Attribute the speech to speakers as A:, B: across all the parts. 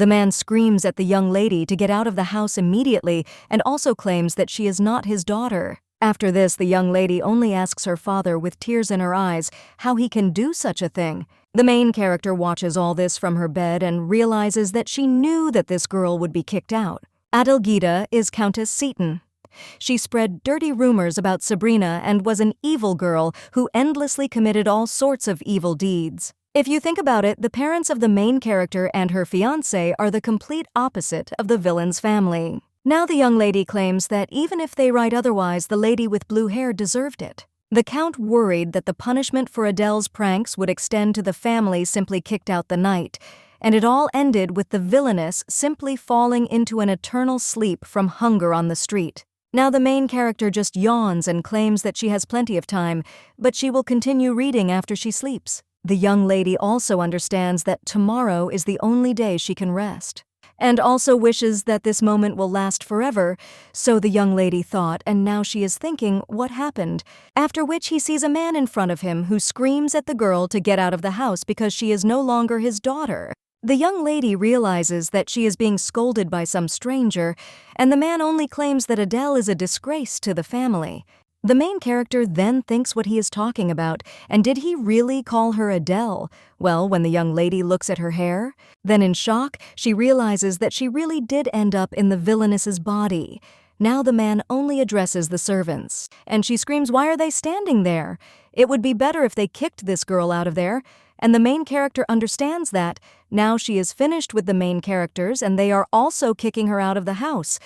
A: The man screams at the young lady to get out of the house immediately and also claims that she is not his daughter. After this, the young lady only asks her father with tears in her eyes how he can do such a thing. The main character watches all this from her bed and realizes that she knew that this girl would be kicked out. Adelgida is Countess Seaton. She spread dirty rumors about Sabrina and was an evil girl who endlessly committed all sorts of evil deeds. If you think about it, the parents of the main character and her fiancé are the complete opposite of the villain's family. Now the young lady claims that even if they write otherwise, the lady with blue hair deserved it. The Count worried that the punishment for Adele's pranks would extend to the family simply kicked out the night, and it all ended with the villainess simply falling into an eternal sleep from hunger on the street. Now the main character just yawns and claims that she has plenty of time, but she will continue reading after she sleeps. The young lady also understands that tomorrow is the only day she can rest, and also wishes that this moment will last forever, so the young lady thought, and now she is thinking what happened, after which he sees a man in front of him who screams at the girl to get out of the house because she is no longer his daughter. The young lady realizes that she is being scolded by some stranger, and the man only claims that Adele is a disgrace to the family. The main character then thinks what he is talking about, and did he really call her Adele? Well, when the young lady looks at her hair, then in shock, she realizes that she really did end up in the villainess's body. Now the man only addresses the servants, and she screams, "Why are they standing there? It would be better if they kicked this girl out of there." And the main character understands that. Now she is finished with the main characters and they are also kicking her out of the house.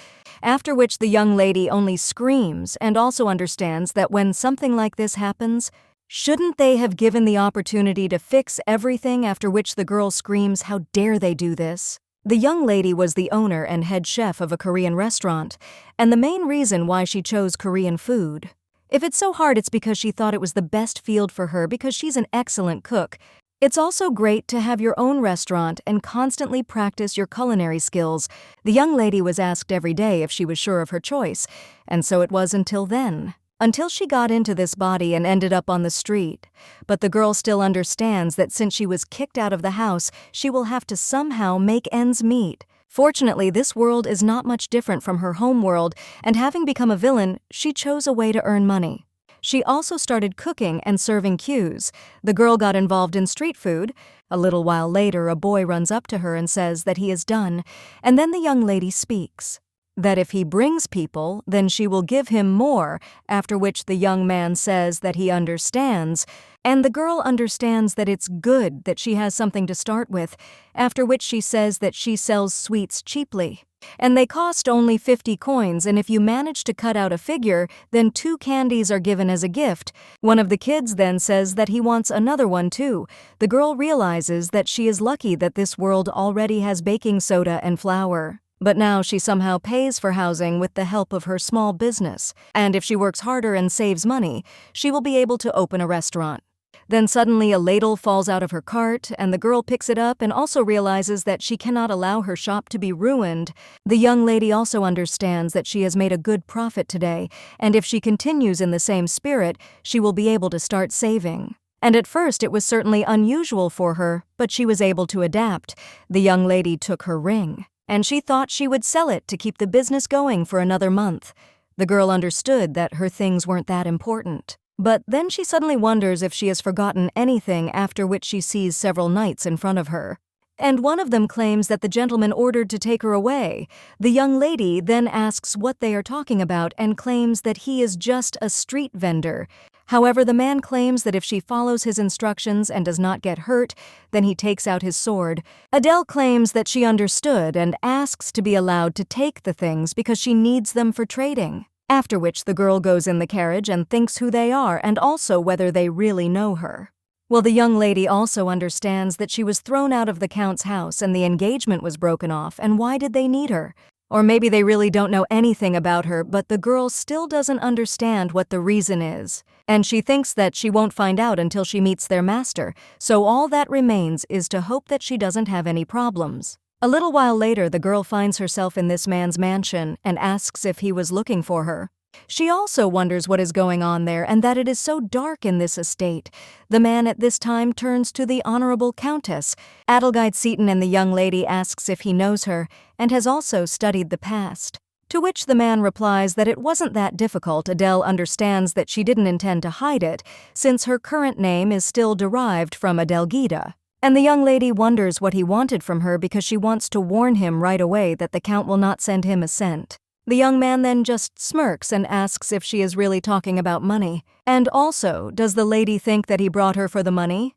A: After which the young lady only screams and also understands that when something like this happens, shouldn't they have given the opportunity to fix everything, after which the girl screams, "How dare they do this?" The young lady was the owner and head chef of a Korean restaurant, and the main reason why she chose Korean food. If it's so hard, it's because she thought it was the best field for her because she's an excellent cook. It's also great to have your own restaurant and constantly practice your culinary skills. The young lady was asked every day if she was sure of her choice, and so it was until then. Until she got into this body and ended up on the street. But the girl still understands that since she was kicked out of the house, she will have to somehow make ends meet. Fortunately, this world is not much different from her home world, and having become a villain, she chose a way to earn money. She also started cooking and serving cues. The girl got involved in street food. A little while later, a boy runs up to her and says that he is done, and then the young lady speaks. That if he brings people, then she will give him more, after which the young man says that he understands, and the girl understands that it's good that she has something to start with, after which she says that she sells sweets cheaply. And they cost only 50 coins, and if you manage to cut out a figure, then 2 candies are given as a gift. One of the kids then says that he wants another one too. The girl realizes that she is lucky that this world already has baking soda and flour. But now she somehow pays for housing with the help of her small business, and if she works harder and saves money, she will be able to open a restaurant. Then suddenly a ladle falls out of her cart, and the girl picks it up and also realizes that she cannot allow her shop to be ruined. The young lady also understands that she has made a good profit today, and if she continues in the same spirit, she will be able to start saving. And at first it was certainly unusual for her, but she was able to adapt. The young lady took her ring, and she thought she would sell it to keep the business going for another month. The girl understood that her things weren't that important. But then she suddenly wonders if she has forgotten anything, after which she sees several knights in front of her. And one of them claims that the gentleman ordered to take her away. The young lady then asks what they are talking about and claims that he is just a street vendor. However, the man claims that if she follows his instructions and does not get hurt, then he takes out his sword. Adele claims that she understood and asks to be allowed to take the things because she needs them for trading. After which the girl goes in the carriage and thinks who they are and also whether they really know her. Well, the young lady also understands that she was thrown out of the Count's house and the engagement was broken off, and why did they need her? Or maybe they really don't know anything about her, but the girl still doesn't understand what the reason is. And she thinks that she won't find out until she meets their master, so all that remains is to hope that she doesn't have any problems. A little while later, the girl finds herself in this man's mansion and asks if he was looking for her. She also wonders what is going on there and that it is so dark in this estate. The man at this time turns to the Honorable Countess. Adelgide Seton and the young lady asks if he knows her and has also studied the past. To which the man replies that it wasn't that difficult. Adele understands that she didn't intend to hide it, since her current name is still derived from Adelgida. And the young lady wonders what he wanted from her because she wants to warn him right away that the Count will not send him a cent. The young man then just smirks and asks if she is really talking about money. And also, does the lady think that he brought her for the money?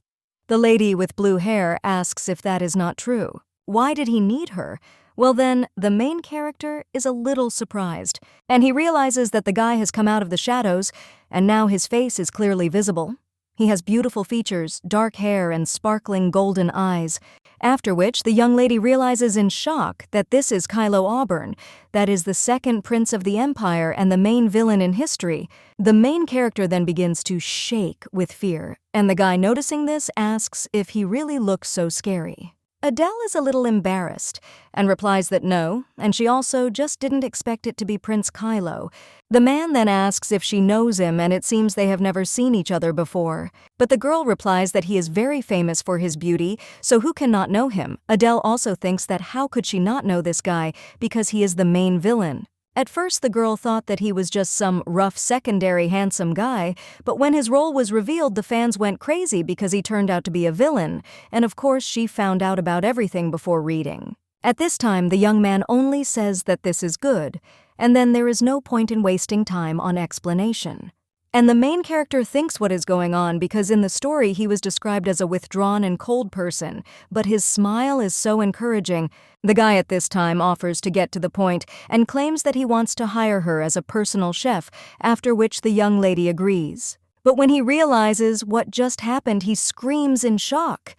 A: The lady with blue hair asks if that is not true. Why did he need her? Well then, the main character is a little surprised, and he realizes that the guy has come out of the shadows, and now his face is clearly visible. He has beautiful features, dark hair, and sparkling golden eyes. After which, the young lady realizes in shock that this is Kylo Auburn, that is the second prince of the Empire and the main villain in history. The main character then begins to shake with fear, and the guy noticing this asks if he really looks so scary. Adele is a little embarrassed and replies that no, and she also just didn't expect it to be Prince Kylo. The man then asks if she knows him, and it seems they have never seen each other before. But the girl replies that he is very famous for his beauty, so who can not know him? Adele also thinks that how could she not know this guy because he is the main villain. At first, the girl thought that he was just some rough secondary handsome guy, but when his role was revealed, the fans went crazy because he turned out to be a villain, and of course she found out about everything before reading. At this time, the young man only says that this is good, and then there is no point in wasting time on explanation. And the main character thinks what is going on because in the story he was described as a withdrawn and cold person, but his smile is so encouraging. The guy at this time offers to get to the point and claims that he wants to hire her as a personal chef, after which the young lady agrees. But when he realizes what just happened, he screams in shock.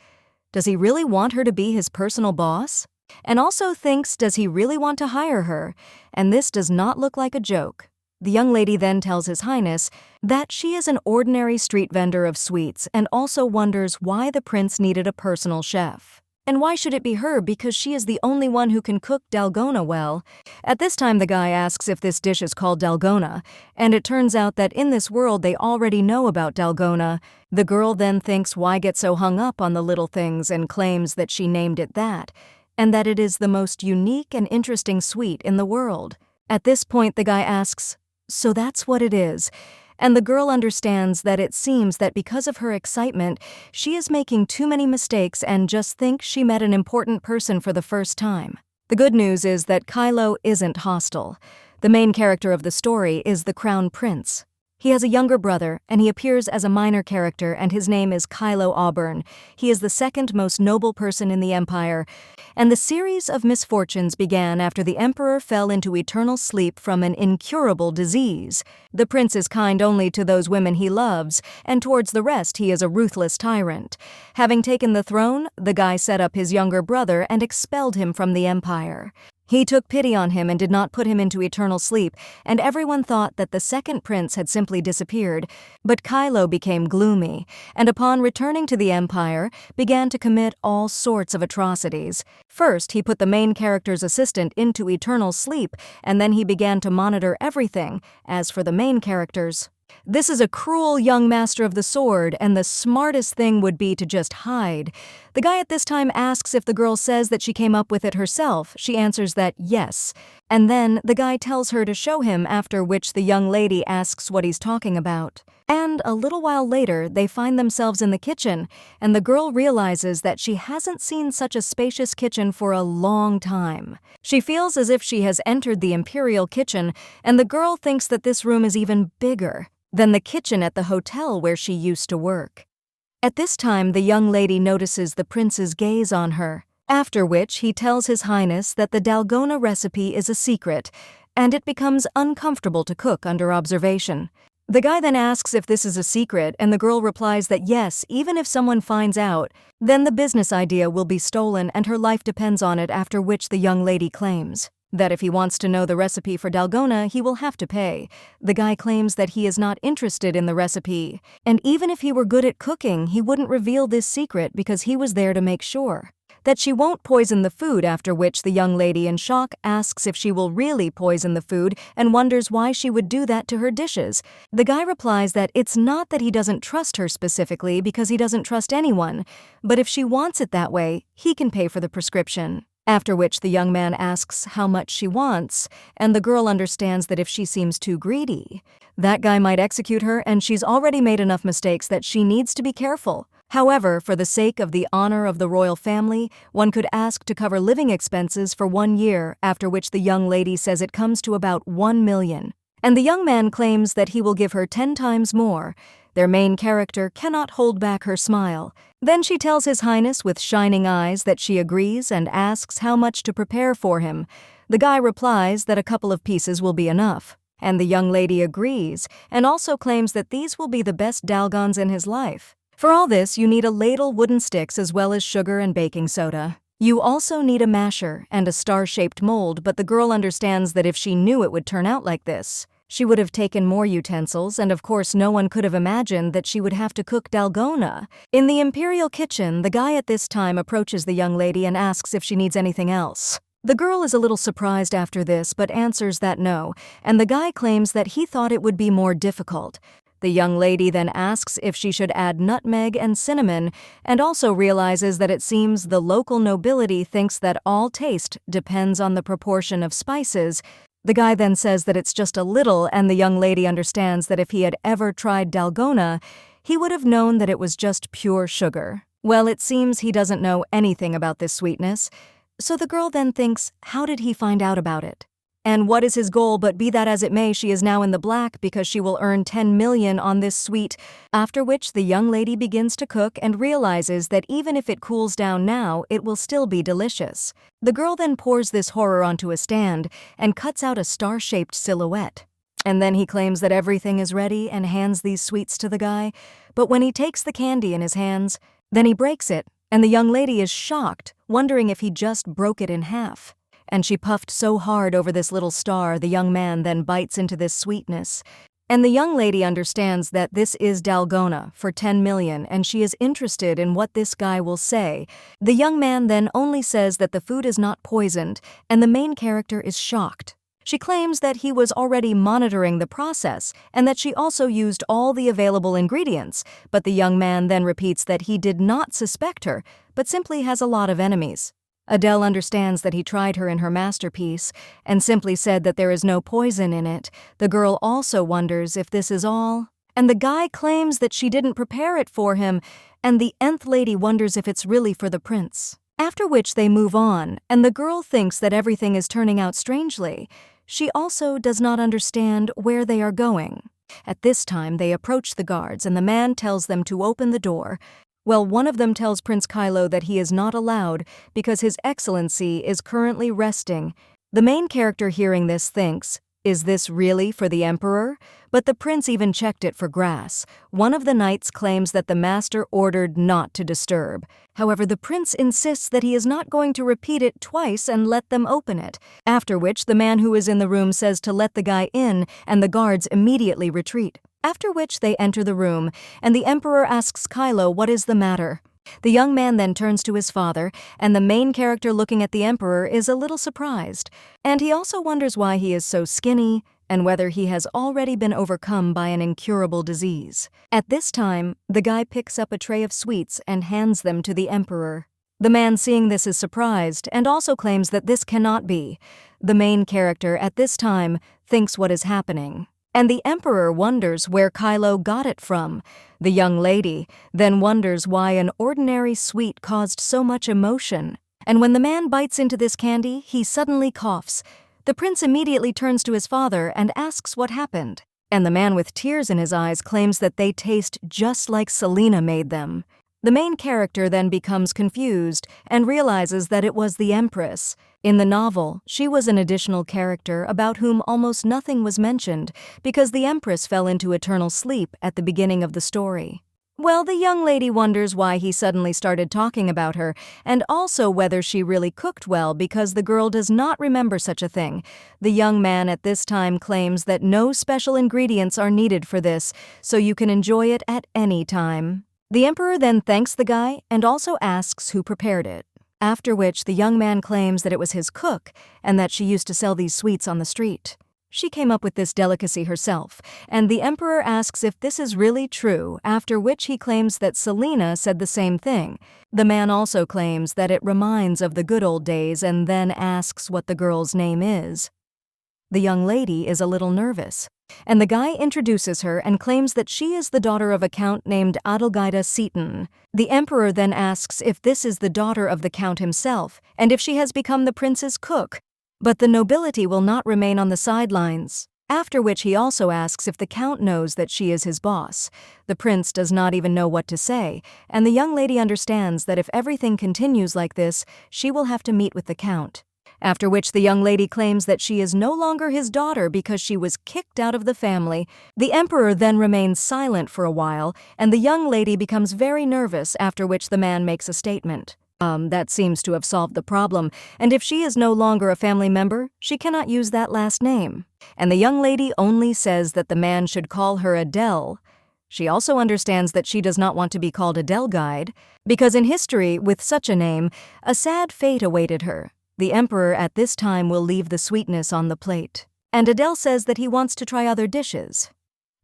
A: Does he really want her to be his personal boss? And also thinks, does he really want to hire her? And this does not look like a joke. The young lady then tells His Highness that she is an ordinary street vendor of sweets and also wonders why the prince needed a personal chef. And why should it be her because she is the only one who can cook dalgona well? At this time the guy asks if this dish is called dalgona, and it turns out that in this world they already know about dalgona. The girl then thinks why get so hung up on the little things and claims that she named it that, and that it is the most unique and interesting sweet in the world. At this point the guy asks, so that's what it is. And the girl understands that it seems that because of her excitement, she is making too many mistakes and just thinks she met an important person for the first time. The good news is that Kylo isn't hostile. The main character of the story is the Crown Prince. He has a younger brother, and he appears as a minor character, and his name is Kylo Auburn. He is the second most noble person in the Empire, and the series of misfortunes began after the Emperor fell into eternal sleep from an incurable disease. The prince is kind only to those women he loves, and towards the rest he is a ruthless tyrant. Having taken the throne, the guy set up his younger brother and expelled him from the Empire. He took pity on him and did not put him into eternal sleep, and everyone thought that the second prince had simply disappeared. But Kylo became gloomy, and upon returning to the Empire, began to commit all sorts of atrocities. First, he put the main character's assistant into eternal sleep, and then he began to monitor everything. As for the main characters, this is a cruel young master of the sword, and the smartest thing would be to just hide. The guy at this time asks if the girl says that she came up with it herself. She answers that yes. And then the guy tells her to show him, after which the young lady asks what he's talking about. And a little while later, they find themselves in the kitchen, and the girl realizes that she hasn't seen such a spacious kitchen for a long time. She feels as if she has entered the Imperial kitchen, and the girl thinks that this room is even bigger than the kitchen at the hotel where she used to work. At this time, the young lady notices the prince's gaze on her, after which he tells His Highness that the dalgona recipe is a secret, and it becomes uncomfortable to cook under observation. The guy then asks if this is a secret, and the girl replies that yes, even if someone finds out, then the business idea will be stolen and her life depends on it, after which the young lady claims that if he wants to know the recipe for dalgona, he will have to pay. The guy claims that he is not interested in the recipe, and even if he were good at cooking, he wouldn't reveal this secret because he was there to make sure. that she won't poison the food, after which the young lady in shock asks if she will really poison the food and wonders why she would do that to her dishes. The guy replies that it's not that he doesn't trust her specifically because he doesn't trust anyone, but if she wants it that way, he can pay for the prescription. After which the young man asks how much she wants, and the girl understands that if she seems too greedy, that guy might execute her, and she's already made enough mistakes that she needs to be careful. However, for the sake of the honor of the royal family, one could ask to cover living expenses for 1 year, after which the young lady says it comes to about 1 million. And the young man claims that he will give her 10 times more. Their main character cannot hold back her smile. Then she tells His Highness with shining eyes that she agrees and asks how much to prepare for him. The guy replies that a couple of pieces will be enough. And the young lady agrees and also claims that these will be the best dalgons in his life. For all this, you need a ladle, wooden sticks, as well as sugar and baking soda. You also need a masher and a star-shaped mold, but the girl understands that if she knew it would turn out like this, she would have taken more utensils, and of course no one could have imagined that she would have to cook dalgona. In the Imperial kitchen, the guy at this time approaches the young lady and asks if she needs anything else. The girl is a little surprised after this, but answers that no, and the guy claims that he thought it would be more difficult. The young lady then asks if she should add nutmeg and cinnamon, and also realizes that it seems the local nobility thinks that all taste depends on the proportion of spices. The guy then says that it's just a little, and the young lady understands that if he had ever tried dalgona, he would have known that it was just pure sugar. Well, it seems he doesn't know anything about this sweetness, so the girl then thinks, how did he find out about it? And what is his goal? But be that as it may, she is now in the black because she will earn 10 million on this sweet, after which the young lady begins to cook and realizes that even if it cools down now, it will still be delicious. The girl then pours this horror onto a stand and cuts out a star-shaped silhouette. And then he claims that everything is ready and hands these sweets to the guy, but when he takes the candy in his hands, then he breaks it, and the young lady is shocked, wondering if he just broke it in half. And she puffed so hard over this little star, the young man then bites into this sweetness. And the young lady understands that this is dalgona for 10 million, and she is interested in what this guy will say. The young man then only says that the food is not poisoned, and the main character is shocked. She claims that he was already monitoring the process, and that she also used all the available ingredients, but the young man then repeats that he did not suspect her, but simply has a lot of enemies. Adele understands that he tried her in her masterpiece and simply said that there is no poison in it. The girl also wonders if this is all, and the guy claims that she didn't prepare it for him, and the nth lady wonders if it's really for the prince. After which they move on, and the girl thinks that everything is turning out strangely. She also does not understand where they are going. At this time, they approach the guards, and the man tells them to open the door. Well, one of them tells Prince Kylo that he is not allowed because His Excellency is currently resting. The main character hearing this thinks, is this really for the Emperor? But the prince even checked it for grass. One of the knights claims that the master ordered not to disturb. However, the prince insists that he is not going to repeat it twice and let them open it, after which the man who is in the room says to let the guy in, and the guards immediately retreat. After which they enter the room, and the Emperor asks Kylo what is the matter. The young man then turns to his father, and the main character looking at the Emperor is a little surprised. And he also wonders why he is so skinny, and whether he has already been overcome by an incurable disease. At this time, the guy picks up a tray of sweets and hands them to the Emperor. The man seeing this is surprised, and also claims that this cannot be. The main character at this time thinks what is happening. And the Emperor wonders where Kylo got it from. The young lady then wonders why an ordinary sweet caused so much emotion. And when the man bites into this candy, he suddenly coughs. The prince immediately turns to his father and asks what happened. And the man with tears in his eyes claims that they taste just like Selena made them. The main character then becomes confused and realizes that it was the Empress. In the novel, she was an additional character about whom almost nothing was mentioned because the Empress fell into eternal sleep at the beginning of the story. Well, the young lady wonders why he suddenly started talking about her, and also whether she really cooked well because the girl does not remember such a thing. The young man at this time claims that no special ingredients are needed for this, so you can enjoy it at any time. The Emperor then thanks the guy and also asks who prepared it. After which the young man claims that it was his cook and that she used to sell these sweets on the street. She came up with this delicacy herself, and the emperor asks if this is really true, after which he claims that Selena said the same thing. The man also claims that it reminds of the good old days and then asks what the girl's name is. The young lady is a little nervous, and the guy introduces her and claims that she is the daughter of a count named Adelgida Seaton. The emperor then asks if this is the daughter of the count himself and if she has become the prince's cook. But the nobility will not remain on the sidelines, after which he also asks if the count knows that she is his boss. The prince does not even know what to say, and the young lady understands that if everything continues like this, she will have to meet with the count. After which the young lady claims that she is no longer his daughter because she was kicked out of the family. The emperor then remains silent for a while, and the young lady becomes very nervous, after which the man makes a statement. That seems to have solved the problem, and if she is no longer a family member, she cannot use that last name. And the young lady only says that the man should call her Adele. She also understands that she does not want to be called Adelgide, because in history, with such a name, a sad fate awaited her. The emperor at this time will leave the sweetness on the plate, and Adele says that he wants to try other dishes.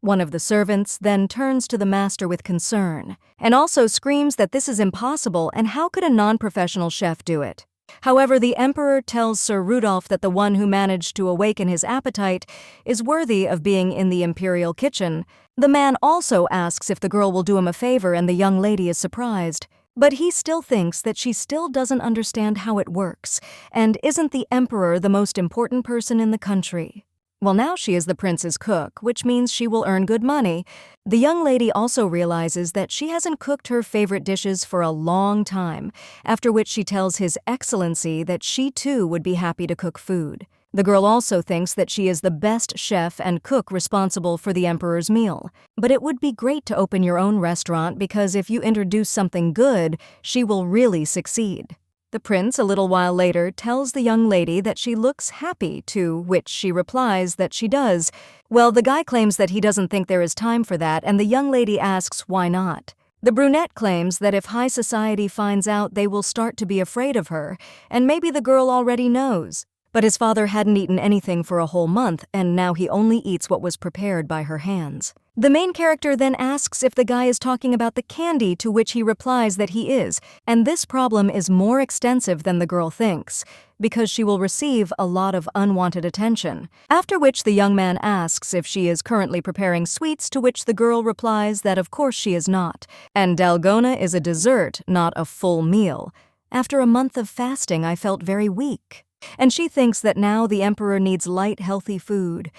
A: One of the servants then turns to the master with concern, and also screams that this is impossible and how could a non-professional chef do it? However, the emperor tells Sir Rudolph that the one who managed to awaken his appetite is worthy of being in the Imperial kitchen. The man also asks if the girl will do him a favor, and the young lady is surprised. But he still thinks that she still doesn't understand how it works, and isn't the emperor the most important person in the country? Well, now she is the prince's cook, which means she will earn good money. The young lady also realizes that she hasn't cooked her favorite dishes for a long time, after which she tells His Excellency that she too would be happy to cook food. The girl also thinks that she is the best chef and cook responsible for the emperor's meal. But it would be great to open your own restaurant because if you introduce something good, she will really succeed. The prince, a little while later, tells the young lady that she looks happy, to which she replies that she does. Well, the guy claims that he doesn't think there is time for that, and the young lady asks why not. The brunette claims that if high society finds out, they will start to be afraid of her, and maybe the girl already knows. But his father hadn't eaten anything for a whole month, and now he only eats what was prepared by her hands. The main character then asks if the guy is talking about the candy, to which he replies that he is, and this problem is more extensive than the girl thinks, because she will receive a lot of unwanted attention. After which the young man asks if she is currently preparing sweets, to which the girl replies that of course she is not, and dalgona is a dessert, not a full meal. After a month of fasting, I felt very weak. And she thinks that now the emperor needs light, healthy food.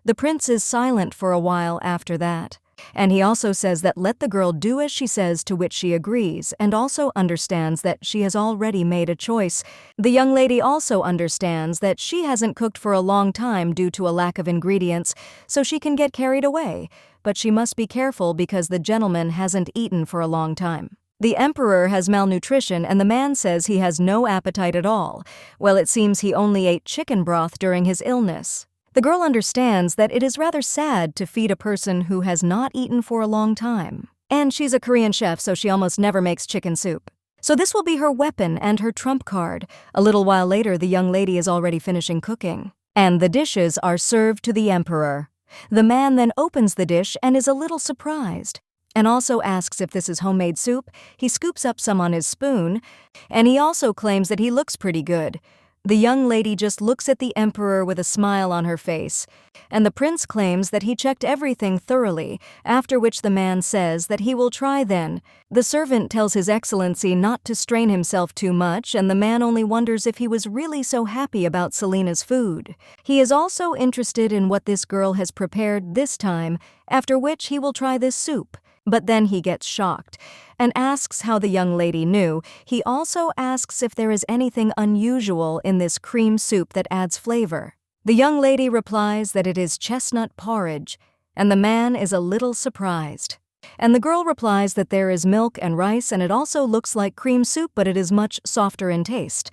A: The prince is silent for a while after that, and he also says that let the girl do as she says, to which she agrees, and also understands that she has already made a choice. The young lady also understands that she hasn't cooked for a long time due to a lack of ingredients, so she can get carried away, but she must be careful because the gentleman hasn't eaten for a long time. The emperor has malnutrition, and the man says he has no appetite at all. Well, it seems he only ate chicken broth during his illness. The girl understands that it is rather sad to feed a person who has not eaten for a long time. And she's a Korean chef, so she almost never makes chicken soup. So this will be her weapon and her trump card. A little while later, the young lady is already finishing cooking, and the dishes are served to the emperor. The man then opens the dish and is a little surprised, and also asks if this is homemade soup. He scoops up some on his spoon, and he also claims that he looks pretty good. The young lady just looks at the emperor with a smile on her face, and the prince claims that he checked everything thoroughly, after which the man says that he will try then. The servant tells His Excellency not to strain himself too much, and the man only wonders if he was really so happy about Selena's food. He is also interested in what this girl has prepared this time, after which he will try this soup. But then he gets shocked and asks how the young lady knew. He also asks if there is anything unusual in this cream soup that adds flavor. The young lady replies that it is chestnut porridge, and the man is a little surprised. And the girl replies that there is milk and rice, and it also looks like cream soup, but it is much softer in taste.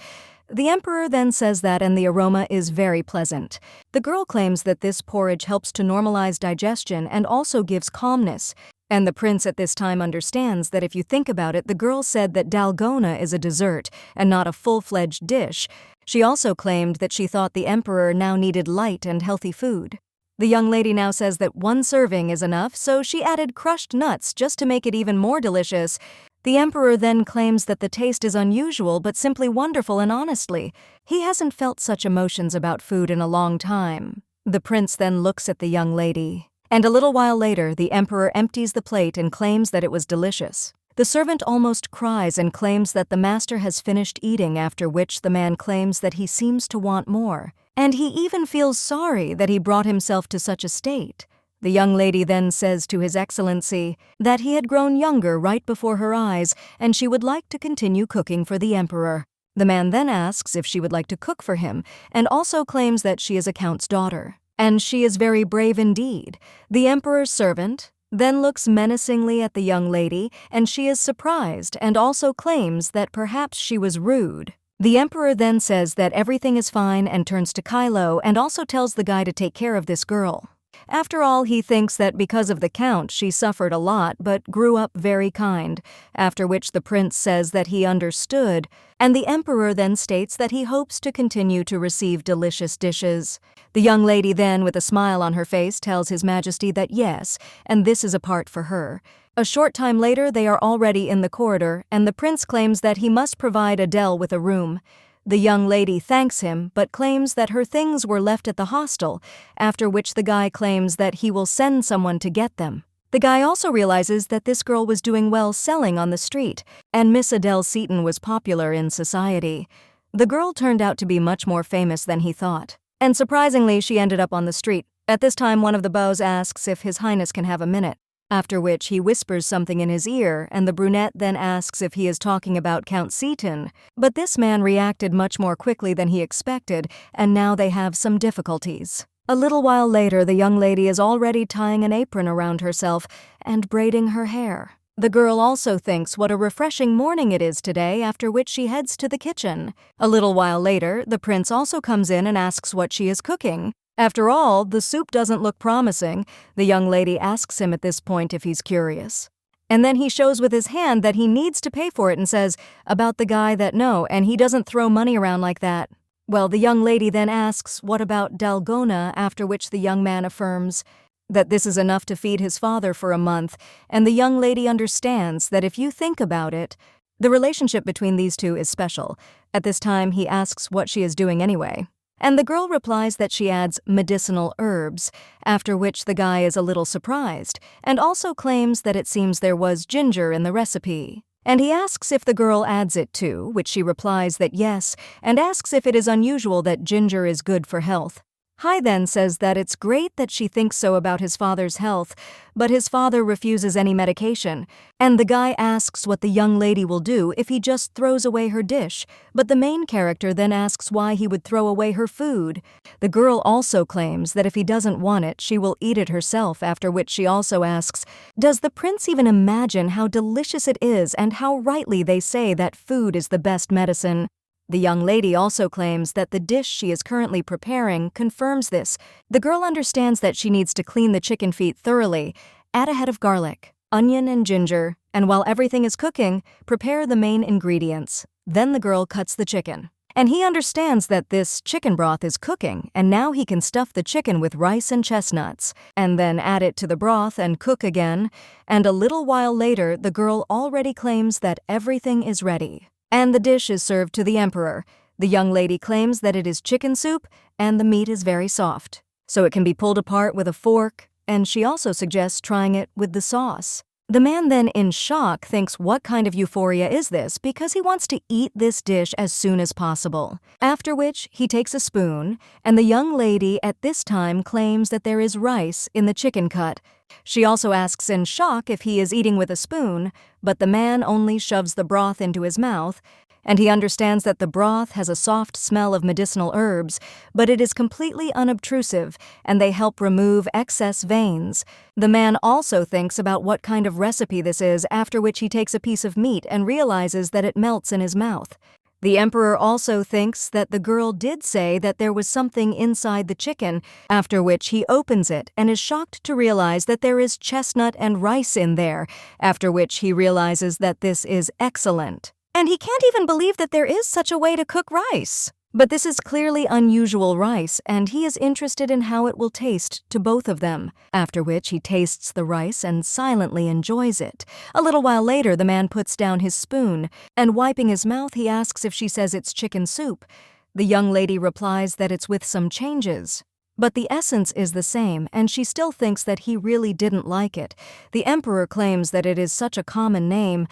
A: The emperor then says that, and the aroma is very pleasant. The girl claims that this porridge helps to normalize digestion and also gives calmness. And the prince at this time understands that if you think about it, the girl said that dalgona is a dessert and not a full-fledged dish. She also claimed that she thought the emperor now needed light and healthy food. The young lady now says that one serving is enough, so she added crushed nuts just to make it even more delicious. The emperor then claims that the taste is unusual but simply wonderful, and honestly, he hasn't felt such emotions about food in a long time. The prince then looks at the young lady, and a little while later the emperor empties the plate and claims that it was delicious. The servant almost cries and claims that the master has finished eating, after which the man claims that he seems to want more, and he even feels sorry that he brought himself to such a state. The young lady then says to His Excellency that he had grown younger right before her eyes and she would like to continue cooking for the emperor. The man then asks if she would like to cook for him and also claims that she is a count's daughter. And she is very brave indeed. The emperor's servant then looks menacingly at the young lady and she is surprised and also claims that perhaps she was rude. The emperor then says that everything is fine and turns to Kylo and also tells the guy to take care of this girl. After all, he thinks that because of the count, she suffered a lot but grew up very kind, after which the prince says that he understood, and the emperor then states that he hopes to continue to receive delicious dishes. The young lady then, with a smile on her face, tells His Majesty that yes, and this is a part for her. A short time later, they are already in the corridor, and the prince claims that he must provide Adele with a room. The young lady thanks him, but claims that her things were left at the hostel, after which the guy claims that he will send someone to get them. The guy also realizes that this girl was doing well selling on the street, and Miss Adele Seton was popular in society. The girl turned out to be much more famous than he thought, and surprisingly she ended up on the street. At this time, one of the beaux asks if His Highness can have a minute, after which he whispers something in his ear, and the brunette then asks if he is talking about Count Seton. But this man reacted much more quickly than he expected, and now they have some difficulties. A little while later, the young lady is already tying an apron around herself and braiding her hair. The girl also thinks what a refreshing morning it is today, after which she heads to the kitchen. A little while later, the prince also comes in and asks what she is cooking. After all, the soup doesn't look promising. The young lady asks him at this point if he's curious. And then he shows with his hand that he needs to pay for it and says about the guy that no, and he doesn't throw money around like that. Well, the young lady then asks what about dalgona, after which the young man affirms that this is enough to feed his father for a month, and the young lady understands that if you think about it, the relationship between these two is special. At this time, he asks what she is doing anyway. And the girl replies that she adds medicinal herbs, after which the guy is a little surprised, and also claims that it seems there was ginger in the recipe. And he asks if the girl adds it too, which she replies that yes, and asks if it is unusual that ginger is good for health. Hai then says that it's great that she thinks so about his father's health, but his father refuses any medication, and the guy asks what the young lady will do if he just throws away her dish, but the main character then asks why he would throw away her food. The girl also claims that if he doesn't want it, she will eat it herself, after which she also asks, does the prince even imagine how delicious it is and how rightly they say that food is the best medicine? The young lady also claims that the dish she is currently preparing confirms this. The girl understands that she needs to clean the chicken feet thoroughly, add a head of garlic, onion and ginger, and while everything is cooking, prepare the main ingredients. Then the girl cuts the chicken. And he understands that this chicken broth is cooking, and now he can stuff the chicken with rice and chestnuts, and then add it to the broth and cook again, and a little while later the girl already claims that everything is ready. And the dish is served to the emperor. The young lady claims that it is chicken soup and the meat is very soft, so it can be pulled apart with a fork, and she also suggests trying it with the sauce. The man then, in shock, thinks what kind of euphoria is this because he wants to eat this dish as soon as possible. After which, he takes a spoon, and the young lady at this time claims that there is rice in the chicken cut. She also asks in shock if he is eating with a spoon, but the man only shoves the broth into his mouth, and he understands that the broth has a soft smell of medicinal herbs, but it is completely unobtrusive, and they help remove excess veins. The man also thinks about what kind of recipe this is, after which he takes a piece of meat and realizes that it melts in his mouth. The emperor also thinks that the girl did say that there was something inside the chicken, after which he opens it and is shocked to realize that there is chestnut and rice in there, after which he realizes that this is excellent. And he can't even believe that there is such a way to cook rice. But this is clearly unusual rice, and he is interested in how it will taste to both of them, after which he tastes the rice and silently enjoys it. A little while later, the man puts down his spoon, and wiping his mouth, he asks if she says it's chicken soup. The young lady replies that it's with some changes. But the essence is the same, and she still thinks that he really didn't like it. The emperor claims that it is such a common name,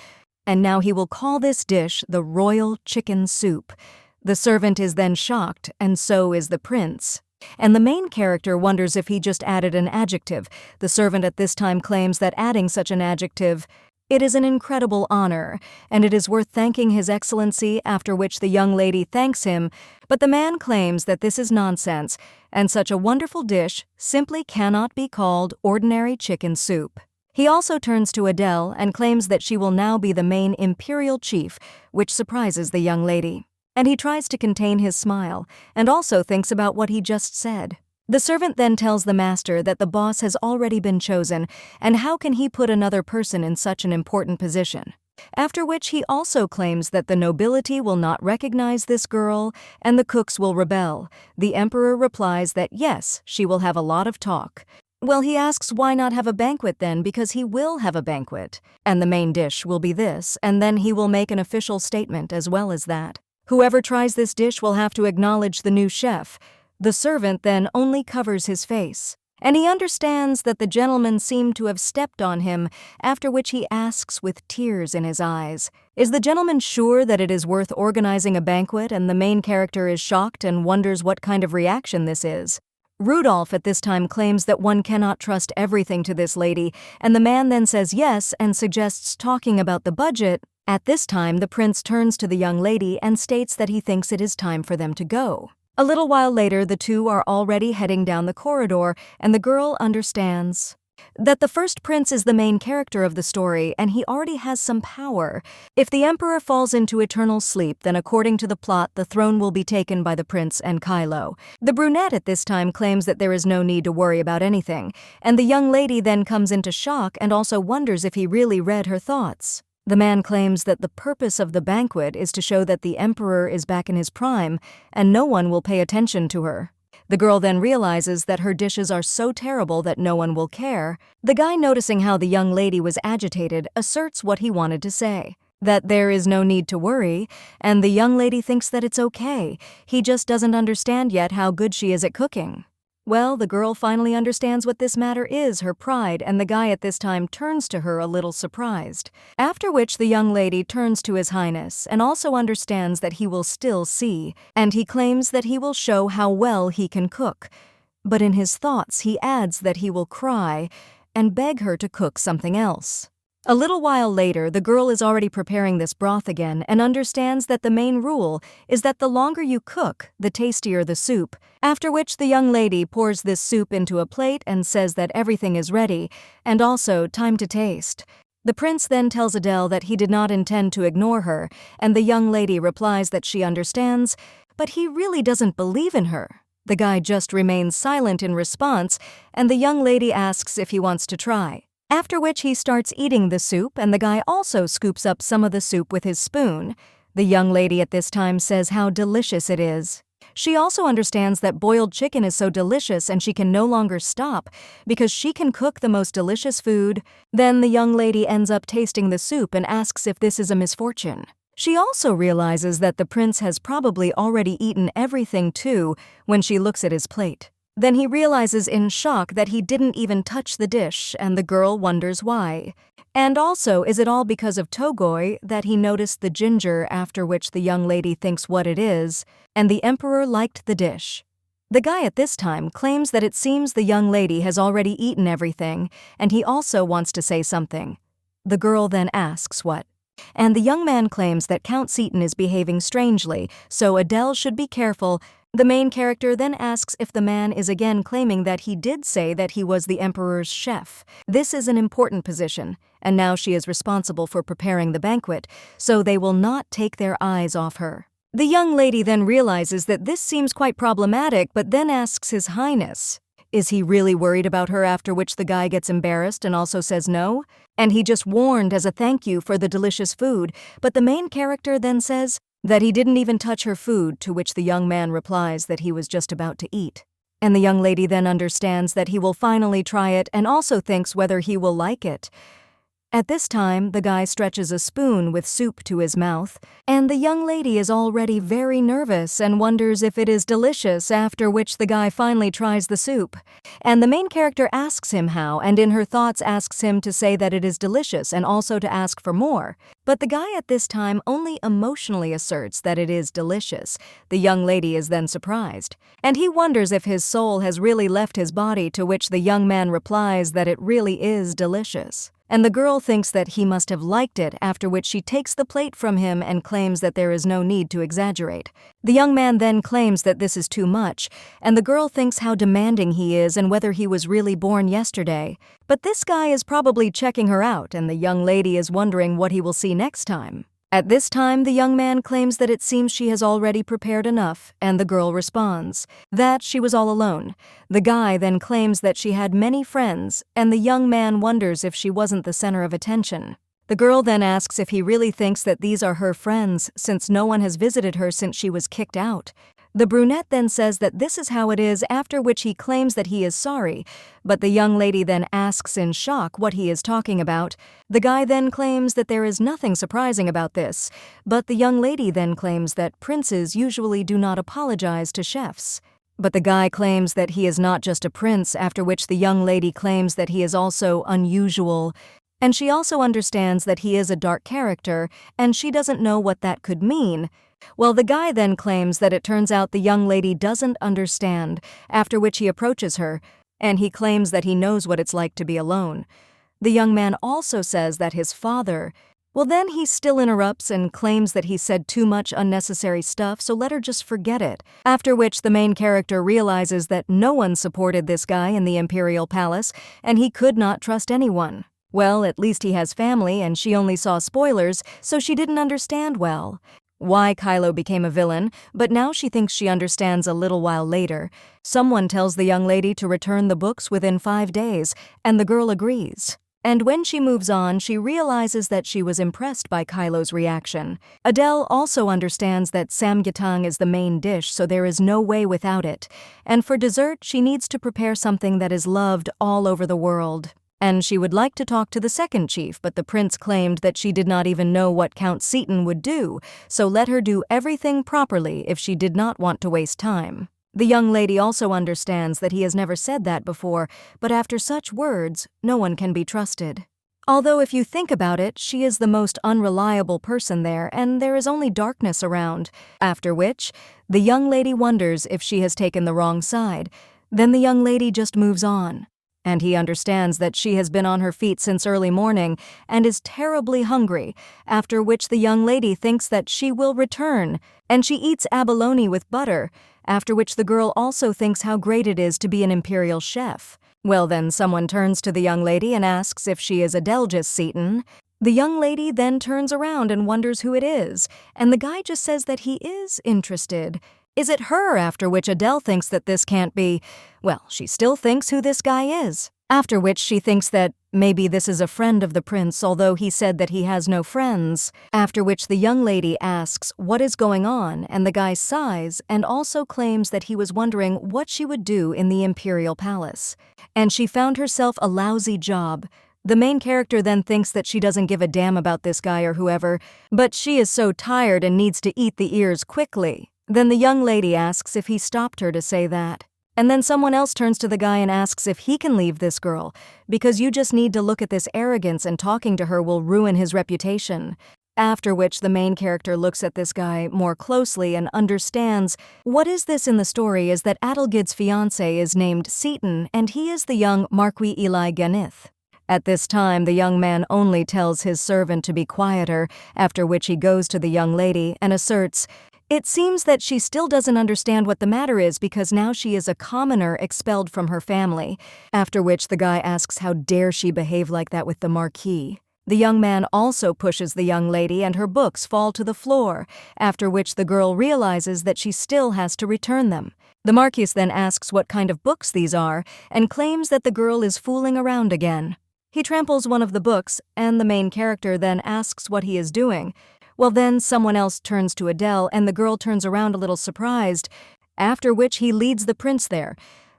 A: and now he will call this dish the royal chicken soup. The servant is then shocked, and so is the prince. And the main character wonders if he just added an adjective. The servant at this time claims that adding such an adjective, it is an incredible honor, and it is worth thanking His Excellency, after which the young lady thanks him, but the man claims that this is nonsense, and such a wonderful dish simply cannot be called ordinary chicken soup. He also turns to Adele and claims that she will now be the main Imperial chief, which surprises the young lady. And he tries to contain his smile, and also thinks about what he just said. The servant then tells the master that the boss has already been chosen, and how can he put another person in such an important position? After which he also claims that the nobility will not recognize this girl, and the cooks will rebel. The emperor replies that yes, she will have a lot of talk. Well, he asks why not have a banquet then, because he will have a banquet. And the main dish will be this, and then he will make an official statement as well as that. Whoever tries this dish will have to acknowledge the new chef. The servant then only covers his face, and he understands that the gentleman seemed to have stepped on him, after which he asks with tears in his eyes, is the gentleman sure that it is worth organizing a banquet? And the main character is shocked and wonders what kind of reaction this is. Rudolph at this time claims that one cannot trust everything to this lady, and the man then says yes and suggests talking about the budget. At this time, the prince turns to the young lady and states that he thinks it is time for them to go. A little while later, the two are already heading down the corridor, and the girl understands that the first prince is the main character of the story, and he already has some power. If the emperor falls into eternal sleep, then according to the plot, the throne will be taken by the prince and Kylo. The brunette at this time claims that there is no need to worry about anything, and the young lady then comes into shock and also wonders if he really read her thoughts. The man claims that the purpose of the banquet is to show that the emperor is back in his prime, and no one will pay attention to her. The girl then realizes that her dishes are so terrible that no one will care. The guy, noticing how the young lady was agitated, asserts what he wanted to say, that there is no need to worry, and the young lady thinks that it's okay. He just doesn't understand yet how good she is at cooking. Well, the girl finally understands what this matter is, her pride, and the guy at this time turns to her a little surprised. After which the young lady turns to His Highness and also understands that he will still see, and he claims that he will show how well he can cook. But in his thoughts he adds that he will cry and beg her to cook something else. A little while later, the girl is already preparing this broth again and understands that the main rule is that the longer you cook, the tastier the soup, after which the young lady pours this soup into a plate and says that everything is ready, and also time to taste. The prince then tells Adele that he did not intend to ignore her, and the young lady replies that she understands, but he really doesn't believe in her. The guy just remains silent in response, and the young lady asks if he wants to try. After which he starts eating the soup, and the guy also scoops up some of the soup with his spoon. The young lady at this time says how delicious it is. She also understands that boiled chicken is so delicious and she can no longer stop because she can cook the most delicious food. Then the young lady ends up tasting the soup and asks if this is a misfortune. She also realizes that the prince has probably already eaten everything too when she looks at his plate. Then he realizes in shock that he didn't even touch the dish, and the girl wonders why. And also, is it all because of Togoi that he noticed the ginger, after which the young lady thinks what it is, and the emperor liked the dish. The guy at this time claims that it seems the young lady has already eaten everything, and he also wants to say something. The girl then asks what. And the young man claims that Count Seaton is behaving strangely, so Adele should be careful. The main character then asks if the man is again claiming that he did say that he was the emperor's chef. This is an important position, and now she is responsible for preparing the banquet, so they will not take their eyes off her. The young lady then realizes that this seems quite problematic, but then asks His Highness, is he really worried about her, after which the guy gets embarrassed and also says no? And he just warned as a thank you for the delicious food, but the main character then says that he didn't even touch her food, to which the young man replies that he was just about to eat. And the young lady then understands that he will finally try it and also thinks whether he will like it. At this time, the guy stretches a spoon with soup to his mouth, and the young lady is already very nervous and wonders if it is delicious, after which the guy finally tries the soup. And the main character asks him how, and in her thoughts asks him to say that it is delicious and also to ask for more. But the guy at this time only emotionally asserts that it is delicious. The young lady is then surprised, and he wonders if his soul has really left his body, to which the young man replies that it really is delicious. And the girl thinks that he must have liked it, after which she takes the plate from him and claims that there is no need to exaggerate. The young man then claims that this is too much, and the girl thinks how demanding he is and whether he was really born yesterday. But this guy is probably checking her out, and the young lady is wondering what he will see next time. At this time, the young man claims that it seems she has already prepared enough, and the girl responds that she was all alone. The guy then claims that she had many friends, and the young man wonders if she wasn't the center of attention. The girl then asks if he really thinks that these are her friends, since no one has visited her since she was kicked out. The brunette then says that this is how it is, after which he claims that he is sorry, but the young lady then asks in shock what he is talking about. The guy then claims that there is nothing surprising about this, but the young lady then claims that princes usually do not apologize to chefs. But the guy claims that he is not just a prince, after which the young lady claims that he is also unusual, and she also understands that he is a dark character, and she doesn't know what that could mean. Well, the guy then claims that it turns out the young lady doesn't understand, after which he approaches her, and he claims that he knows what it's like to be alone. The young man also says that his father... Well, then he still interrupts and claims that he said too much unnecessary stuff, so let her just forget it. After which the main character realizes that no one supported this guy in the Imperial Palace, and he could not trust anyone. Well, at least he has family, and she only saw spoilers, so she didn't understand well why Kylo became a villain, but now she thinks she understands a little while later. Someone tells the young lady to return the books within 5 days, and the girl agrees. And when she moves on, she realizes that she was impressed by Kylo's reaction. Adele also understands that samgyetang is the main dish, so there is no way without it. And for dessert, she needs to prepare something that is loved all over the world. And she would like to talk to the second chief, but the prince claimed that she did not even know what Count Seaton would do, so let her do everything properly if she did not want to waste time. The young lady also understands that he has never said that before, but after such words, no one can be trusted. Although if you think about it, she is the most unreliable person there, and there is only darkness around. After which, the young lady wonders if she has taken the wrong side. Then the young lady just moves on. And he understands that she has been on her feet since early morning and is terribly hungry, after which the young lady thinks that she will return, and she eats abalone with butter, after which the girl also thinks how great it is to be an imperial chef. Well, then someone turns to the young lady and asks if she is Adelgis Seaton. The young lady then turns around and wonders who it is, and the guy just says that he is interested. Is it her? After which Adele thinks that this can't be. Well, she still thinks who this guy is. After which she thinks that maybe this is a friend of the prince, although he said that he has no friends. After which the young lady asks what is going on, and the guy sighs and also claims that he was wondering what she would do in the Imperial Palace. And she found herself a lousy job. The main character then thinks that she doesn't give a damn about this guy or whoever, but she is so tired and needs to eat the ears quickly. Then the young lady asks if he stopped her to say that. And then someone else turns to the guy and asks if he can leave this girl, because you just need to look at this arrogance and talking to her will ruin his reputation. After which the main character looks at this guy more closely and understands what is this in the story is that Adelgid's fiancé is named Seaton, and he is the young Marquis Eli Ganith. At this time, the young man only tells his servant to be quieter, after which he goes to the young lady and asserts, it seems that she still doesn't understand what the matter is because now she is a commoner expelled from her family, after which the guy asks how dare she behave like that with the Marquis. The young man also pushes the young lady and her books fall to the floor, after which the girl realizes that she still has to return them. The Marquis then asks what kind of books these are and claims that the girl is fooling around again. He tramples one of the books, and the main character then asks what he is doing. Well, then someone else turns to Adele, and the girl turns around a little surprised, after which he leads the prince there.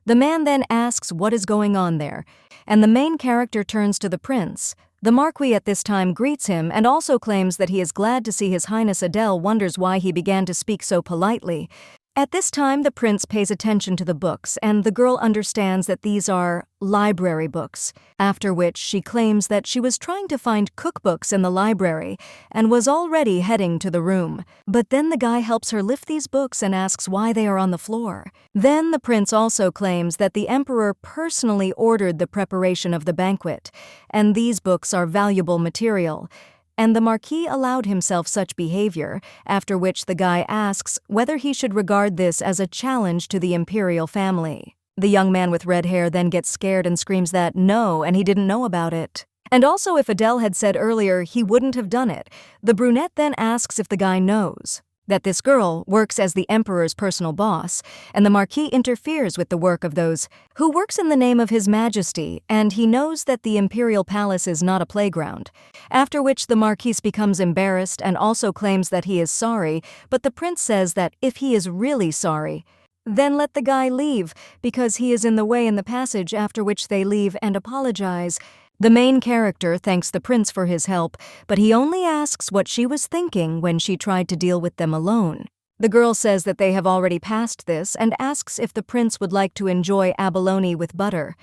A: The man then asks what is going on there, and the main character turns to the prince. The Marquis at this time greets him and also claims that he is glad to see His Highness. Adele wonders why he began to speak so politely. At this time, the prince pays attention to the books, and the girl understands that these are library books, after which she claims that she was trying to find cookbooks in the library and was already heading to the room. But then the guy helps her lift these books and asks why they are on the floor. Then the prince also claims that the emperor personally ordered the preparation of the banquet, and these books are valuable material. And the Marquis allowed himself such behavior, after which the guy asks whether he should regard this as a challenge to the Imperial family. The young man with red hair then gets scared and screams that no, and he didn't know about it. And also, if Adele had said earlier he wouldn't have done it, the brunette then asks if the guy knows that this girl works as the emperor's personal boss, and the Marquis interferes with the work of those who works in the name of His Majesty, and he knows that the Imperial Palace is not a playground. After which the Marquis becomes embarrassed and also claims that he is sorry, but the prince says that if he is really sorry, then let the guy leave, because he is in the way in the passage, after which they leave and apologize. The main character thanks the prince for his help, but he only asks what she was thinking when she tried to deal with them alone. The girl says that they have already passed this and asks if the prince would like to enjoy abalone with butter.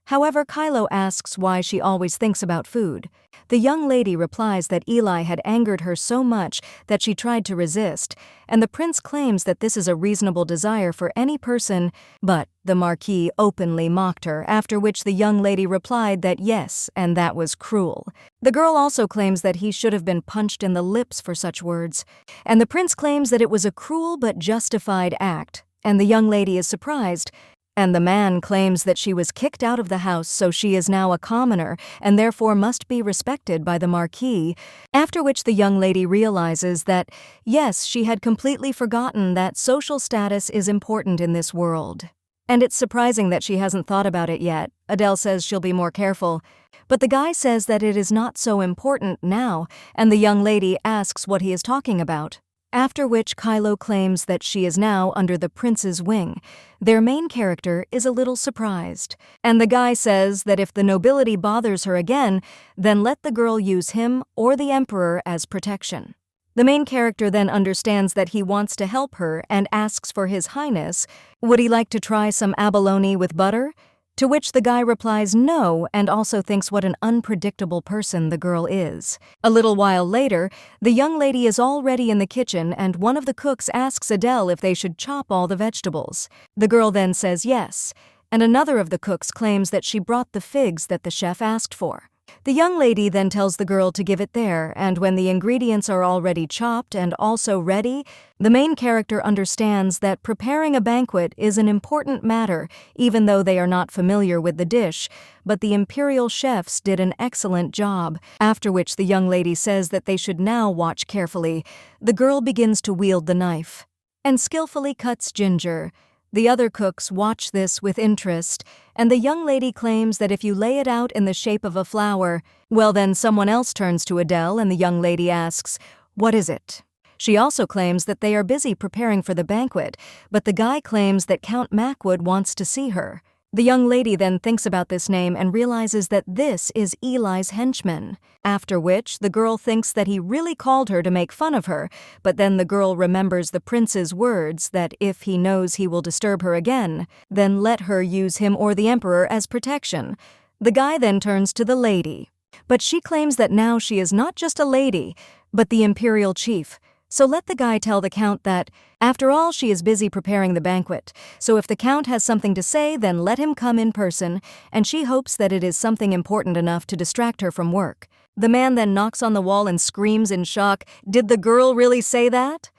A: However, Kylo asks why she always thinks about food. The young lady replies that Eli had angered her so much that she tried to resist, and the prince claims that this is a reasonable desire for any person, but the Marquis openly mocked her, after which the young lady replied that yes, and that was cruel. The girl also claims that he should have been punched in the lips for such words, and the prince claims that it was a cruel but justified act, and the young lady is surprised. And the man claims that she was kicked out of the house, so she is now a commoner and therefore must be respected by the Marquis, after which the young lady realizes that, yes, she had completely forgotten that social status is important in this world. And it's surprising that she hasn't thought about it yet. Adele says she'll be more careful. But the guy says that it is not so important now, and the young lady asks what he is talking about. After which Kylo claims that she is now under the prince's wing. Their main character is a little surprised, and the guy says that if the nobility bothers her again, then let the girl use him or the emperor as protection. The main character then understands that he wants to help her and asks for His Highness, would he like to try some abalone with butter? To which the guy replies no, and also thinks what an unpredictable person the girl is. A little while later, the young lady is already in the kitchen, and one of the cooks asks Adele if they should chop all the vegetables. The girl then says yes, and another of the cooks claims that she brought the figs that the chef asked for. The young lady then tells the girl to give it there, and when the ingredients are already chopped and also ready, the main character understands that preparing a banquet is an important matter, even though they are not familiar with the dish, but the Imperial chefs did an excellent job, after which the young lady says that they should now watch carefully. The girl begins to wield the knife and skillfully cuts ginger. The other cooks watch this with interest, and the young lady claims that if you lay it out in the shape of a flower, well then someone else turns to Adele and the young lady asks, what is it? She also claims that they are busy preparing for the banquet, but the guy claims that Count Macwood wants to see her. The young lady then thinks about this name and realizes that this is Eli's henchman, after which the girl thinks that he really called her to make fun of her, but then the girl remembers the prince's words that if he knows he will disturb her again, then let her use him or the emperor as protection. The guy then turns to the lady, but she claims that now she is not just a lady, but the imperial chief. So let the guy tell the count that, after all, she is busy preparing the banquet, so if the count has something to say, then let him come in person, and she hopes that it is something important enough to distract her from work. The man then knocks on the wall and screams in shock, "Did the girl really say that?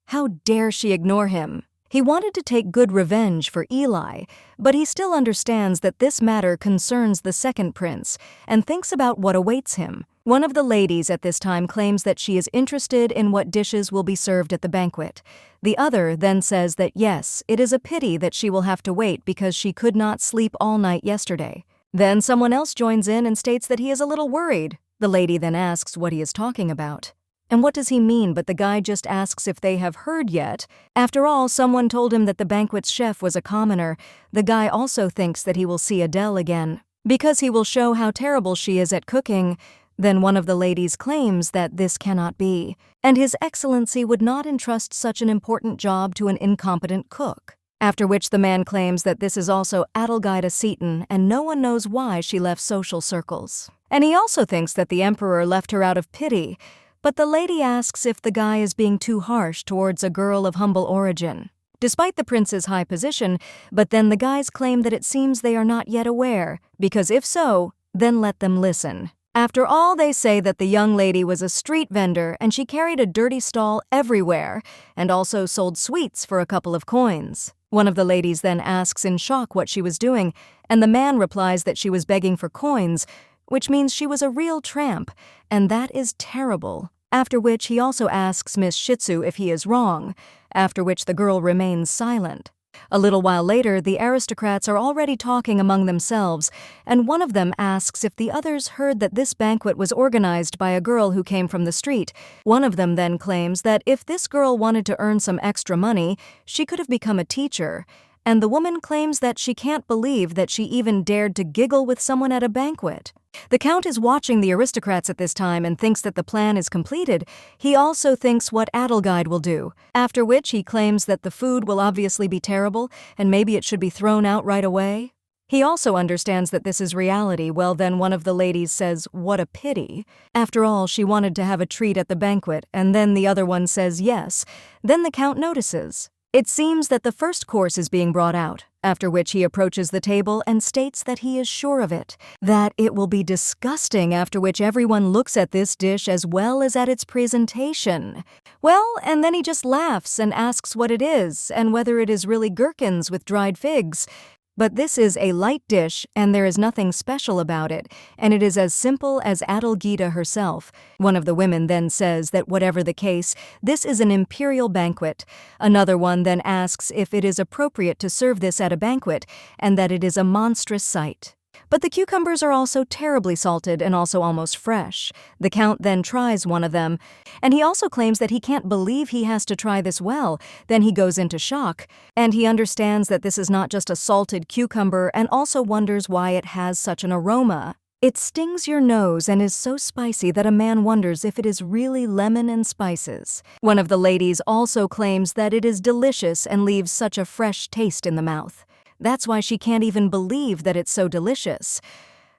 A: How dare she ignore him?" He wanted to take good revenge for Eli, but he still understands that this matter concerns the second prince and thinks about what awaits him. One of the ladies at this time claims that she is interested in what dishes will be served at the banquet. The other then says that yes, it is a pity that she will have to wait because she could not sleep all night yesterday. Then someone else joins in and states that he is a little worried. The lady then asks what he is talking about. And what does he mean? But the guy just asks if they have heard yet. After all, someone told him that the banquet's chef was a commoner. The guy also thinks that he will see Adele again, because he will show how terrible she is at cooking. Then one of the ladies claims that this cannot be, and His Excellency would not entrust such an important job to an incompetent cook. After which the man claims that this is also Adelgida Seton, and no one knows why she left social circles. And he also thinks that the emperor left her out of pity, but the lady asks if the guy is being too harsh towards a girl of humble origin, despite the prince's high position, but then the guys claim that it seems they are not yet aware, because if so, then let them listen. After all, they say that the young lady was a street vendor and she carried a dirty stall everywhere and also sold sweets for a couple of coins. One of the ladies then asks in shock what she was doing, and the man replies that she was begging for coins, which means she was a real tramp, and that is terrible. After which he also asks Miss Shitsu if he is wrong, after which the girl remains silent. A little while later, the aristocrats are already talking among themselves, and one of them asks if the others heard that this banquet was organized by a girl who came from the street. One of them then claims that if this girl wanted to earn some extra money, she could have become a teacher, and the woman claims that she can't believe that she even dared to giggle with someone at a banquet. The Count is watching the aristocrats at this time and thinks that the plan is completed. He also thinks what Adelgide will do, after which he claims that the food will obviously be terrible and maybe it should be thrown out right away. He also understands that this is reality. Well, then one of the ladies says, "What a pity." After all, she wanted to have a treat at the banquet, and then the other one says yes. Then the Count notices. It seems that the first course is being brought out, after which he approaches the table and states that he is sure of it, that it will be disgusting, after which everyone looks at this dish as well as at its presentation. Well, and then he just laughs and asks what it is and whether it is really gherkins with dried figs. But this is a light dish, and there is nothing special about it, and it is as simple as Adelgida herself. One of the women then says that whatever the case, this is an imperial banquet. Another one then asks if it is appropriate to serve this at a banquet, and that it is a monstrous sight. But the cucumbers are also terribly salted and also almost fresh. The Count then tries one of them, and he also claims that he can't believe he has to try this well. Then he goes into shock, and he understands that this is not just a salted cucumber and also wonders why it has such an aroma. It stings your nose and is so spicy that a man wonders if it is really lemon and spices. One of the ladies also claims that it is delicious and leaves such a fresh taste in the mouth. That's why she can't even believe that it's so delicious.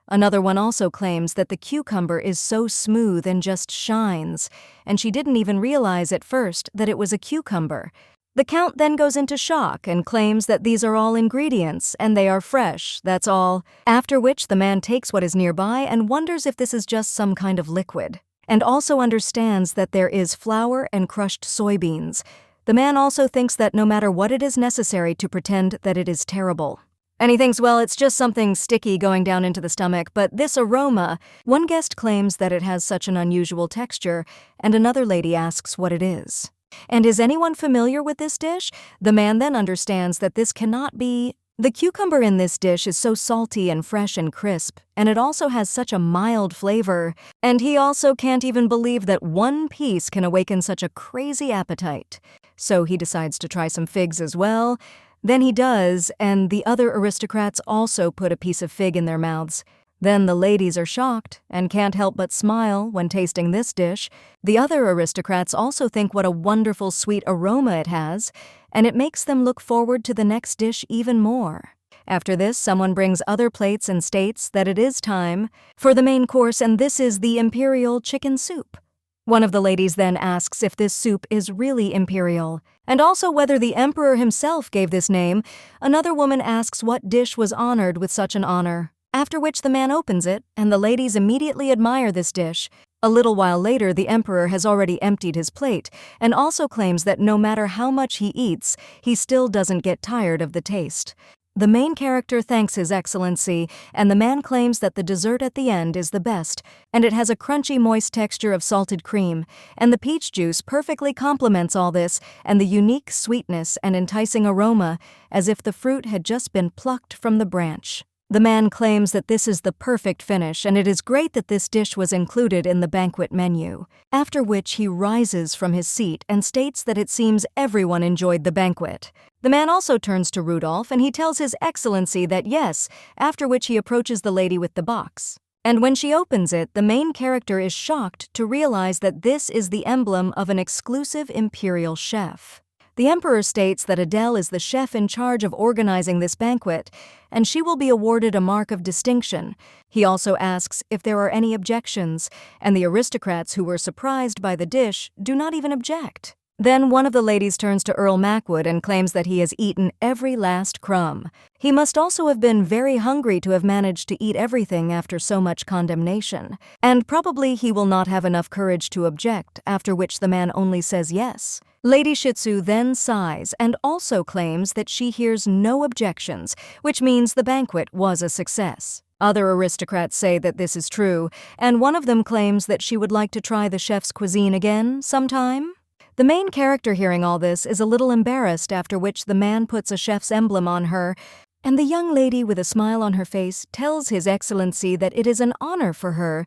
A: Another one also claims that the cucumber is so smooth and just shines, and she didn't even realize at first that it was a cucumber. The Count then goes into shock and claims that these are all ingredients and they are fresh, that's all. After which the man takes what is nearby and wonders if this is just some kind of liquid, and also understands that there is flour and crushed soybeans. The man also thinks that no matter what, it is necessary to pretend that it is terrible. And he thinks, well, it's just something sticky going down into the stomach, but this aroma, one guest claims that it has such an unusual texture, and another lady asks what it is. And is anyone familiar with this dish? The man then understands that this cannot be. The cucumber in this dish is so salty and fresh and crisp, and it also has such a mild flavor, and he also can't even believe that one piece can awaken such a crazy appetite. So he decides to try some figs as well. Then he does, and the other aristocrats also put a piece of fig in their mouths. Then the ladies are shocked and can't help but smile when tasting this dish. The other aristocrats also think what a wonderful sweet aroma it has, and it makes them look forward to the next dish even more. After this, someone brings other plates and states that it is time for the main course, and this is the Imperial chicken soup. One of the ladies then asks if this soup is really imperial, and also whether the emperor himself gave this name. Another woman asks what dish was honored with such an honor, after which the man opens it, and the ladies immediately admire this dish. A little while later, the emperor has already emptied his plate and also claims that no matter how much he eats, he still doesn't get tired of the taste. The main character thanks His Excellency, and the man claims that the dessert at the end is the best, and it has a crunchy, moist texture of salted cream, and the peach juice perfectly complements all this, and the unique sweetness and enticing aroma, as if the fruit had just been plucked from the branch. The man claims that this is the perfect finish, and it is great that this dish was included in the banquet menu, after which he rises from his seat and states that it seems everyone enjoyed the banquet. The man also turns to Rudolph and he tells His Excellency that yes, after which he approaches the lady with the box. And when she opens it, the main character is shocked to realize that this is the emblem of an exclusive imperial chef. The emperor states that Adele is the chef in charge of organizing this banquet, and she will be awarded a mark of distinction. He also asks if there are any objections, and the aristocrats who were surprised by the dish do not even object. Then one of the ladies turns to Earl Macwood and claims that he has eaten every last crumb. He must also have been very hungry to have managed to eat everything after so much condemnation. And probably he will not have enough courage to object, after which the man only says yes. Lady Shitsu then sighs and also claims that she hears no objections, which means the banquet was a success. Other aristocrats say that this is true, and one of them claims that she would like to try the chef's cuisine again sometime. The main character hearing all this is a little embarrassed, after which the man puts a chef's emblem on her, and the young lady with a smile on her face tells His Excellency that it is an honor for her.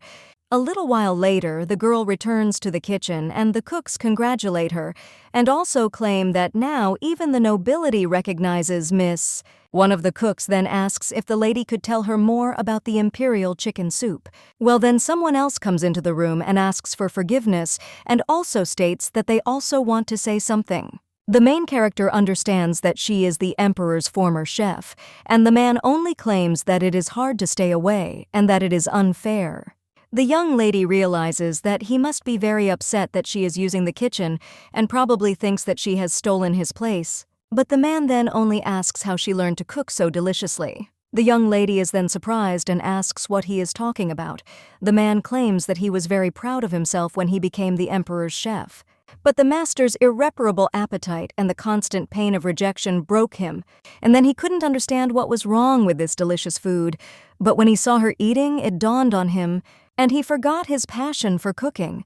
A: A little while later, the girl returns to the kitchen and the cooks congratulate her and also claim that now even the nobility recognizes Miss. One of the cooks then asks if the lady could tell her more about the Imperial chicken soup. Well, then someone else comes into the room and asks for forgiveness and also states that they also want to say something. The main character understands that she is the emperor's former chef, and the man only claims that it is hard to stay away and that it is unfair. The young lady realizes that he must be very upset that she is using the kitchen and probably thinks that she has stolen his place. But the man then only asks how she learned to cook so deliciously. The young lady is then surprised and asks what he is talking about. The man claims that he was very proud of himself when he became the emperor's chef. But the master's irreparable appetite and the constant pain of rejection broke him, and then he couldn't understand what was wrong with this delicious food. But when he saw her eating, it dawned on him, and he forgot his passion for cooking.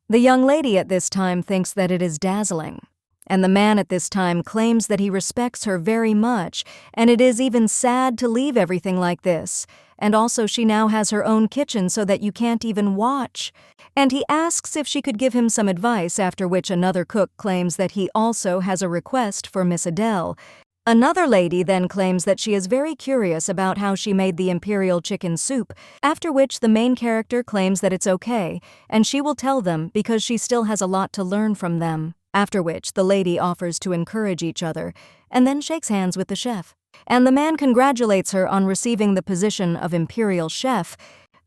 A: The young lady at this time thinks that it is dazzling, and the man at this time claims that he respects her very much, and it is even sad to leave everything like this. And also she now has her own kitchen so that you can't even watch. And he asks if she could give him some advice, after which another cook claims that he also has a request for Miss Adele. Another lady then claims that she is very curious about how she made the Imperial chicken soup, after which the main character claims that it's okay, and she will tell them because she still has a lot to learn from them. After which the lady offers to encourage each other, and then shakes hands with the chef. And the man congratulates her on receiving the position of Imperial chef.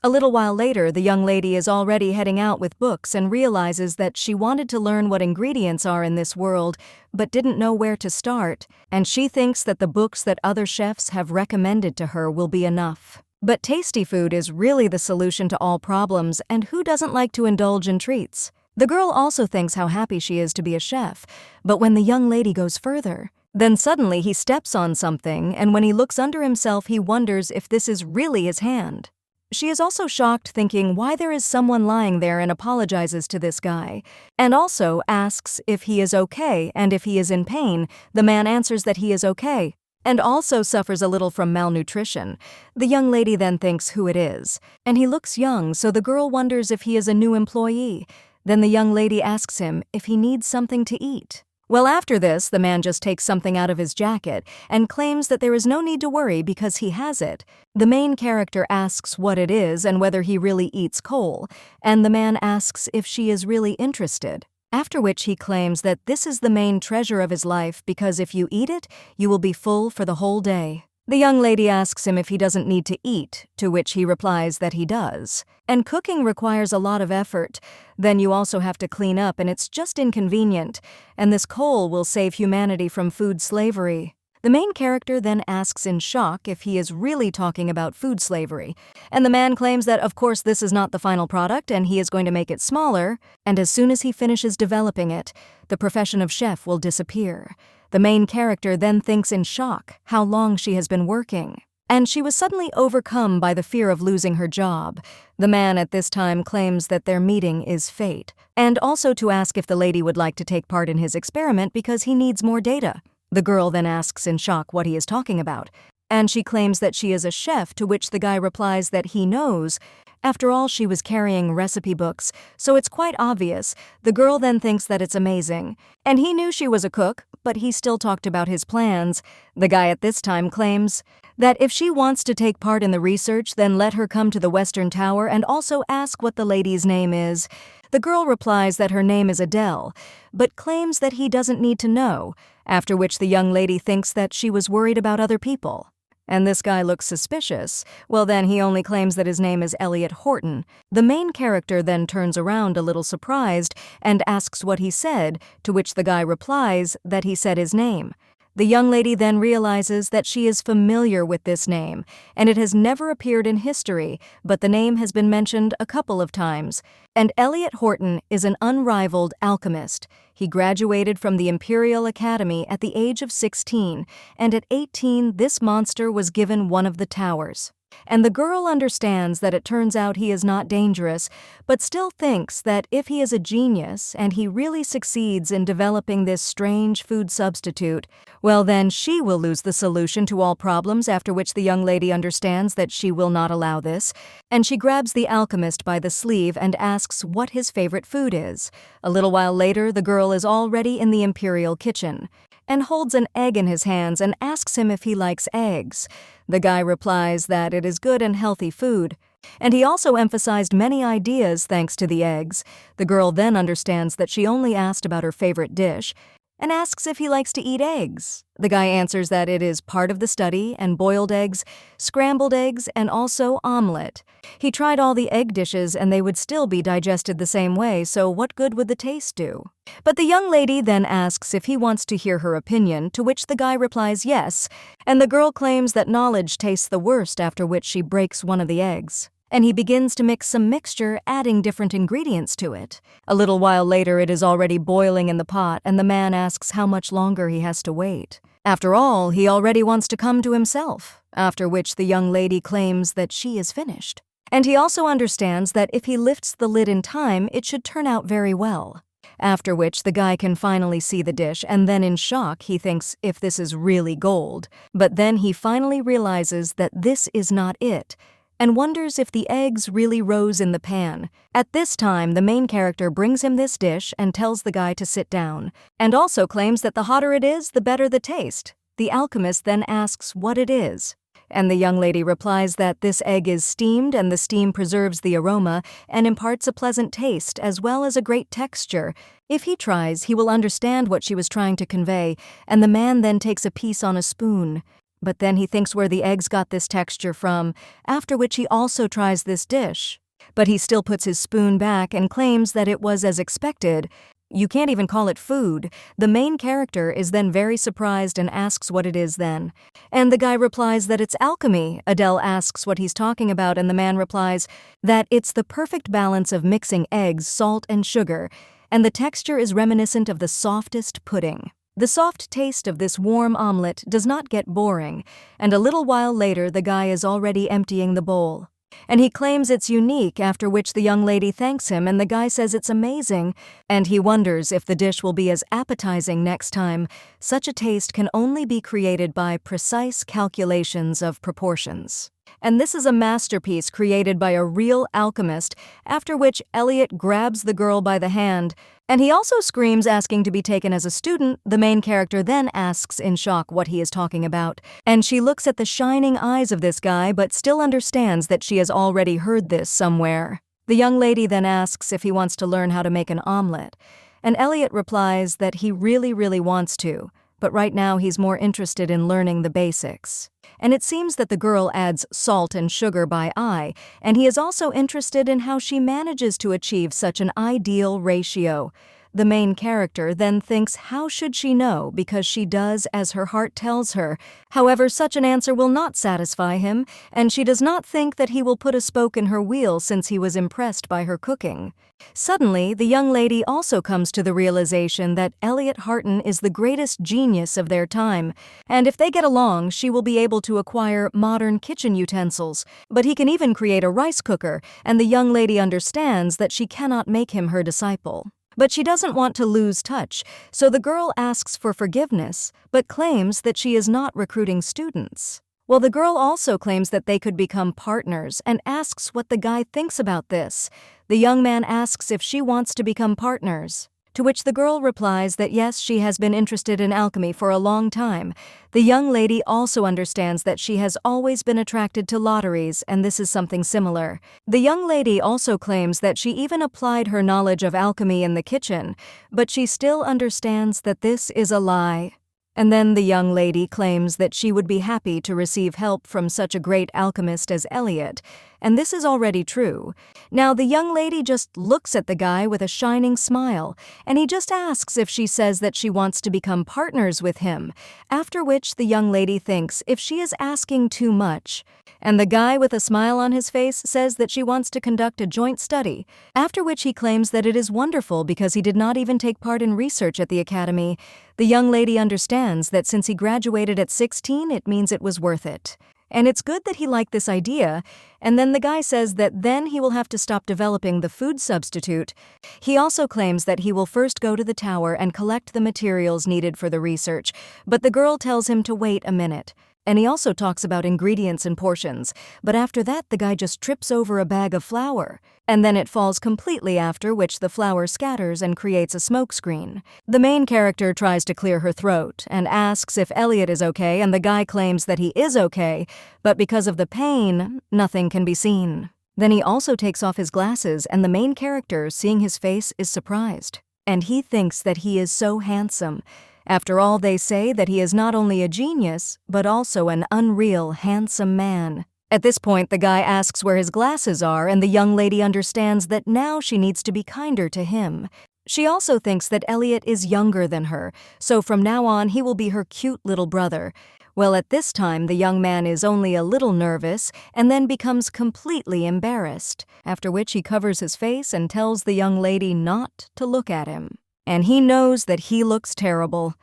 A: A little while later, the young lady is already heading out with books and realizes that she wanted to learn what ingredients are in this world, but didn't know where to start, and she thinks that the books that other chefs have recommended to her will be enough. But tasty food is really the solution to all problems, and who doesn't like to indulge in treats? The girl also thinks how happy she is to be a chef, but when the young lady goes further, then suddenly he steps on something, and when he looks under himself, he wonders if this is really his hand. She is also shocked, thinking why there is someone lying there, and apologizes to this guy, and also asks if he is okay, and if he is in pain. The man answers that he is okay, and also suffers a little from malnutrition. The young lady then thinks who it is, and he looks young, so the girl wonders if he is a new employee. Then the young lady asks him if he needs something to eat. Well, after this, the man just takes something out of his jacket and claims that there is no need to worry because he has it. The main character asks what it is and whether he really eats coal, and the man asks if she is really interested. After which he claims that this is the main treasure of his life because if you eat it, you will be full for the whole day. The young lady asks him if he doesn't need to eat, to which he replies that he does. And cooking requires a lot of effort. Then you also have to clean up, and it's just inconvenient. And this coal will save humanity from food slavery. The main character then asks in shock if he is really talking about food slavery, and the man claims that of course this is not the final product and he is going to make it smaller, and as soon as he finishes developing it, the profession of chef will disappear. The main character then thinks in shock how long she has been working, and she was suddenly overcome by the fear of losing her job. The man at this time claims that their meeting is fate, and also to ask if the lady would like to take part in his experiment because he needs more data. The girl then asks in shock what he is talking about, and she claims that she is a chef, to which the guy replies that he knows. After all, she was carrying recipe books, so it's quite obvious. The girl then thinks that it's amazing, and he knew she was a cook, but he still talked about his plans. The guy at this time claims that if she wants to take part in the research, then let her come to the Western Tower and also ask what the lady's name is. The girl replies that her name is Adele, but claims that he doesn't need to know, after which the young lady thinks that she was worried about other people. And this guy looks suspicious. Well, then he only claims that his name is Elliot Horton. The main character then turns around a little surprised and asks what he said, to which the guy replies that he said his name. The young lady then realizes that she is familiar with this name, and it has never appeared in history, but the name has been mentioned a couple of times. And Elliot Horton is an unrivaled alchemist. He graduated from the Imperial Academy at the age of 16, and at 18 this monster was given one of the towers. And the girl understands that it turns out he is not dangerous, but still thinks that if he is a genius and he really succeeds in developing this strange food substitute, well then she will lose the solution to all problems, after which the young lady understands that she will not allow this, and she grabs the alchemist by the sleeve and asks what his favorite food is. A little while later, the girl is already in the Imperial kitchen and holds an egg in his hands and asks him if he likes eggs. The guy replies that it is good and healthy food, and he also emphasized many ideas thanks to the eggs. The girl then understands that she only asked about her favorite dish and asks if he likes to eat eggs. The guy answers that it is part of the study, and boiled eggs, scrambled eggs, and also omelet. He tried all the egg dishes and they would still be digested the same way, so what good would the taste do? But the young lady then asks if he wants to hear her opinion, to which the guy replies yes, and the girl claims that knowledge tastes the worst, after which she breaks one of the eggs. And he begins to mix some mixture, adding different ingredients to it. A little while later, it is already boiling in the pot, and the man asks how much longer he has to wait. After all, he already wants to come to himself, after which the young lady claims that she is finished. And he also understands that if he lifts the lid in time, it should turn out very well. After which the guy can finally see the dish, and then in shock he thinks if this is really gold. But then he finally realizes that this is not it, and wonders if the eggs really rose in the pan. At this time, the main character brings him this dish and tells the guy to sit down, and also claims that the hotter it is, the better the taste. The alchemist then asks what it is, and the young lady replies that this egg is steamed, and the steam preserves the aroma and imparts a pleasant taste as well as a great texture. If he tries, he will understand what she was trying to convey, and the man then takes a piece on a spoon. But then he thinks where the eggs got this texture from, after which he also tries this dish. But he still puts his spoon back and claims that it was as expected. You can't even call it food. The main character is then very surprised and asks what it is then. And the guy replies that it's alchemy. Adele asks what he's talking about, and the man replies that it's the perfect balance of mixing eggs, salt, and sugar, and the texture is reminiscent of the softest pudding. The soft taste of this warm omelet does not get boring, and a little while later the guy is already emptying the bowl. And he claims it's unique, after which the young lady thanks him and the guy says it's amazing, and he wonders if the dish will be as appetizing next time. Such a taste can only be created by precise calculations of proportions. And this is a masterpiece created by a real alchemist, after which Elliot grabs the girl by the hand, and he also screams, asking to be taken as a student. The main character then asks in shock what he is talking about, and she looks at the shining eyes of this guy but still understands that she has already heard this somewhere. The young lady then asks if he wants to learn how to make an omelet, and Elliot replies that he really wants to, but right now he's more interested in learning the basics. And it seems that the girl adds salt and sugar by eye, and he is also interested in how she manages to achieve such an ideal ratio. The main character then thinks how should she know because she does as her heart tells her. However, such an answer will not satisfy him, and she does not think that he will put a spoke in her wheel since he was impressed by her cooking. Suddenly, the young lady also comes to the realization that Elliot Harton is the greatest genius of their time, and if they get along, she will be able to acquire modern kitchen utensils. But he can even create a rice cooker, and the young lady understands that she cannot make him her disciple. But she doesn't want to lose touch, so the girl asks for forgiveness, but claims that she is not recruiting students. Well, the girl also claims that they could become partners and asks what the guy thinks about this. The young man asks if she wants to become partners, to which the girl replies that yes, she has been interested in alchemy for a long time. The young lady also understands that she has always been attracted to lotteries, and this is something similar. The young lady also claims that she even applied her knowledge of alchemy in the kitchen, but she still understands that this is a lie. And then the young lady claims that she would be happy to receive help from such a great alchemist as Elliot, and this is already true. Now the young lady just looks at the guy with a shining smile, and he just asks if she says that she wants to become partners with him, after which the young lady thinks if she is asking too much. And the guy with a smile on his face says that she wants to conduct a joint study, after which he claims that it is wonderful because he did not even take part in research at the academy. The young lady understands that since he graduated at 16, it means it was worth it. And it's good that he liked this idea, and then the guy says that then he will have to stop developing the food substitute. He also claims that he will first go to the tower and collect the materials needed for the research, but the girl tells him to wait a minute. And he also talks about ingredients and portions, but after that the guy just trips over a bag of flour, and then it falls completely, after which the flour scatters and creates a smoke screen. The main character tries to clear her throat and asks if Elliot is okay, and the guy claims that he is okay, but because of the pain, nothing can be seen. Then he also takes off his glasses, and the main character, seeing his face, is surprised, and he thinks that he is so handsome. After all, they say that he is not only a genius, but also an unreal, handsome man. At this point, the guy asks where his glasses are, and the young lady understands that now she needs to be kinder to him. She also thinks that Elliot is younger than her, so from now on he will be her cute little brother. Well, at this time, the young man is only a little nervous and then becomes completely embarrassed, after which he covers his face and tells the young lady not to look at him. And he knows that he looks terrible,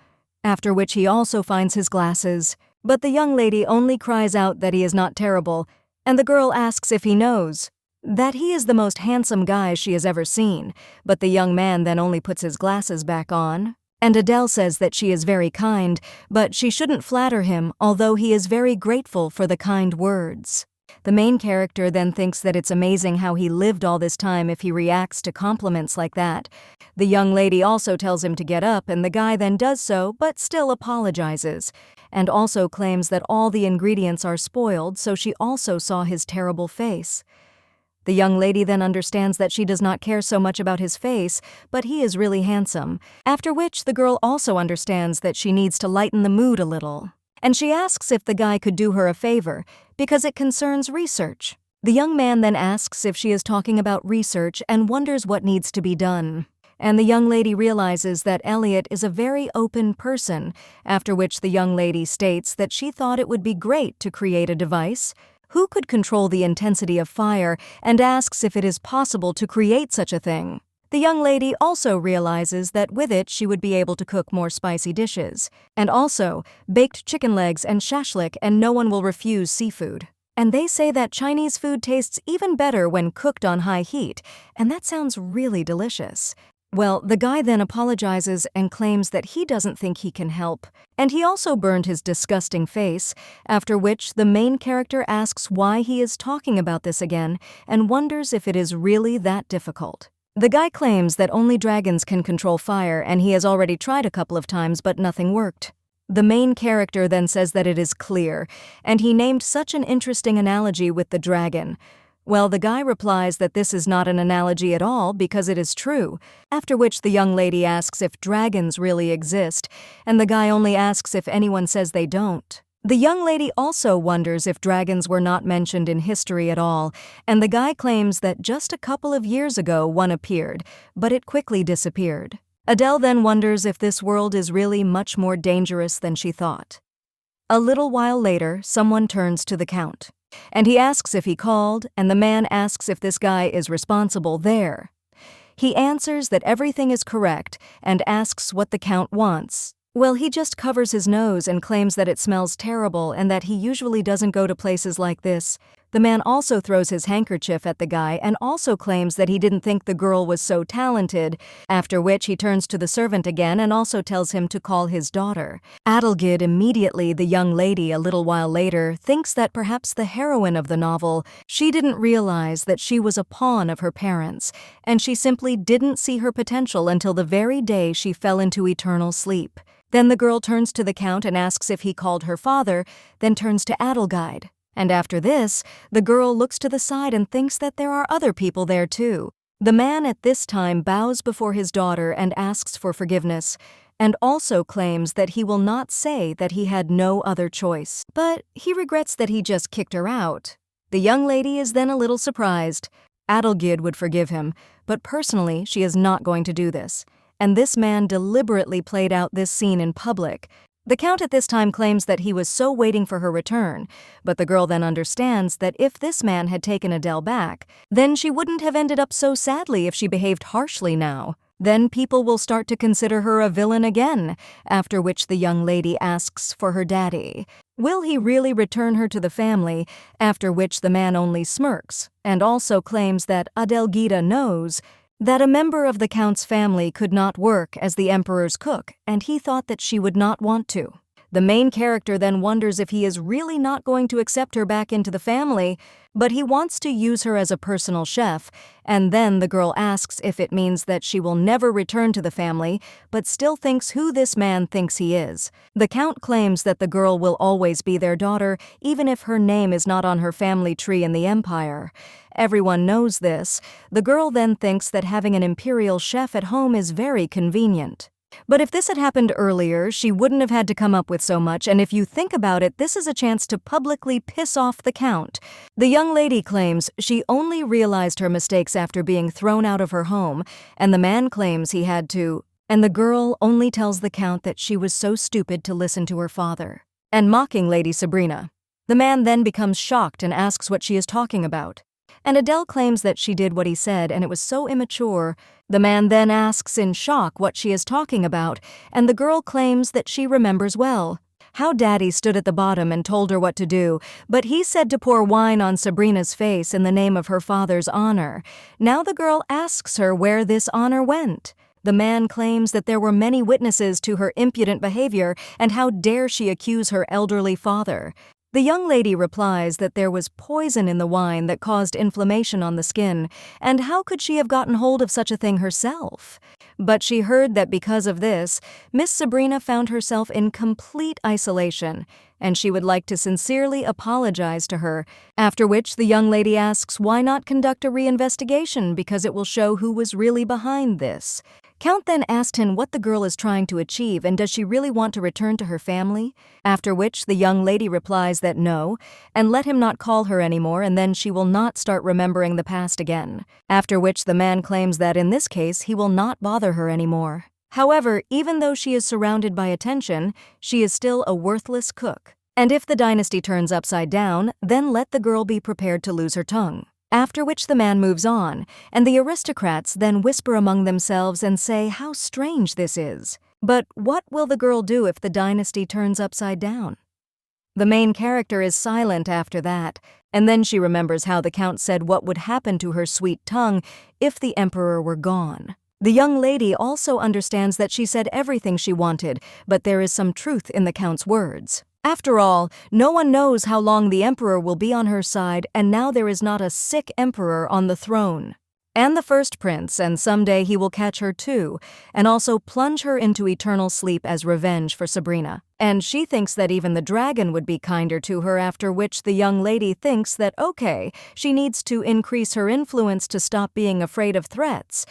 A: after which he also finds his glasses. But the young lady only cries out that he is not terrible, and the girl asks if he knows that he is the most handsome guy she has ever seen, but the young man then only puts his glasses back on. And Adele says that she is very kind, but she shouldn't flatter him, although he is very grateful for the kind words. The main character then thinks that it's amazing how he lived all this time if he reacts to compliments like that. The young lady also tells him to get up, and the guy then does so, but still apologizes, and also claims that all the ingredients are spoiled, so she also saw his terrible face. The young lady then understands that she does not care so much about his face, but he is really handsome, after which the girl also understands that she needs to lighten the mood a little. And she asks if the guy could do her a favor, because it concerns research. The young man then asks if she is talking about research and wonders what needs to be done. And the young lady realizes that Elliot is a very open person, after which the young lady states that she thought it would be great to create a device who could control the intensity of fire, and asks if it is possible to create such a thing. The young lady also realizes that with it she would be able to cook more spicy dishes, and also baked chicken legs and shashlik, and no one will refuse seafood. And they say that Chinese food tastes even better when cooked on high heat, and that sounds really delicious. Well, the guy then apologizes and claims that he doesn't think he can help, and he also burned his disgusting face, after which the main character asks why he is talking about this again and wonders if it is really that difficult. The guy claims that only dragons can control fire, and he has already tried a couple of times but nothing worked. The main character then says that it is clear, and he named such an interesting analogy with the dragon. Well, the guy replies that this is not an analogy at all because it is true, after which the young lady asks if dragons really exist, and the guy only asks if anyone says they don't. The young lady also wonders if dragons were not mentioned in history at all, and the guy claims that just a couple of years ago one appeared, but it quickly disappeared. Adele then wonders if this world is really much more dangerous than she thought. A little while later, someone turns to the Count, and he asks if he called, and the man asks if this guy is responsible there. He answers that everything is correct and asks what the Count wants. Well, he just covers his nose and claims that it smells terrible and that he usually doesn't go to places like this. The man also throws his handkerchief at the guy and also claims that he didn't think the girl was so talented, after which he turns to the servant again and also tells him to call his daughter. Adelgid immediately, the young lady a little while later, thinks that perhaps the heroine of the novel, she didn't realize that she was a pawn of her parents, and she simply didn't see her potential until the very day she fell into eternal sleep. Then the girl turns to the Count and asks if he called her father, then turns to Adelgid. And after this, the girl looks to the side and thinks that there are other people there too. The man at this time bows before his daughter and asks for forgiveness, and also claims that he will not say that he had no other choice. But he regrets that he just kicked her out. The young lady is then a little surprised. Adelgid would forgive him, but personally she is not going to do this. And this man deliberately played out this scene in public. The Count at this time claims that he was so waiting for her return, but the girl then understands that if this man had taken Adele back, then she wouldn't have ended up so sadly if she behaved harshly now. Then people will start to consider her a villain again, after which the young lady asks for her daddy. Will he really return her to the family, after which the man only smirks, and also claims that Adelgida knows that a member of the Count's family could not work as the Emperor's cook, and he thought that she would not want to. The main character then wonders if he is really not going to accept her back into the family, but he wants to use her as a personal chef, and then the girl asks if it means that she will never return to the family, but still thinks who this man thinks he is. The Count claims that the girl will always be their daughter, even if her name is not on her family tree in the Empire. Everyone knows this. The girl then thinks that having an Imperial chef at home is very convenient. But if this had happened earlier, she wouldn't have had to come up with so much, and if you think about it, this is a chance to publicly piss off the Count. The young lady claims she only realized her mistakes after being thrown out of her home, and the man claims he had to, and the girl only tells the Count that she was so stupid to listen to her father, and mocking Lady Sabrina. The man then becomes shocked and asks what she is talking about. And Adele claims that she did what he said and it was so immature. The man then asks in shock what she is talking about, and the girl claims that she remembers well. How Daddy stood at the bottom and told her what to do, but he said to pour wine on Sabrina's face in the name of her father's honor. Now the girl asks her where this honor went. The man claims that there were many witnesses to her impudent behavior, and how dare she accuse her elderly father. The young lady replies that there was poison in the wine that caused inflammation on the skin, and how could she have gotten hold of such a thing herself? But she heard that because of this, Miss Sabrina found herself in complete isolation, and she would like to sincerely apologize to her, after which the young lady asks why not conduct a reinvestigation because it will show who was really behind this. Count then asked him what the girl is trying to achieve and does she really want to return to her family, after which the young lady replies that no, and let him not call her anymore and then she will not start remembering the past again, after which the man claims that in this case he will not bother her anymore. However, even though she is surrounded by attention, she is still a worthless cook, and if the dynasty turns upside down, then let the girl be prepared to lose her tongue. After which the man moves on, and the aristocrats then whisper among themselves and say how strange this is. But what will the girl do if the dynasty turns upside down? The main character is silent after that, and then she remembers how the Count said what would happen to her sweet tongue if the emperor were gone. The young lady also understands that she said everything she wanted, but there is some truth in the Count's words. After all, no one knows how long the emperor will be on her side, and now there is not a sick emperor on the throne. And the first prince, and someday he will catch her too, and also plunge her into eternal sleep as revenge for Sabrina. And she thinks that even the dragon would be kinder to her, after which the young lady thinks that okay, she needs to increase her influence to stop being afraid of threats.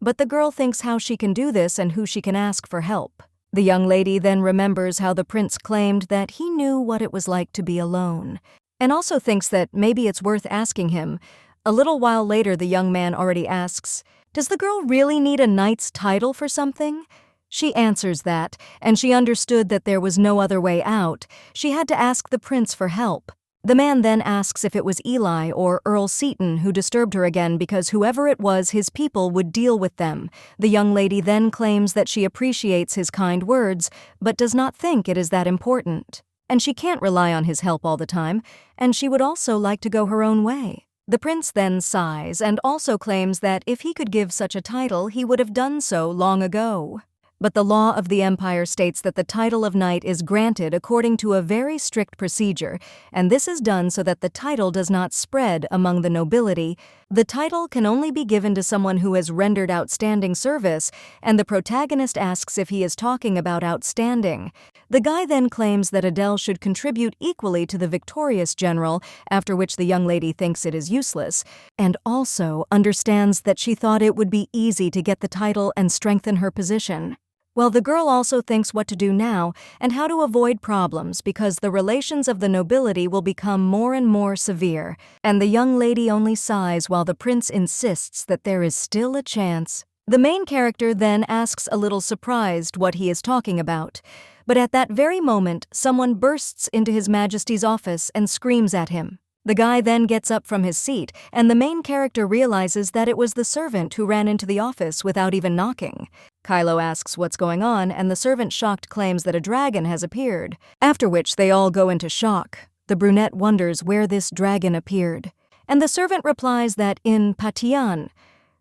A: But the girl thinks how she can do this and who she can ask for help. The young lady then remembers how the prince claimed that he knew what it was like to be alone, and also thinks that maybe it's worth asking him. A little while later, the young man already asks, Does the girl really need a knight's title for something? She answers that, and she understood that there was no other way out. She had to ask the prince for help. The man then asks if it was Eli or Earl Seaton who disturbed her again because whoever it was, his people would deal with them. The young lady then claims that she appreciates his kind words, but does not think it is that important. And she can't rely on his help all the time, and she would also like to go her own way. The prince then sighs and also claims that if he could give such a title, he would have done so long ago. But the law of the empire states that the title of knight is granted according to a very strict procedure, and this is done so that the title does not spread among the nobility. The title can only be given to someone who has rendered outstanding service, and the protagonist asks if he is talking about outstanding. The guy then claims that Adele should contribute equally to the victorious general, after which the young lady thinks it is useless, and also understands that she thought it would be easy to get the title and strengthen her position. Well, the girl also thinks what to do now and how to avoid problems because the relations of the nobility will become more and more severe, and the young lady only sighs while the prince insists that there is still a chance. The main character then asks a little surprised what he is talking about, but at that very moment, someone bursts into His Majesty's office and screams at him. The guy then gets up from his seat, and the main character realizes that it was the servant who ran into the office without even knocking. Kylo asks what's going on, and the servant shocked claims that a dragon has appeared, after which they all go into shock. The brunette wonders where this dragon appeared, and the servant replies that in Patian.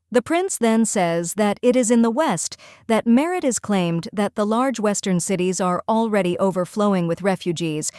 A: The prince then says that it is in the west that merit is claimed that the large western cities are already overflowing with refugees.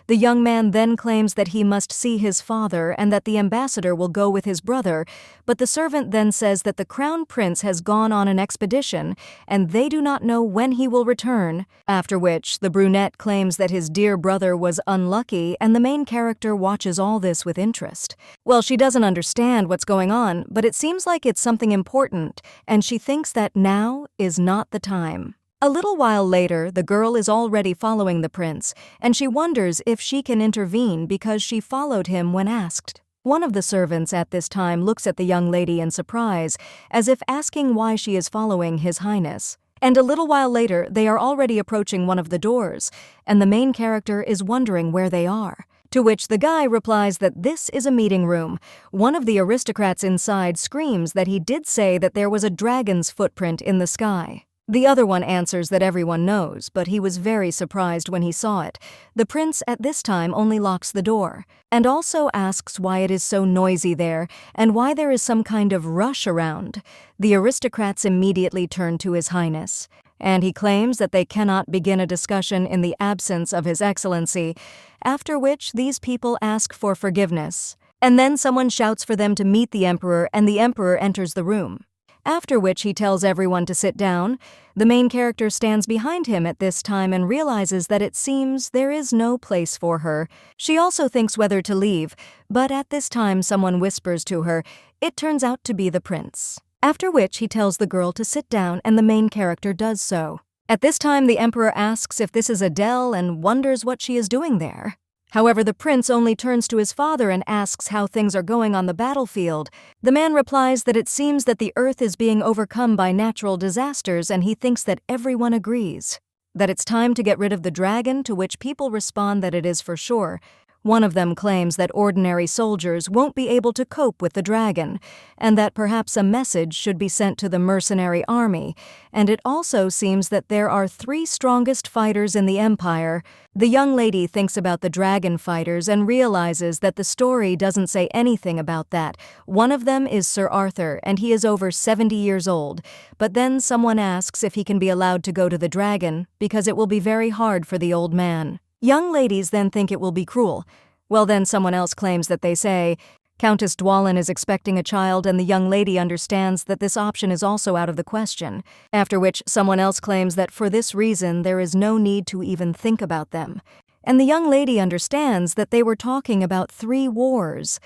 A: The young man then claims that he must see his father and that the ambassador will go with his brother, but the servant then says that the crown prince has gone on an expedition and they do not know when he will return, after which the brunette claims that his dear brother was unlucky and the main character watches all this with interest. Well, she doesn't understand what's going on, but it seems like it's something important, and she thinks that now is not the time. A little while later, the girl is already following the prince, and she wonders if she can intervene because she followed him when asked. One of the servants at this time looks at the young lady in surprise, as if asking why she is following His Highness. And a little while later, they are already approaching one of the doors, and the main character is wondering where they are. To which the guy replies that this is a meeting room. One of the aristocrats inside screams that he did say that there was a dragon's footprint in the sky. The other one answers that everyone knows, but he was very surprised when he saw it. The prince at this time only locks the door, and also asks why it is so noisy there, and why there is some kind of rush around. The aristocrats immediately turn to His Highness, and he claims that they cannot begin a discussion in the absence of His Excellency, after which these people ask for forgiveness. And then someone shouts for them to meet the emperor, and the emperor enters the room. After which he tells everyone to sit down. The main character stands behind him at this time and realizes that it seems there is no place for her. She also thinks whether to leave, but at this time someone whispers to her. It turns out to be the prince. After which he tells the girl to sit down and the main character does so. At this time the emperor asks if this is Adele and wonders what she is doing there. However, the prince only turns to his father and asks how things are going on the battlefield. The man replies that it seems that the earth is being overcome by natural disasters, and he thinks that everyone agrees. That it's time to get rid of the dragon, to which people respond that it is for sure. One of them claims that ordinary soldiers won't be able to cope with the dragon, and that perhaps a message should be sent to the mercenary army, and it also seems that there are 3 strongest fighters in the empire. The young lady thinks about the dragon fighters and realizes that the story doesn't say anything about that. One of them is Sir Arthur, and he is over 70 years old, but then someone asks if he can be allowed to go to the dragon, because it will be very hard for the old man. Young ladies then think it will be cruel. Well, then someone else claims that they say, Countess Dwalin is expecting a child, and the young lady understands that this option is also out of the question, after which someone else claims that for this reason there is no need to even think about them. And the young lady understands that they were talking about 3 wars.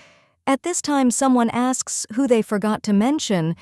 A: At this time someone asks who they forgot to mention.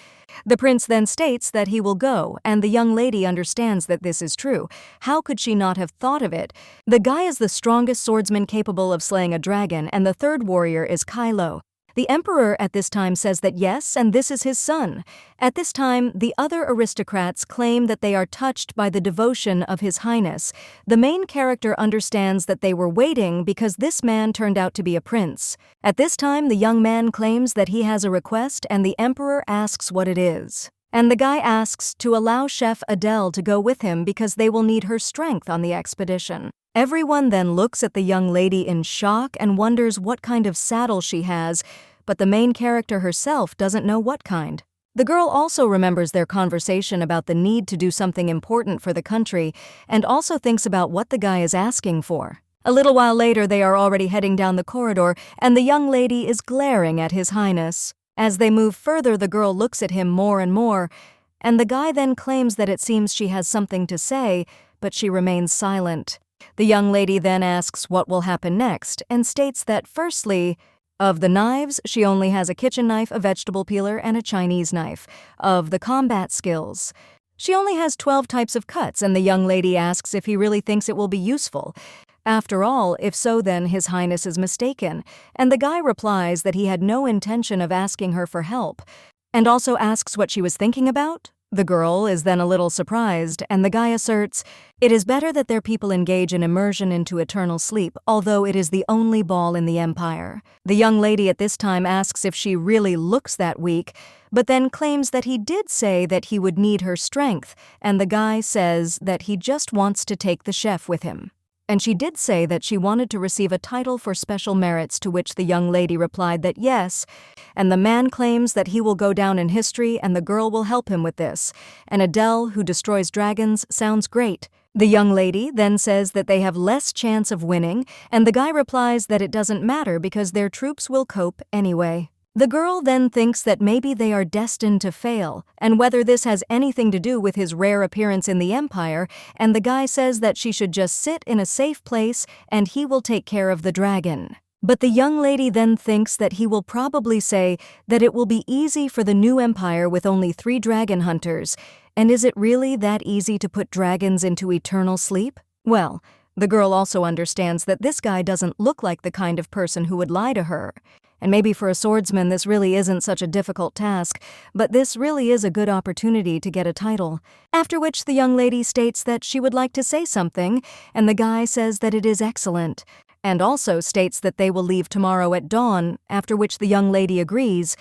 A: The prince then states that he will go, and the young lady understands that this is true. How could she not have thought of it? The guy is the strongest swordsman capable of slaying a dragon, and the 3rd warrior is Kylo. The emperor at this time says that yes, and this is his son. At this time, the other aristocrats claim that they are touched by the devotion of His Highness. The main character understands that they were waiting because this man turned out to be a prince. At this time, the young man claims that he has a request and the emperor asks what it is. And the guy asks to allow Chef Adele to go with him because they will need her strength on the expedition. Everyone then looks at the young lady in shock and wonders what kind of saddle she has, but the main character herself doesn't know what kind. The girl also remembers their conversation about the need to do something important for the country and also thinks about what the guy is asking for. A little while later, they are already heading down the corridor, and the young lady is glaring at His Highness. As they move further, the girl looks at him more and more, and the guy then claims that it seems she has something to say, but she remains silent. The young lady then asks what will happen next and states that firstly, of the knives, she only has a kitchen knife, a vegetable peeler, and a Chinese knife. Of the combat skills, she only has 12 types of cuts, and the young lady asks if he really thinks it will be useful. After all, if so, then His Highness is mistaken, and the guy replies that he had no intention of asking her for help, and also asks what she was thinking about. The girl is then a little surprised, and the guy asserts, "It is better that their people engage in immersion into eternal sleep, although it is the only ball in the empire." The young lady at this time asks if she really looks that weak, but then claims that he did say that he would need her strength, and the guy says that he just wants to take the chef with him. And she did say that she wanted to receive a title for special merits, to which the young lady replied that yes, and the man claims that he will go down in history and the girl will help him with this. And Adele, who destroys dragons, sounds great. The young lady then says that they have less chance of winning, and the guy replies that it doesn't matter because their troops will cope anyway. The girl then thinks that maybe they are destined to fail, and whether this has anything to do with his rare appearance in the Empire, and the guy says that she should just sit in a safe place and he will take care of the dragon. But the young lady then thinks that he will probably say that it will be easy for the new empire with only 3 dragon hunters, and is it really that easy to put dragons into eternal sleep? Well, the girl also understands that this guy doesn't look like the kind of person who would lie to her. And maybe for a swordsman this really isn't such a difficult task, but this really is a good opportunity to get a title. After which the young lady states that she would like to say something, and the guy says that it is excellent, and also states that they will leave tomorrow at dawn, after which the young lady agrees.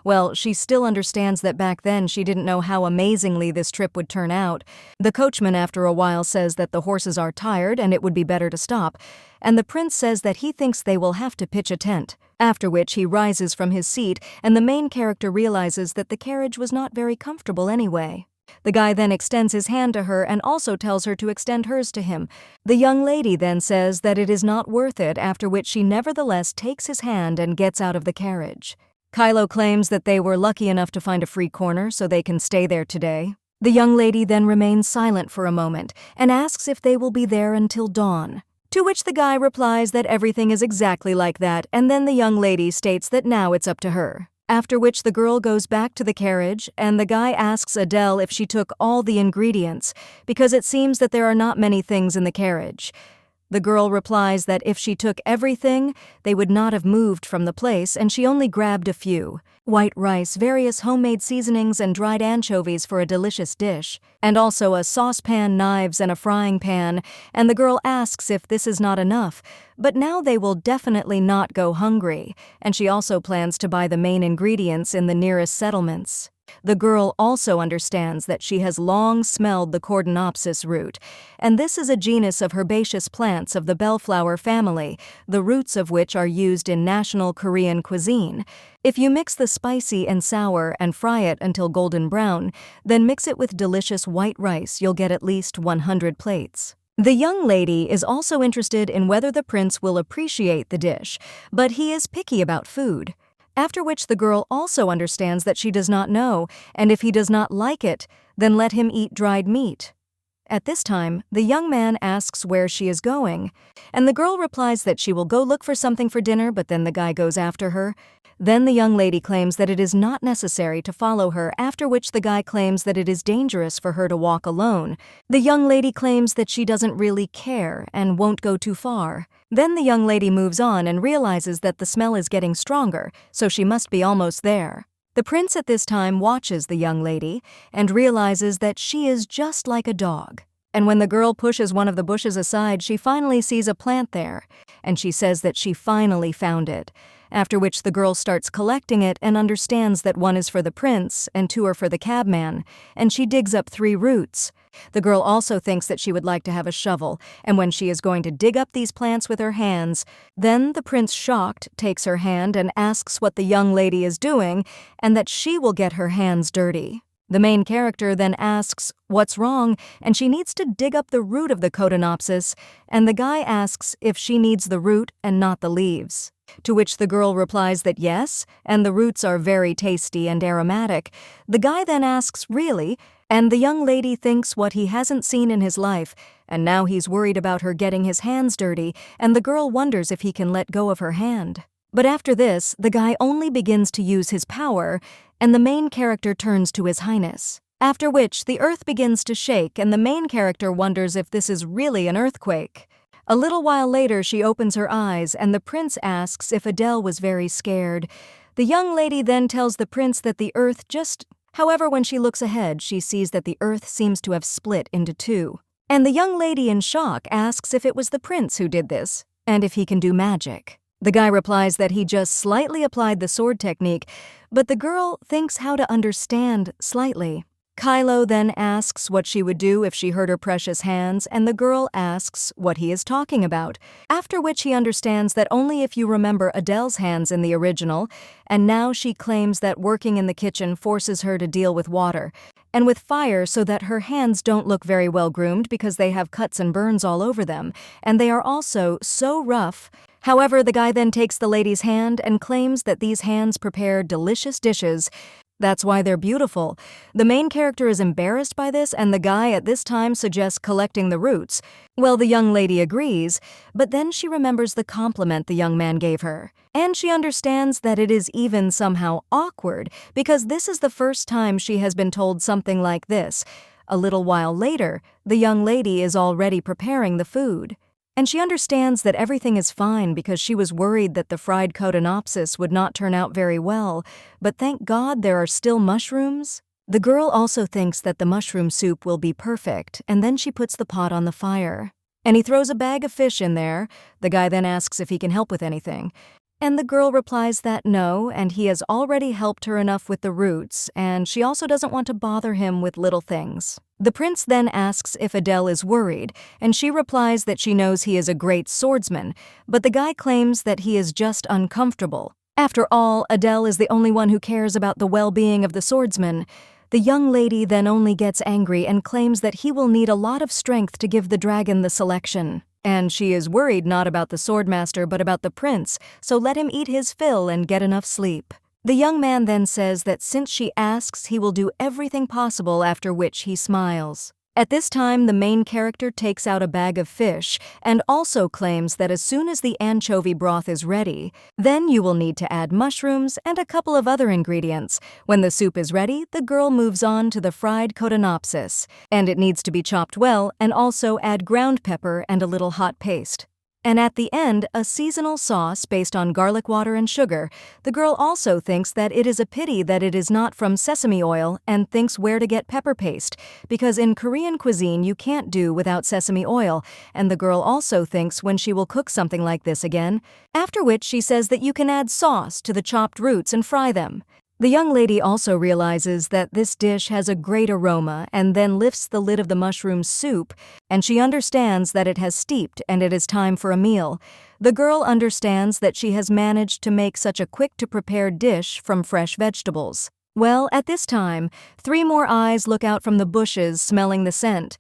A: Well, she still understands that back then she didn't know how amazingly this trip would turn out. The coachman after a while says that the horses are tired and it would be better to stop, and the prince says that he thinks they will have to pitch a tent. After which he rises from his seat, and the main character realizes that the carriage was not very comfortable anyway. The guy then extends his hand to her and also tells her to extend hers to him. The young lady then says that it is not worth it, after which she nevertheless takes his hand and gets out of the carriage. Kylo claims that they were lucky enough to find a free corner so they can stay there today. The young lady then remains silent for a moment and asks if they will be there until dawn. To which the guy replies that everything is exactly like that, and then the young lady states that now it's up to her. After which the girl goes back to the carriage, and the guy asks Adele if she took all the ingredients, because it seems that there are not many things in the carriage. The girl replies that if she took everything, they would not have moved from the place, and she only grabbed a few. White rice, various homemade seasonings, and dried anchovies for a delicious dish, and also a saucepan, knives, and a frying pan, and the girl asks if this is not enough, but now they will definitely not go hungry, and she also plans to buy the main ingredients in the nearest settlements. The girl also understands that she has long smelled the Cordonopsis root, and this is a genus of herbaceous plants of the bellflower family, the roots of which are used in national Korean cuisine. If you mix the spicy and sour and fry it until golden brown, then mix it with delicious white rice, you'll get at least 100 plates. The young lady is also interested in whether the prince will appreciate the dish, but he is picky about food. After which the girl also understands that she does not know, and if he does not like it, then let him eat dried meat. At this time, the young man asks where she is going, and the girl replies that she will go look for something for dinner, but then the guy goes after her. Then the young lady claims that it is not necessary to follow her, after which the guy claims that it is dangerous for her to walk alone. The young lady claims that she doesn't really care and won't go too far. Then the young lady moves on and realizes that the smell is getting stronger, so she must be almost there. The prince at this time watches the young lady and realizes that she is just like a dog. And when the girl pushes one of the bushes aside, she finally sees a plant there, and she says that she finally found it. After which the girl starts collecting it and understands that one is for the prince and two are for the cabman, and she digs up 3 roots. The girl also thinks that she would like to have a shovel, and when she is going to dig up these plants with her hands, then the prince, shocked, takes her hand and asks what the young lady is doing and that she will get her hands dirty. The main character then asks what's wrong, and she needs to dig up the root of the Cotinopsis, and the guy asks if she needs the root and not the leaves. To which the girl replies that yes, and the roots are very tasty and aromatic. The guy then asks, really? And the young lady thinks what he hasn't seen in his life, and now he's worried about her getting his hands dirty, and the girl wonders if he can let go of her hand. But after this, the guy only begins to use his power, and the main character turns to His Highness. After which, the earth begins to shake, and the main character wonders if this is really an earthquake. A little while later, she opens her eyes, and the prince asks if Adele was very scared. The young lady then tells the prince that the earth just... However, when she looks ahead, she sees that the earth seems to have split into 2. And the young lady, in shock, asks if it was the prince who did this, and if he can do magic. The guy replies that he just slightly applied the sword technique, but the girl thinks how to understand slightly. Kylo then asks what she would do if she hurt her precious hands, and the girl asks what he is talking about, after which he understands that only if you remember Adele's hands in the original, and now she claims that working in the kitchen forces her to deal with water and with fire so that her hands don't look very well groomed because they have cuts and burns all over them, and they are also so rough. However, the guy then takes the lady's hand and claims that these hands prepare delicious dishes. That's why they're beautiful. The main character is embarrassed by this, and the guy at this time suggests collecting the roots. Well, the young lady agrees, but then she remembers the compliment the young man gave her. And she understands that it is even somehow awkward, because this is the first time she has been told something like this. A little while later, the young lady is already preparing the food. And she understands that everything is fine because she was worried that the fried Cotinopsis would not turn out very well, but thank God there are still mushrooms. The girl also thinks that the mushroom soup will be perfect, and then she puts the pot on the fire. And he throws a bag of fish in there. The guy then asks if he can help with anything. And the girl replies that no, and he has already helped her enough with the roots, and she also doesn't want to bother him with little things. The prince then asks if Adele is worried, and she replies that she knows he is a great swordsman, but the guy claims that he is just uncomfortable. After all, Adele is the only one who cares about the well-being of the swordsman. The young lady then only gets angry and claims that he will need a lot of strength to give the dragon the selection. And she is worried not about the swordmaster but about the prince, so let him eat his fill and get enough sleep. The young man then says that since she asks, he will do everything possible, after which he smiles. At this time, the main character takes out a bag of fish and also claims that as soon as the anchovy broth is ready, then you will need to add mushrooms and a couple of other ingredients. When the soup is ready, the girl moves on to the fried Cotinopsis, and it needs to be chopped well, and also add ground pepper and a little hot paste. And at the end, a seasonal sauce based on garlic water and sugar. The girl also thinks that it is a pity that it is not from sesame oil and thinks where to get pepper paste, because in Korean cuisine you can't do without sesame oil, and the girl also thinks when she will cook something like this again, after which she says that you can add sauce to the chopped roots and fry them. The young lady also realizes that this dish has a great aroma and then lifts the lid of the mushroom soup, and she understands that it has steeped and it is time for a meal. The girl understands that she has managed to make such a quick-to-prepare dish from fresh vegetables. Well, at this time, 3 more eyes look out from the bushes smelling the scent.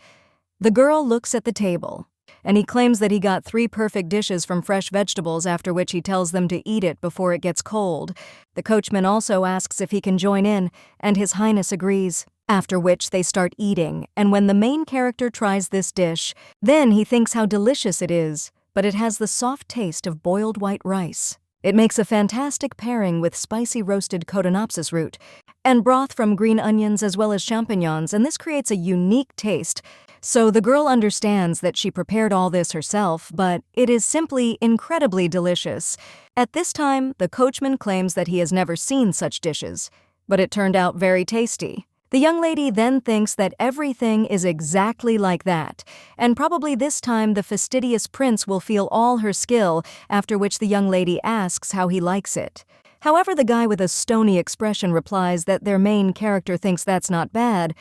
A: The girl looks at the table, and he claims that he got 3 perfect dishes from fresh vegetables, after which he tells them to eat it before it gets cold. The coachman also asks if he can join in, and His Highness agrees. After which they start eating, and when the main character tries this dish, then he thinks how delicious it is, but it has the soft taste of boiled white rice. It makes a fantastic pairing with spicy roasted Cotonopsis root and broth from green onions as well as champignons, and this creates a unique taste. So the girl understands that she prepared all this herself, but it is simply incredibly delicious. At this time, the coachman claims that he has never seen such dishes, but it turned out very tasty. The young lady then thinks that everything is exactly like that, and probably this time the fastidious prince will feel all her skill, after which the young lady asks how he likes it. However, the guy with a stony expression replies that their main character thinks that's not bad.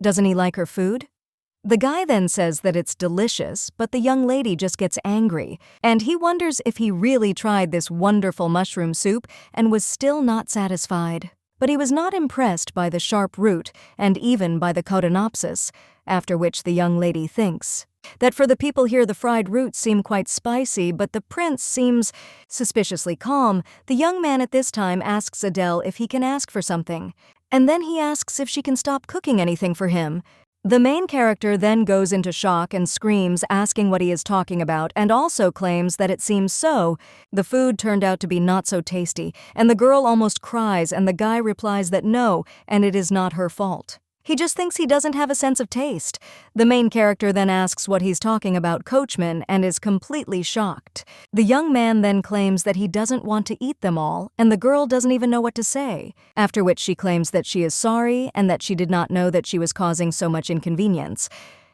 A: Doesn't he like her food? The guy then says that it's delicious, but the young lady just gets angry, and he wonders if he really tried this wonderful mushroom soup and was still not satisfied. But he was not impressed by the sharp root and even by the Cotonopsis, after which the young lady thinks that for the people here the fried roots seem quite spicy, but the prince seems suspiciously calm. The young man at this time asks Adele if he can ask for something, and then he asks if she can stop cooking anything for him. The main character then goes into shock and screams, asking what he is talking about, and also claims that it seems so. The food turned out to be not so tasty, and the girl almost cries, and the guy replies that no, and it is not her fault. He just thinks he doesn't have a sense of taste. The main character then asks what he's talking about, coachman, and is completely shocked. The young man then claims that he doesn't want to eat them all, and the girl doesn't even know what to say, after which she claims that she is sorry and that she did not know that she was causing so much inconvenience.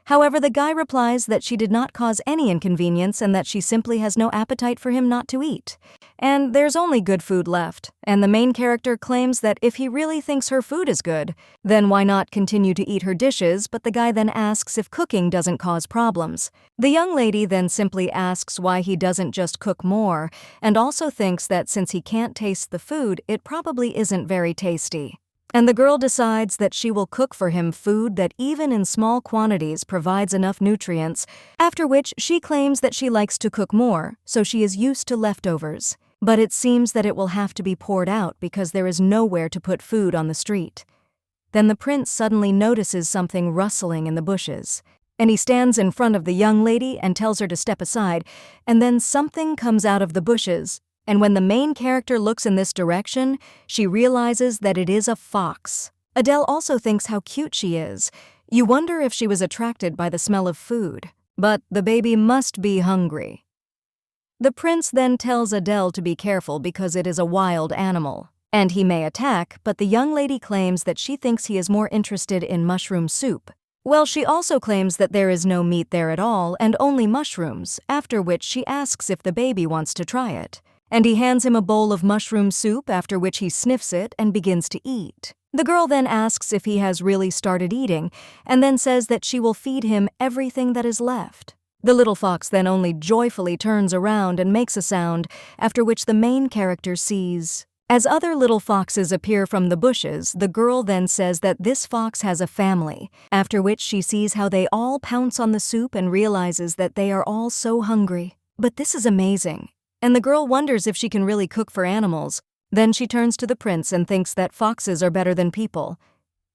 A: However, the guy replies that she did not cause any inconvenience and that she simply has no appetite for him not to eat. And there's only good food left, and the main character claims that if he really thinks her food is good, then why not continue to eat her dishes, but the guy then asks if cooking doesn't cause problems. The young lady then simply asks why he doesn't just cook more, and also thinks that since he can't taste the food, it probably isn't very tasty. And the girl decides that she will cook for him food that even in small quantities provides enough nutrients, after which she claims that she likes to cook more, so she is used to leftovers. But it seems that it will have to be poured out because there is nowhere to put food on the street. Then the prince suddenly notices something rustling in the bushes, and he stands in front of the young lady and tells her to step aside, and then something comes out of the bushes. And when the main character looks in this direction, she realizes that it is a fox. Adele also thinks how cute she is. You wonder if she was attracted by the smell of food. But the baby must be hungry. The prince then tells Adele to be careful because it is a wild animal, and he may attack, but the young lady claims that she thinks he is more interested in mushroom soup. Well, she also claims that there is no meat there at all and only mushrooms, after which she asks if the baby wants to try it. And he hands him a bowl of mushroom soup, after which he sniffs it and begins to eat. The girl then asks if he has really started eating, and then says that she will feed him everything that is left. The little fox then only joyfully turns around and makes a sound, after which the main character sees. As other little foxes appear from the bushes, the girl then says that this fox has a family, after which she sees how they all pounce on the soup and realizes that they are all so hungry. But this is amazing. And the girl wonders if she can really cook for animals. Then she turns to the prince and thinks that foxes are better than people.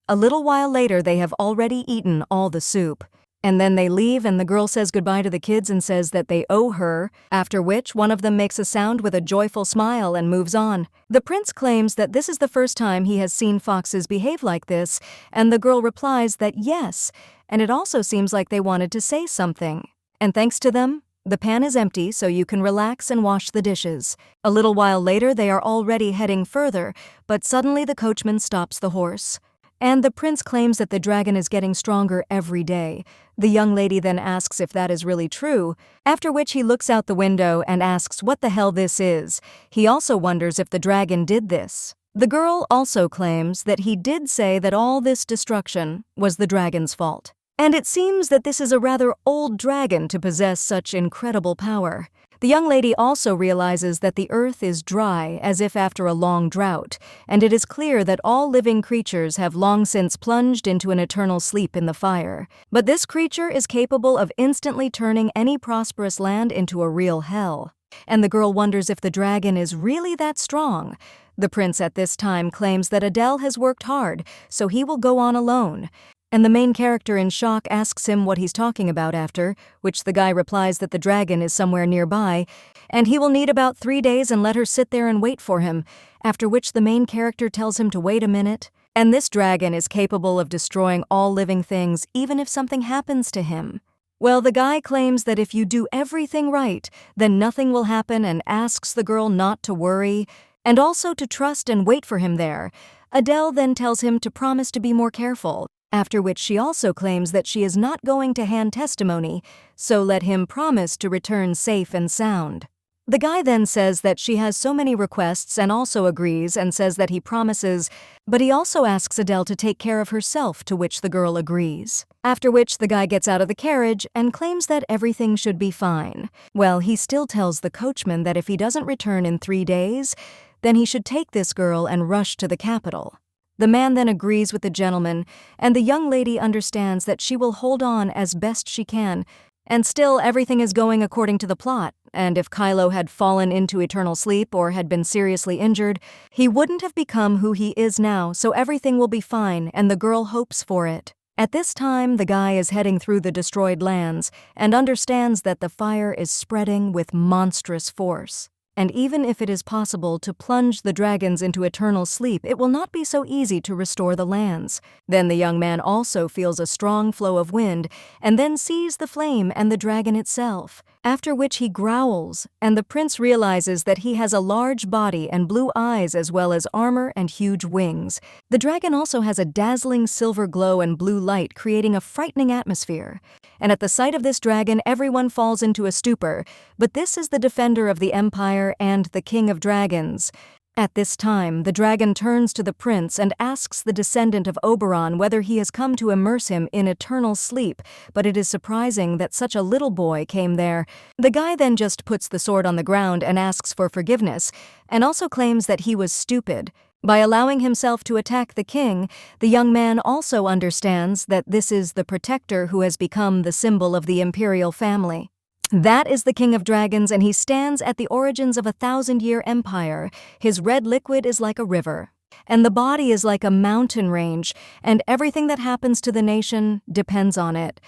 A: A little while later, they have already eaten all the soup. And then they leave, and the girl says goodbye to the kids and says that they owe her, after which one of them makes a sound with a joyful smile and moves on. The prince claims that this is the first time he has seen foxes behave like this, and the girl replies that yes, and it also seems like they wanted to say something. And thanks to them, the pan is empty, so you can relax and wash the dishes. A little while later, they are already heading further, but suddenly the coachman stops the horse. And the prince claims that the dragon is getting stronger every day. The young lady then asks if that is really true, after which he looks out the window and asks what the hell this is. He also wonders if the dragon did this. The girl also claims that he did say that all this destruction was the dragon's fault. And it seems that this is a rather old dragon to possess such incredible power. The young lady also realizes that the earth is dry as if after a long drought, and it is clear that all living creatures have long since plunged into an eternal sleep in the fire. But this creature is capable of instantly turning any prosperous land into a real hell. And the girl wonders if the dragon is really that strong. The prince at this time claims that Adele has worked hard, so he will go on alone. And the main character in shock asks him what he's talking about after, which the guy replies that the dragon is somewhere nearby, and he will need about 3 days and let her sit there and wait for him, after which the main character tells him to wait a minute. And this dragon is capable of destroying all living things even if something happens to him. Well, the guy claims that if you do everything right, then nothing will happen and asks the girl not to worry, and also to trust and wait for him there. Adele then tells him to promise to be more careful, after which she also claims that she is not going to hand testimony, so let him promise to return safe and sound. The guy then says that she has so many requests and also agrees and says that he promises, but he also asks Adele to take care of herself, to which the girl agrees. After which the guy gets out of the carriage and claims that everything should be fine. Well, he still tells the coachman that if he doesn't return in 3 days, then he should take this girl and rush to the capital. The man then agrees with the gentleman, and the young lady understands that she will hold on as best she can, and still everything is going according to the plot, and if Kylo had fallen into eternal sleep or had been seriously injured, he wouldn't have become who he is now, so everything will be fine, and the girl hopes for it. At this time, the guy is heading through the destroyed lands and understands that the fire is spreading with monstrous force. And even if it is possible to plunge the dragons into eternal sleep, it will not be so easy to restore the lands. Then the young man also feels a strong flow of wind, and then sees the flame and the dragon itself, after which he growls, and the prince realizes that he has a large body and blue eyes as well as armor and huge wings. The dragon also has a dazzling silver glow and blue light, creating a frightening atmosphere. And at the sight of this dragon, everyone falls into a stupor, but this is the defender of the empire and the king of dragons. At this time, the dragon turns to the prince and asks the descendant of Oberon whether he has come to immerse him in eternal sleep, but it is surprising that such a little boy came there. The guy then just puts the sword on the ground and asks for forgiveness, and also claims that he was stupid. By allowing himself to attack the king, the young man also understands that this is the protector who has become the symbol of the Imperial family. That is the King of Dragons, and he stands at the origins of a 1,000-year empire. His red liquid is like a river, and the body is like a mountain range, and everything that happens to the nation depends on it.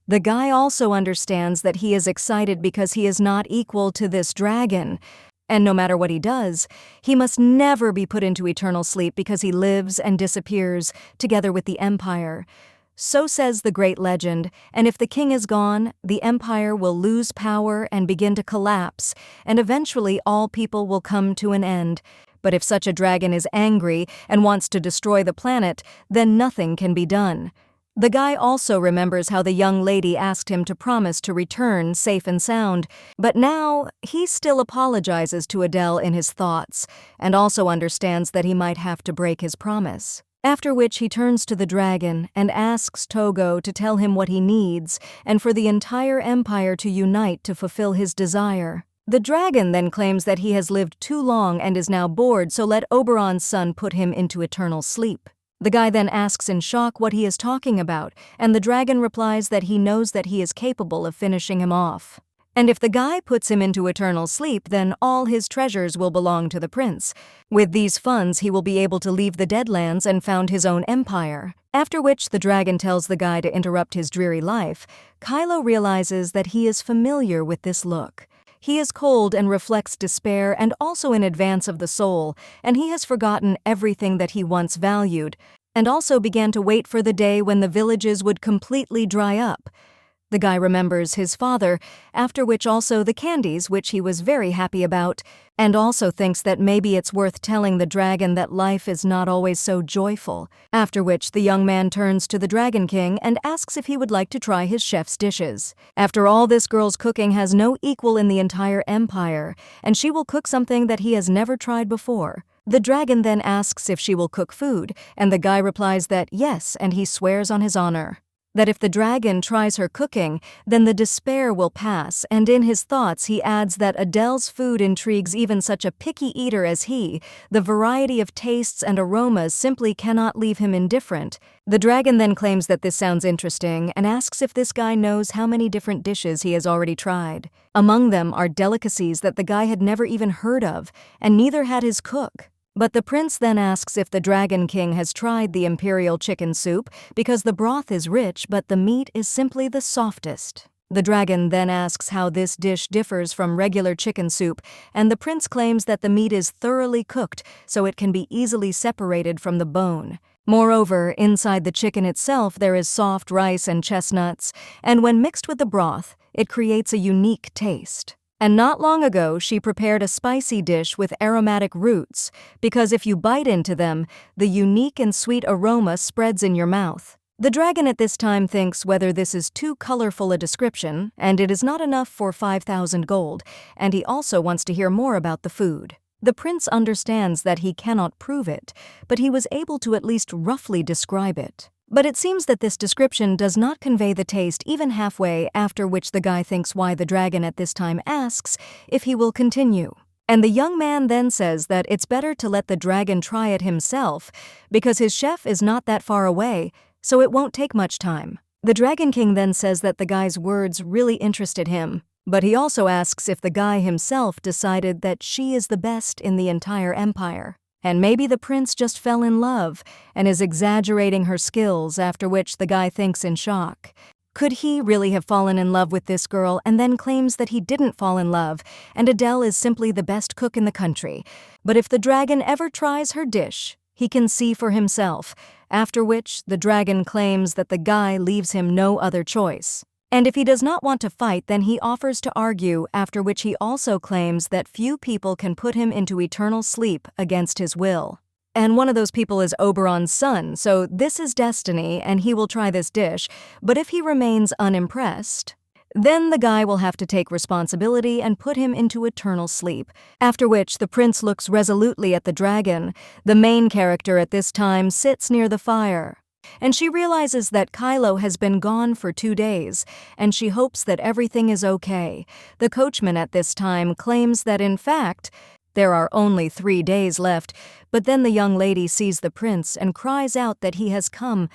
A: The guy also understands that he is excited because he is not equal to this dragon. And no matter what he does, he must never be put into eternal sleep because he lives and disappears together with the empire. So says the great legend, and if the king is gone, the empire will lose power and begin to collapse, and eventually all people will come to an end. But if such a dragon is angry and wants to destroy the planet, then nothing can be done. The guy also remembers how the young lady asked him to promise to return safe and sound, but now he still apologizes to Adele in his thoughts, and also understands that he might have to break his promise. After which he turns to the dragon and asks Togo to tell him what he needs, and for the entire empire to unite to fulfill his desire. The dragon then claims that he has lived too long and is now bored, so let Oberon's son put him into eternal sleep. The guy then asks in shock what he is talking about, and the dragon replies that he knows that he is capable of finishing him off. And if the guy puts him into eternal sleep, then all his treasures will belong to the prince. With these funds, he will be able to leave the Deadlands and found his own empire. After which the dragon tells the guy to interrupt his dreary life. Kylo realizes that he is familiar with this look. He is cold and reflects despair and also in advance of the soul, and he has forgotten everything that he once valued, and also began to wait for the day when the villages would completely dry up. The guy remembers his father, after which also the candies, which he was very happy about, and also thinks that maybe it's worth telling the dragon that life is not always so joyful. After which the young man turns to the Dragon King and asks if he would like to try his chef's dishes. After all, this girl's cooking has no equal in the entire empire, and she will cook something that he has never tried before. The dragon then asks if she will cook food, and the guy replies that yes, and he swears on his honor that if the dragon tries her cooking, then the despair will pass, and in his thoughts he adds that Adele's food intrigues even such a picky eater as he. The variety of tastes and aromas simply cannot leave him indifferent. The dragon then claims that this sounds interesting and asks if this guy knows how many different dishes he has already tried. Among them are delicacies that the guy had never even heard of, and neither had his cook. But the prince then asks if the Dragon King has tried the Imperial chicken soup because the broth is rich but the meat is simply the softest. The dragon then asks how this dish differs from regular chicken soup, and the prince claims that the meat is thoroughly cooked so it can be easily separated from the bone. Moreover, inside the chicken itself there is soft rice and chestnuts, and when mixed with the broth, it creates a unique taste. And not long ago, she prepared a spicy dish with aromatic roots, because if you bite into them, the unique and sweet aroma spreads in your mouth. The dragon at this time thinks whether this is too colorful a description, and it is not enough for 5,000 gold, and he also wants to hear more about the food. The prince understands that he cannot prove it, but he was able to at least roughly describe it. But it seems that this description does not convey the taste even halfway, after which the guy thinks why the dragon at this time asks if he will continue. And the young man then says that it's better to let the dragon try it himself, because his chef is not that far away, so it won't take much time. The Dragon King then says that the guy's words really interested him, but he also asks if the guy himself decided that she is the best in the entire empire. And maybe the prince just fell in love and is exaggerating her skills, after which the guy thinks in shock. Could he really have fallen in love with this girl and then claims that he didn't fall in love and Adele is simply the best cook in the country? But if the dragon ever tries her dish, he can see for himself, after which the dragon claims that the guy leaves him no other choice. And if he does not want to fight, then he offers to argue, after which he also claims that few people can put him into eternal sleep against his will. And one of those people is Oberon's son, so this is destiny and he will try this dish, but if he remains unimpressed, then the guy will have to take responsibility and put him into eternal sleep, after which the prince looks resolutely at the dragon. The main character at this time sits near the fire, and she realizes that Kylo has been gone for 2 days, and she hopes that everything is okay. The coachman at this time claims that in fact, there are only 3 days left, but then the young lady sees the prince and cries out that he has come,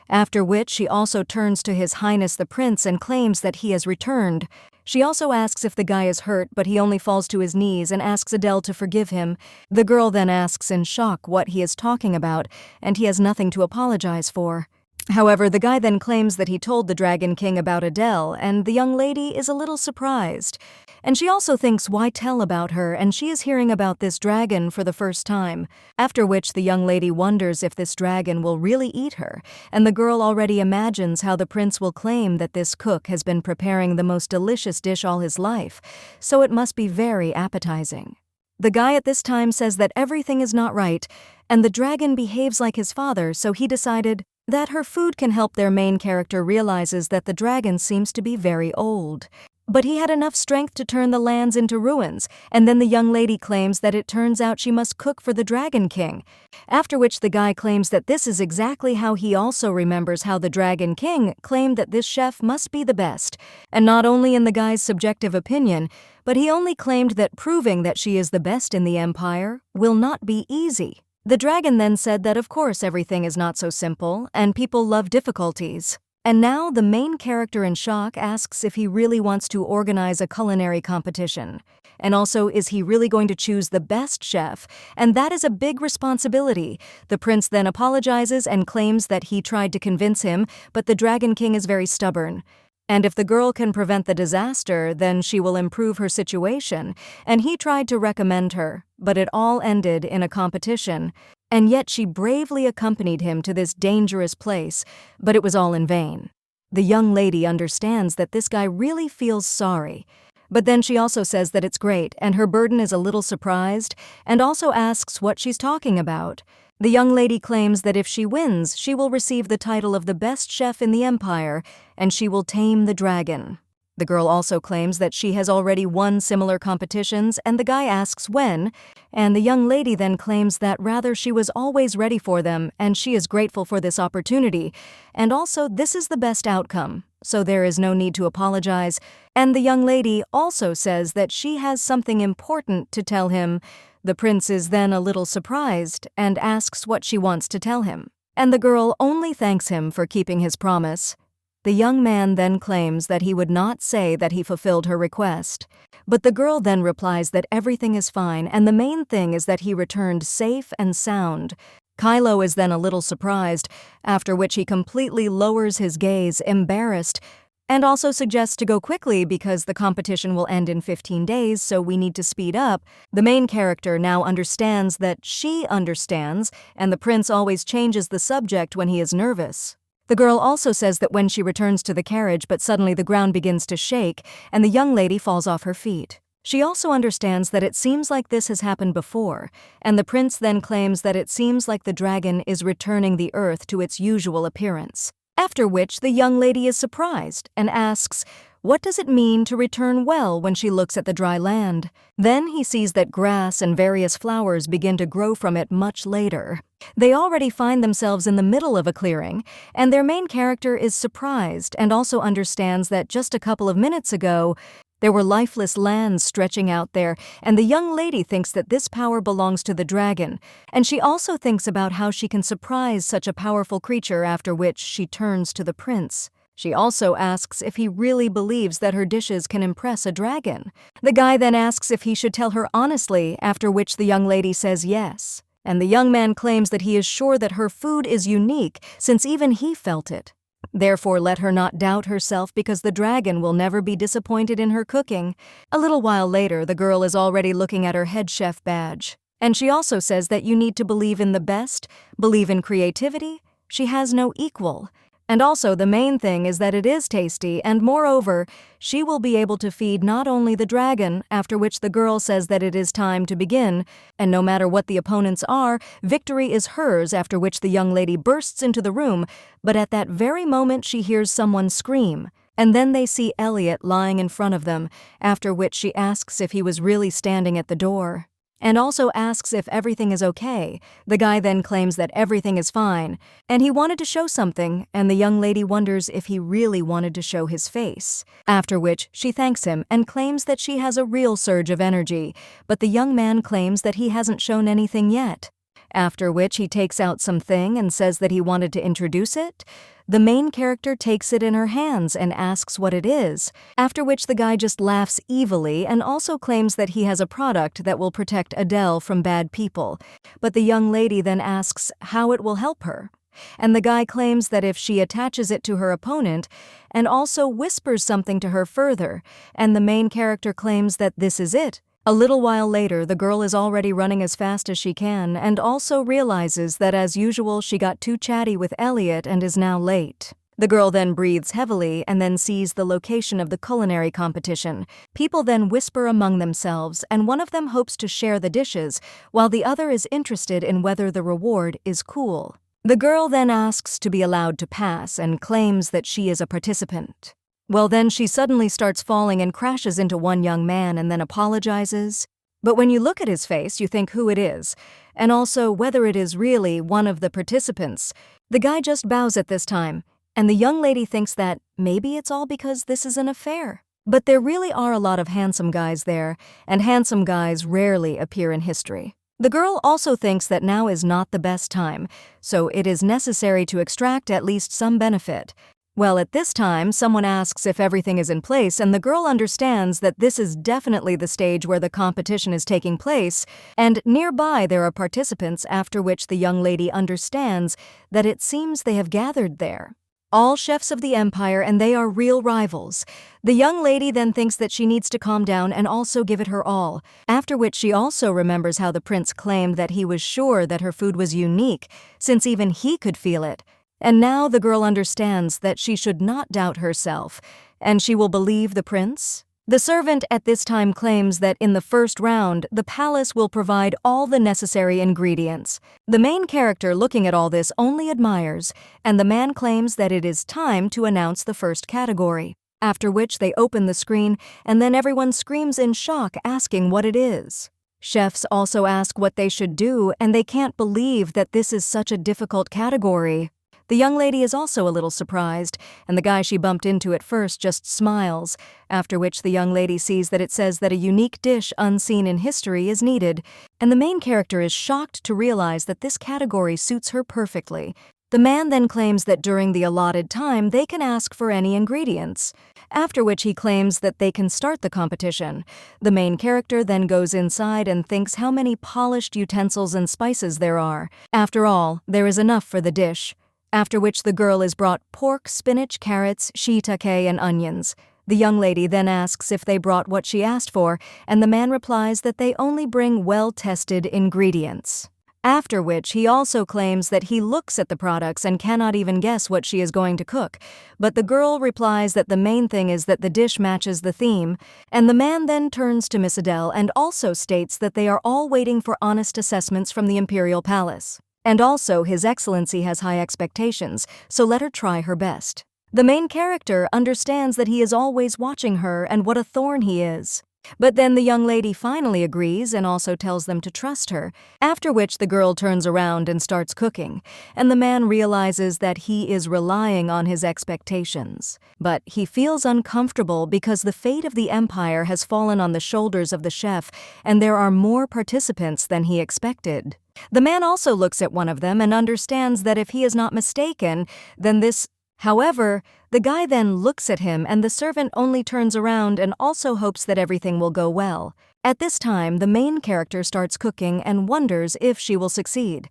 A: after which she also turns to His Highness the Prince and claims that he has returned. She also asks if the guy is hurt, but he only falls to his knees and asks Adele to forgive him. The girl then asks in shock what he is talking about, and he has nothing to apologize for. However, the guy then claims that he told the Dragon King about Adele, and the young lady is a little surprised. And she also thinks why tell about her, and she is hearing about this dragon for the first time. After which the young lady wonders if this dragon will really eat her, and the girl already imagines how the prince will claim that this cook has been preparing the most delicious dish all his life, so it must be very appetizing. The guy at this time says that everything is not right, and the dragon behaves like his father, so he decided that her food can help. Their main character realizes that the dragon seems to be very old, but he had enough strength to turn the lands into ruins, and then the young lady claims that it turns out she must cook for the Dragon King, after which the guy claims that this is exactly how he also remembers how the Dragon King claimed that this chef must be the best, and not only in the guy's subjective opinion, but he only claimed that proving that she is the best in the empire will not be easy. The dragon then said that of course everything is not so simple, and people love difficulties. And now the main character in shock asks if he really wants to organize a culinary competition. And also, is he really going to choose the best chef? And that is a big responsibility. The prince then apologizes and claims that he tried to convince him, but the Dragon King is very stubborn. And if the girl can prevent the disaster, then she will improve her situation, and he tried to recommend her, but it all ended in a competition, and yet she bravely accompanied him to this dangerous place, but it was all in vain. The young lady understands that this guy really feels sorry, but then she also says that it's great, and her burden is a little surprised, and also asks what she's talking about. The young lady claims that if she wins, she will receive the title of the best chef in the empire, and she will tame the dragon. The girl also claims that she has already won similar competitions, and the guy asks when, and the young lady then claims that rather she was always ready for them, and she is grateful for this opportunity, and also this is the best outcome, so there is no need to apologize. And the young lady also says that she has something important to tell him. The prince is then a little surprised and asks what she wants to tell him, and the girl only thanks him for keeping his promise. The young man then claims that he would not say that he fulfilled her request. But the girl then replies that everything is fine and the main thing is that he returned safe and sound. Kylo is then a little surprised, after which he completely lowers his gaze, embarrassed, and also suggests to go quickly because the competition will end in 15 days, so we need to speed up. The main character now understands that she understands, and the prince always changes the subject when he is nervous. The girl also says that when she returns to the carriage, but suddenly the ground begins to shake, and the young lady falls off her feet. She also understands that it seems like this has happened before, and the prince then claims that it seems like the dragon is returning the earth to its usual appearance. After which the young lady is surprised and asks, what does it mean to return well when she looks at the dry land? Then he sees that grass and various flowers begin to grow from it much later. They already find themselves in the middle of a clearing, and their main character is surprised and also understands that just a couple of minutes ago, there were lifeless lands stretching out there, and the young lady thinks that this power belongs to the dragon, and she also thinks about how she can surprise such a powerful creature, after which she turns to the prince. She also asks if he really believes that her dishes can impress a dragon. The guy then asks if he should tell her honestly, after which the young lady says yes. And the young man claims that he is sure that her food is unique, since even he felt it. Therefore, let her not doubt herself because the dragon will never be disappointed in her cooking. A little while later, the girl is already looking at her head chef badge. And she also says that you need to believe in the best, believe in creativity. She has no equal. And also the main thing is that it is tasty, and moreover, she will be able to feed not only the dragon, after which the girl says that it is time to begin, and no matter what the opponents are, victory is hers, after which the young lady bursts into the room, but at that very moment she hears someone scream, and then they see Elliot lying in front of them, after which she asks if he was really standing at the door. And also asks if everything is okay. The guy then claims that everything is fine, and he wanted to show something, and the young lady wonders if he really wanted to show his face. After which, she thanks him and claims that she has a real surge of energy, but the young man claims that he hasn't shown anything yet. After which he takes out something and says that he wanted to introduce it. The main character takes it in her hands and asks what it is, after which the guy just laughs evilly and also claims that he has a product that will protect Adele from bad people, but the young lady then asks how it will help her. And the guy claims that if she attaches it to her opponent and also whispers something to her further, and the main character claims that this is it. A little while later, the girl is already running as fast as she can and also realizes that as usual she got too chatty with Elliot and is now late. The girl then breathes heavily and then sees the location of the culinary competition. People then whisper among themselves, and one of them hopes to share the dishes, while the other is interested in whether the reward is cool. The girl then asks to be allowed to pass and claims that she is a participant. Well, then she suddenly starts falling and crashes into one young man and then apologizes. But when you look at his face, you think who it is, and also whether it is really one of the participants. The guy just bows at this time, and the young lady thinks that maybe it's all because this is an affair. But there really are a lot of handsome guys there, and handsome guys rarely appear in history. The girl also thinks that now is not the best time, so it is necessary to extract at least some benefit. Well, at this time, someone asks if everything is in place, and the girl understands that this is definitely the stage where the competition is taking place, and nearby there are participants, after which the young lady understands that it seems they have gathered there. All chefs of the empire, and they are real rivals. The young lady then thinks that she needs to calm down and also give it her all, after which she also remembers how the prince claimed that he was sure that her food was unique, since even he could feel it. And now the girl understands that she should not doubt herself, and she will believe the prince. The servant at this time claims that in the first round, the palace will provide all the necessary ingredients. The main character looking at all this only admires, and the man claims that it is time to announce the first category, after which they open the screen, and then everyone screams in shock asking what it is. Chefs also ask what they should do, and they can't believe that this is such a difficult category. The young lady is also a little surprised, and the guy she bumped into at first just smiles, after which the young lady sees that it says that a unique dish unseen in history is needed, and the main character is shocked to realize that this category suits her perfectly. The man then claims that during the allotted time they can ask for any ingredients, after which he claims that they can start the competition. The main character then goes inside and thinks how many polished utensils and spices there are. After all, there is enough for the dish, after which the girl is brought pork, spinach, carrots, shiitake, and onions. The young lady then asks if they brought what she asked for, and the man replies that they only bring well-tested ingredients. After which he also claims that he looks at the products and cannot even guess what she is going to cook, but the girl replies that the main thing is that the dish matches the theme, and the man then turns to Miss Adele and also states that they are all waiting for honest assessments from the Imperial Palace. And also His Excellency has high expectations, so let her try her best. The main character understands that he is always watching her and what a thorn he is. But then the young lady finally agrees and also tells them to trust her, after which the girl turns around and starts cooking, and the man realizes that he is relying on his expectations. But he feels uncomfortable because the fate of the empire has fallen on the shoulders of the chef, and there are more participants than he expected. The man also looks at one of them and understands that if he is not mistaken, then this... However, the guy then looks at him and the servant only turns around and also hopes that everything will go well. At this time, the main character starts cooking and wonders if she will succeed.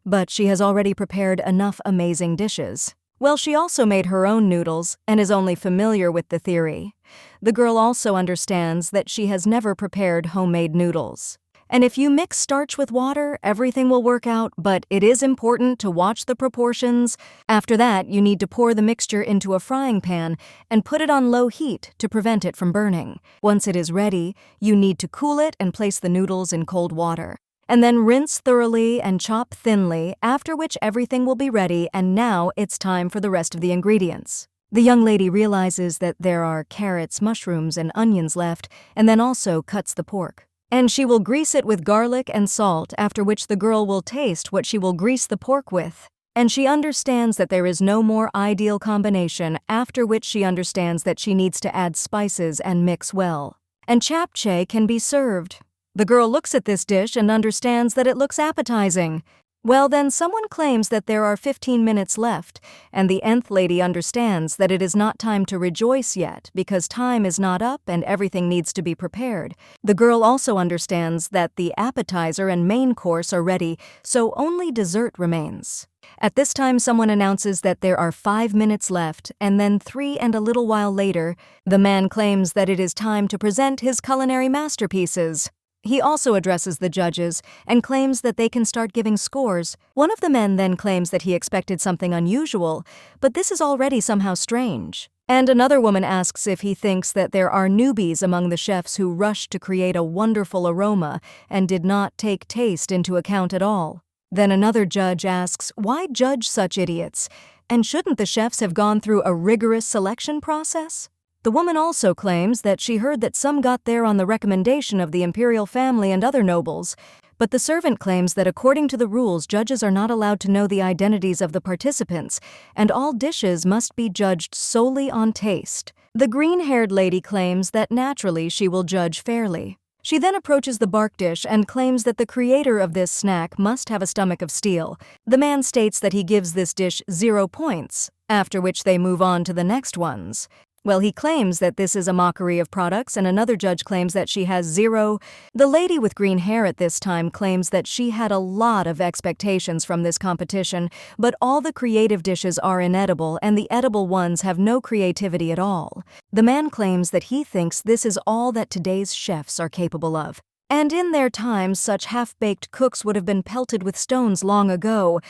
A: But she has already prepared enough amazing dishes. Well, she also made her own noodles and is only familiar with the theory. The girl also understands that she has never prepared homemade noodles. And if you mix starch with water, everything will work out, but it is important to watch the proportions. After that, you need to pour the mixture into a frying pan and put it on low heat to prevent it from burning. Once it is ready, you need to cool it and place the noodles in cold water. And then rinse thoroughly and chop thinly, after which everything will be ready, and now it's time for the rest of the ingredients. The young lady realizes that there are carrots, mushrooms, and onions left, and then also cuts the pork. And she will grease it with garlic and salt, after which the girl will taste what she will grease the pork with. And she understands that there is no more ideal combination, after which she understands that she needs to add spices and mix well. And japchae can be served. The girl looks at this dish and understands that it looks appetizing. Well, then someone claims that there are 15 minutes left, and the nth lady understands that it is not time to rejoice yet because time is not up and everything needs to be prepared. The girl also understands that the appetizer and main course are ready, so only dessert remains. At this time, someone announces that there are 5 minutes left, and then 3 and a little while later, the man claims that it is time to present his culinary masterpieces. He also addresses the judges and claims that they can start giving scores. One of the men then claims that he expected something unusual, but this is already somehow strange. And another woman asks if he thinks that there are newbies among the chefs who rushed to create a wonderful aroma and did not take taste into account at all. Then another judge asks, why judge such idiots? And shouldn't the chefs have gone through a rigorous selection process? The woman also claims that she heard that some got there on the recommendation of the imperial family and other nobles, but the servant claims that according to the rules, judges are not allowed to know the identities of the participants, and all dishes must be judged solely on taste. The green-haired lady claims that naturally she will judge fairly. She then approaches the bark dish and claims that the creator of this snack must have a stomach of steel. The man states that he gives this dish 0 points, after which they move on to the next ones. Well, he claims that this is a mockery of products, and another judge claims that she has 0. The lady with green hair at this time claims that she had a lot of expectations from this competition, but all the creative dishes are inedible and the edible ones have no creativity at all. The man claims that he thinks this is all that today's chefs are capable of. And in their time, such half-baked cooks would have been pelted with stones long ago.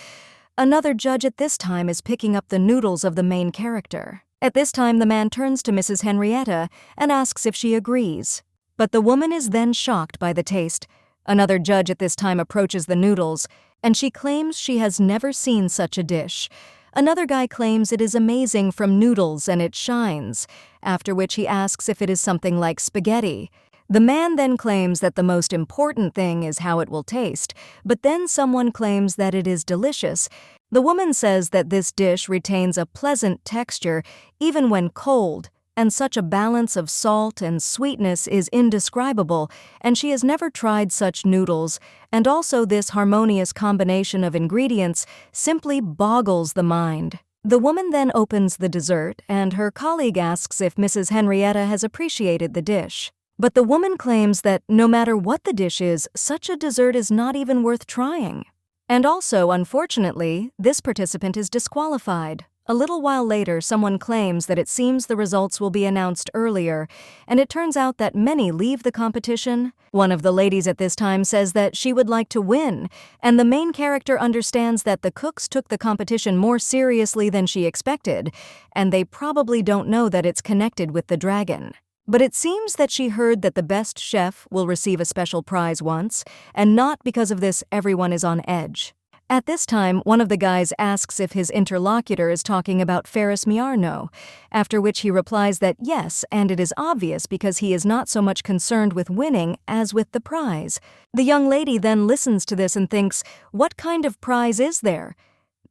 A: Another judge at this time is picking up the noodles of the main character. At this time, the man turns to Mrs. Henrietta and asks if she agrees. But the woman is then shocked by the taste. Another judge at this time approaches the noodles, and she claims she has never seen such a dish. Another guy claims it is amazing from noodles and it shines, after which he asks if it is something like spaghetti. The man then claims that the most important thing is how it will taste, but then someone claims that it is delicious. The woman says that this dish retains a pleasant texture even when cold, and such a balance of salt and sweetness is indescribable, and she has never tried such noodles, and also this harmonious combination of ingredients simply boggles the mind. The woman then opens the dessert, and her colleague asks if Mrs. Henrietta has appreciated the dish. But the woman claims that no matter what the dish is, such a dessert is not even worth trying. And also, unfortunately, this participant is disqualified. A little while later, someone claims that it seems the results will be announced earlier, and it turns out that many leave the competition. One of the ladies at this time says that she would like to win, and the main character understands that the cooks took the competition more seriously than she expected, and they probably don't know that it's connected with the dragon. But it seems that she heard that the best chef will receive a special prize once, and not because of this everyone is on edge. At this time, one of the guys asks if his interlocutor is talking about Ferris Miarno, after which he replies that yes, and it is obvious because he is not so much concerned with winning as with the prize. The young lady then listens to this and thinks, what kind of prize is there?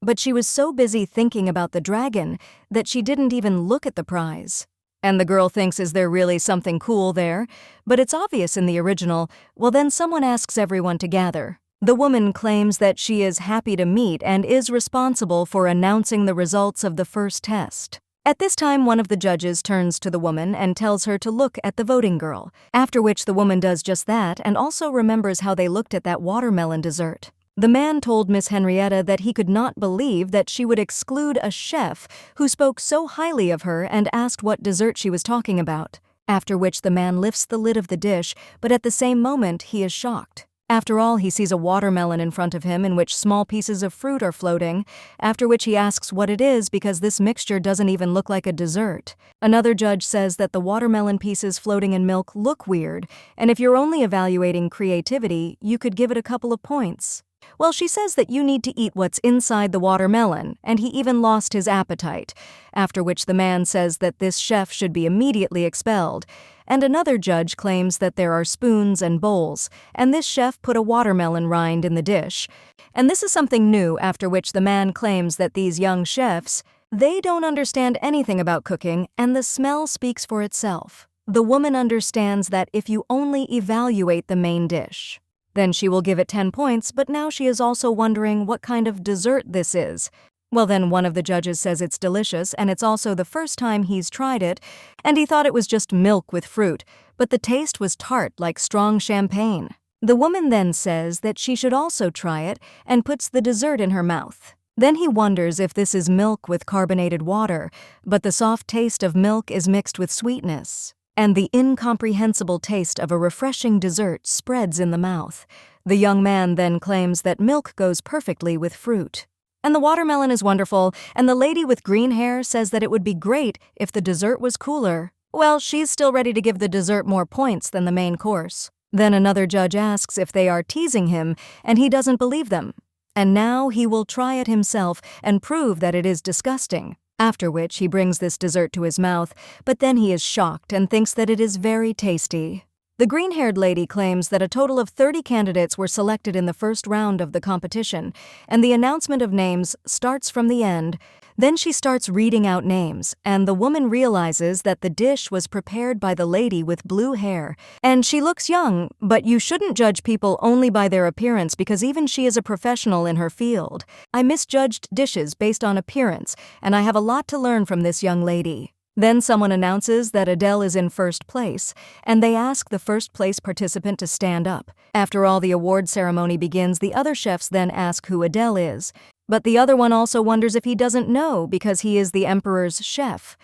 A: But she was so busy thinking about the dragon that she didn't even look at the prize. And the girl thinks, is there really something cool there? But it's obvious in the original. Well, then someone asks everyone to gather. The woman claims that she is happy to meet and is responsible for announcing the results of the first test. At this time, one of the judges turns to the woman and tells her to look at the voting girl, after which the woman does just that and also remembers how they looked at that watermelon dessert. The man told Miss Henrietta that he could not believe that she would exclude a chef who spoke so highly of her and asked what dessert she was talking about, after which the man lifts the lid of the dish, but at the same moment he is shocked. After all, he sees a watermelon in front of him in which small pieces of fruit are floating, after which he asks what it is because this mixture doesn't even look like a dessert. Another judge says that the watermelon pieces floating in milk look weird, and if you're only evaluating creativity, you could give it a couple of points. Well, she says that you need to eat what's inside the watermelon, and he even lost his appetite, after which the man says that this chef should be immediately expelled. And another judge claims that there are spoons and bowls, and this chef put a watermelon rind in the dish. And this is something new, after which the man claims that these young chefs, they don't understand anything about cooking, and the smell speaks for itself. The woman understands that if you only evaluate the main dish, then she will give it 10 points, but now she is also wondering what kind of dessert this is. Well, then one of the judges says it's delicious, and it's also the first time he's tried it, and he thought it was just milk with fruit, but the taste was tart like strong champagne. The woman then says that she should also try it and puts the dessert in her mouth. Then he wonders if this is milk with carbonated water, but the soft taste of milk is mixed with sweetness, and the incomprehensible taste of a refreshing dessert spreads in the mouth. The young man then claims that milk goes perfectly with fruit. And the watermelon is wonderful, and the lady with green hair says that it would be great if the dessert was cooler. Well, she's still ready to give the dessert more points than the main course. Then another judge asks if they are teasing him, and he doesn't believe them. And now he will try it himself and prove that it is disgusting. After which he brings this dessert to his mouth, but then he is shocked and thinks that it is very tasty. The green-haired lady claims that a total of 30 candidates were selected in the first round of the competition, and the announcement of names starts from the end. Then she starts reading out names, and the woman realizes that the dish was prepared by the lady with blue hair. And she looks young, but you shouldn't judge people only by their appearance because even she is a professional in her field. I misjudged dishes based on appearance, and I have a lot to learn from this young lady. Then someone announces that Adele is in first place, and they ask the first place participant to stand up. After all the award ceremony begins, the other chefs then ask who Adele is. But the other one also wonders if he doesn't know because he is the emperor's chef.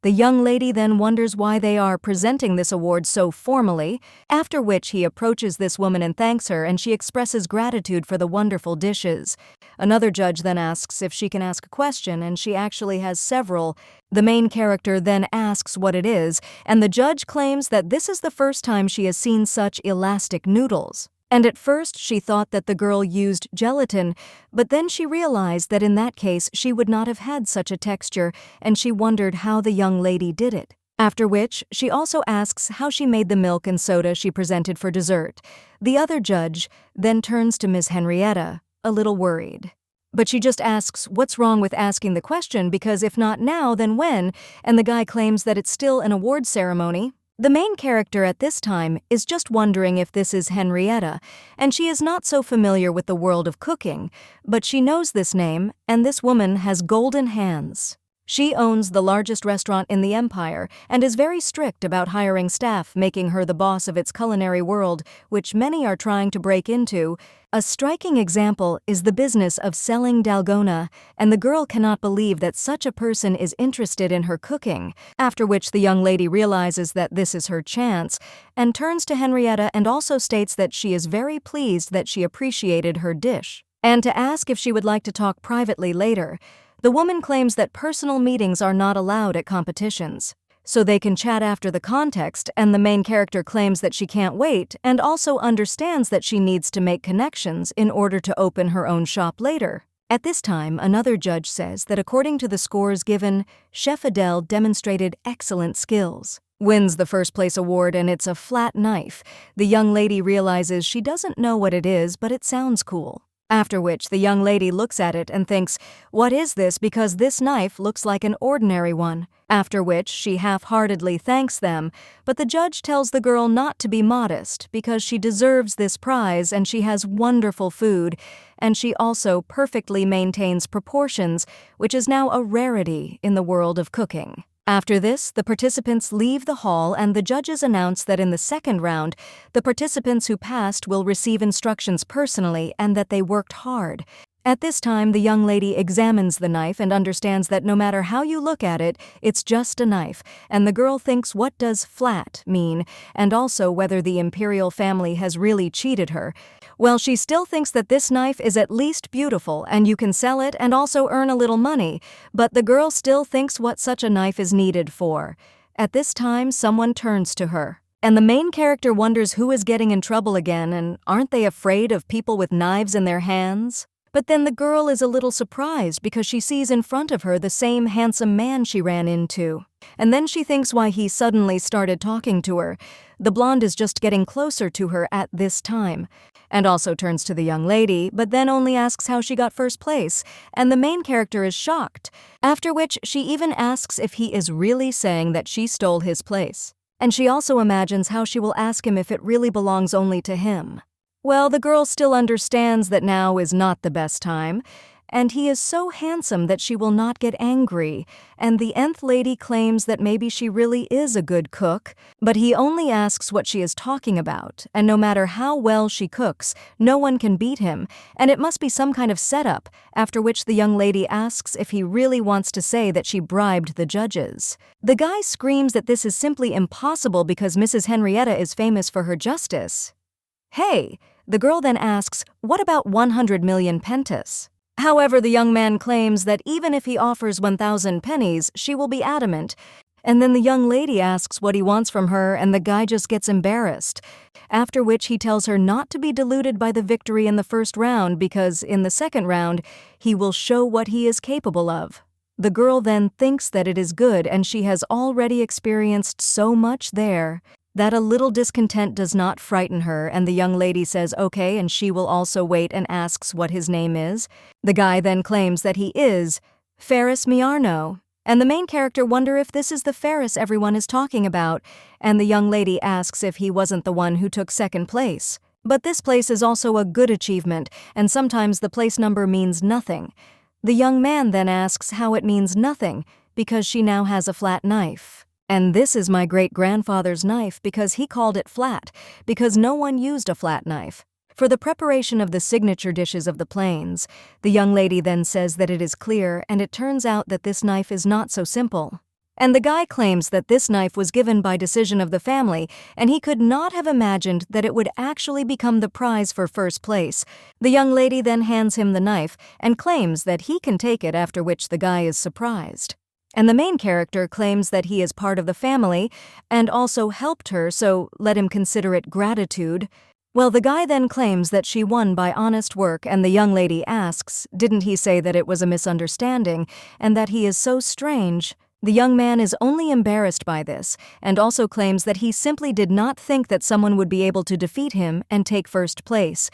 A: The young lady then wonders why they are presenting this award so formally, after which he approaches this woman and thanks her, and she expresses gratitude for the wonderful dishes. Another judge then asks if she can ask a question, and she actually has several. The main character then asks what it is, and the judge claims that this is the first time she has seen such elastic noodles. And at first she thought that the girl used gelatin, but then she realized that in that case she would not have had such a texture, and she wondered how the young lady did it. After which, she also asks how she made the milk and soda she presented for dessert. The other judge then turns to Miss Henrietta, a little worried. But she just asks what's wrong with asking the question because if not now, then when? And the guy claims that it's still an award ceremony. The main character at this time is just wondering if this is Henrietta, and she is not so familiar with the world of cooking, but she knows this name, and this woman has golden hands. She owns the largest restaurant in the empire and is very strict about hiring staff, making her the boss of its culinary world, which many are trying to break into. A striking example is the business of selling dalgona, and the girl cannot believe that such a person is interested in her cooking, after which the young lady realizes that this is her chance, and turns to Henrietta and also states that she is very pleased that she appreciated her dish, and to ask if she would like to talk privately later. The woman claims that personal meetings are not allowed at competitions, so they can chat after the context, and the main character claims that she can't wait and also understands that she needs to make connections in order to open her own shop later. At this time, another judge says that according to the scores given, Chef Adele demonstrated excellent skills. Wins the first place award, and it's a flat knife. The young lady realizes she doesn't know what it is, but it sounds cool. After which, the young lady looks at it and thinks, "What is this? Because this knife looks like an ordinary one." After which, she half-heartedly thanks them, but the judge tells the girl not to be modest because she deserves this prize and she has wonderful food, and she also perfectly maintains proportions, which is now a rarity in the world of cooking. After this, the participants leave the hall and the judges announce that in the second round, the participants who passed will receive instructions personally and that they worked hard. At this time, the young lady examines the knife and understands that no matter how you look at it, it's just a knife, and the girl thinks what does flat mean, and also whether the Imperial family has really cheated her. Well, she still thinks that this knife is at least beautiful and you can sell it and also earn a little money, but the girl still thinks what such a knife is needed for. At this time, someone turns to her, and the main character wonders who is getting in trouble again, and aren't they afraid of people with knives in their hands? But then the girl is a little surprised because she sees in front of her the same handsome man she ran into. And then she thinks why he suddenly started talking to her. The blonde is just getting closer to her at this time, and also turns to the young lady, but then only asks how she got first place, and the main character is shocked, after which she even asks if he is really saying that she stole his place. And she also imagines how she will ask him if it really belongs only to him. Well, the girl still understands that now is not the best time, and he is so handsome that she will not get angry, and the nth lady claims that maybe she really is a good cook, but he only asks what she is talking about, and no matter how well she cooks, no one can beat him, and it must be some kind of setup, after which the young lady asks if he really wants to say that she bribed the judges. The guy screams that this is simply impossible because Mrs. Henrietta is famous for her justice. Hey, the girl then asks, what about 100 million pentas? However, the young man claims that even if he offers 1,000 pennies, she will be adamant. And then the young lady asks what he wants from her, and the guy just gets embarrassed. After which he tells her not to be deluded by the victory in the first round because in the second round, he will show what he is capable of. The girl then thinks that it is good and she has already experienced so much there that a little discontent does not frighten her, and the young lady says okay, and she will also wait and asks what his name is. The guy then claims that he is Ferris Miarno, and the main character wonder if this is the Ferris everyone is talking about, and the young lady asks if he wasn't the one who took second place. But this place is also a good achievement, and sometimes the place number means nothing. The young man then asks how it means nothing, because she now has a flat knife. And this is my great-grandfather's knife because he called it flat, because no one used a flat knife. For the preparation of the signature dishes of the plains, the young lady then says that it is clear, and it turns out that this knife is not so simple. And the guy claims that this knife was given by decision of the family, and he could not have imagined that it would actually become the prize for first place. The young lady then hands him the knife and claims that he can take it, after which the guy is surprised. And the main character claims that he is part of the family and also helped her, so let him consider it gratitude. Well, the guy then claims that she won by honest work, and the young lady asks, didn't he say that it was a misunderstanding and that he is so strange? The young man is only embarrassed by this and also claims that he simply did not think that someone would be able to defeat him and take first place.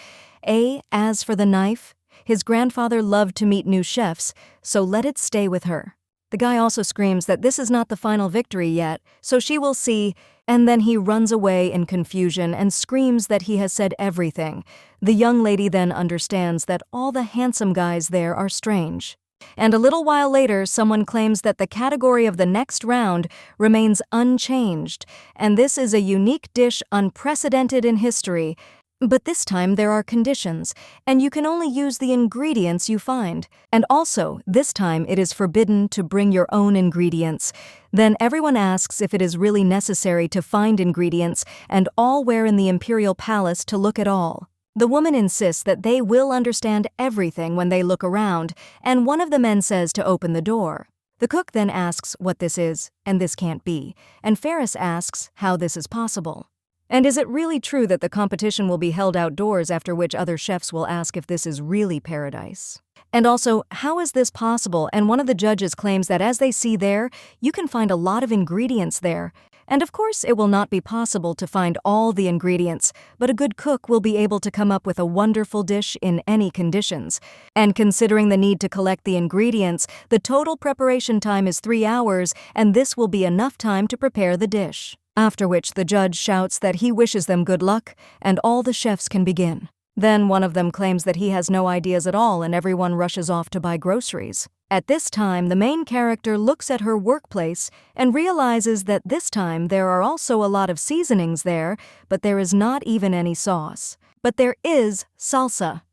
A: As for the knife, his grandfather loved to meet new chefs, so let it stay with her. The guy also screams that this is not the final victory yet, so she will see, and then he runs away in confusion and screams that he has said everything. The young lady then understands that all the handsome guys there are strange. And a little while later, someone claims that the category of the next round remains unchanged, and this is a unique dish unprecedented in history. But this time there are conditions, and you can only use the ingredients you find. And also, this time it is forbidden to bring your own ingredients. Then everyone asks if it is really necessary to find ingredients, and all were in the Imperial Palace to look at all. The woman insists that they will understand everything when they look around, and one of the men says to open the door. The cook then asks what this is, and this can't be, and Ferris asks how this is possible. And is it really true that the competition will be held outdoors, after which other chefs will ask if this is really paradise? And also, how is this possible? And one of the judges claims that as they see there, you can find a lot of ingredients there. And of course, it will not be possible to find all the ingredients, but a good cook will be able to come up with a wonderful dish in any conditions. And considering the need to collect the ingredients, the total preparation time is 3 hours, and this will be enough time to prepare the dish. After which the judge shouts that he wishes them good luck, and all the chefs can begin. Then one of them claims that he has no ideas at all, and everyone rushes off to buy groceries. At this time, the main character looks at her workplace and realizes that this time there are also a lot of seasonings there, but there is not even any sauce. But there is salsa.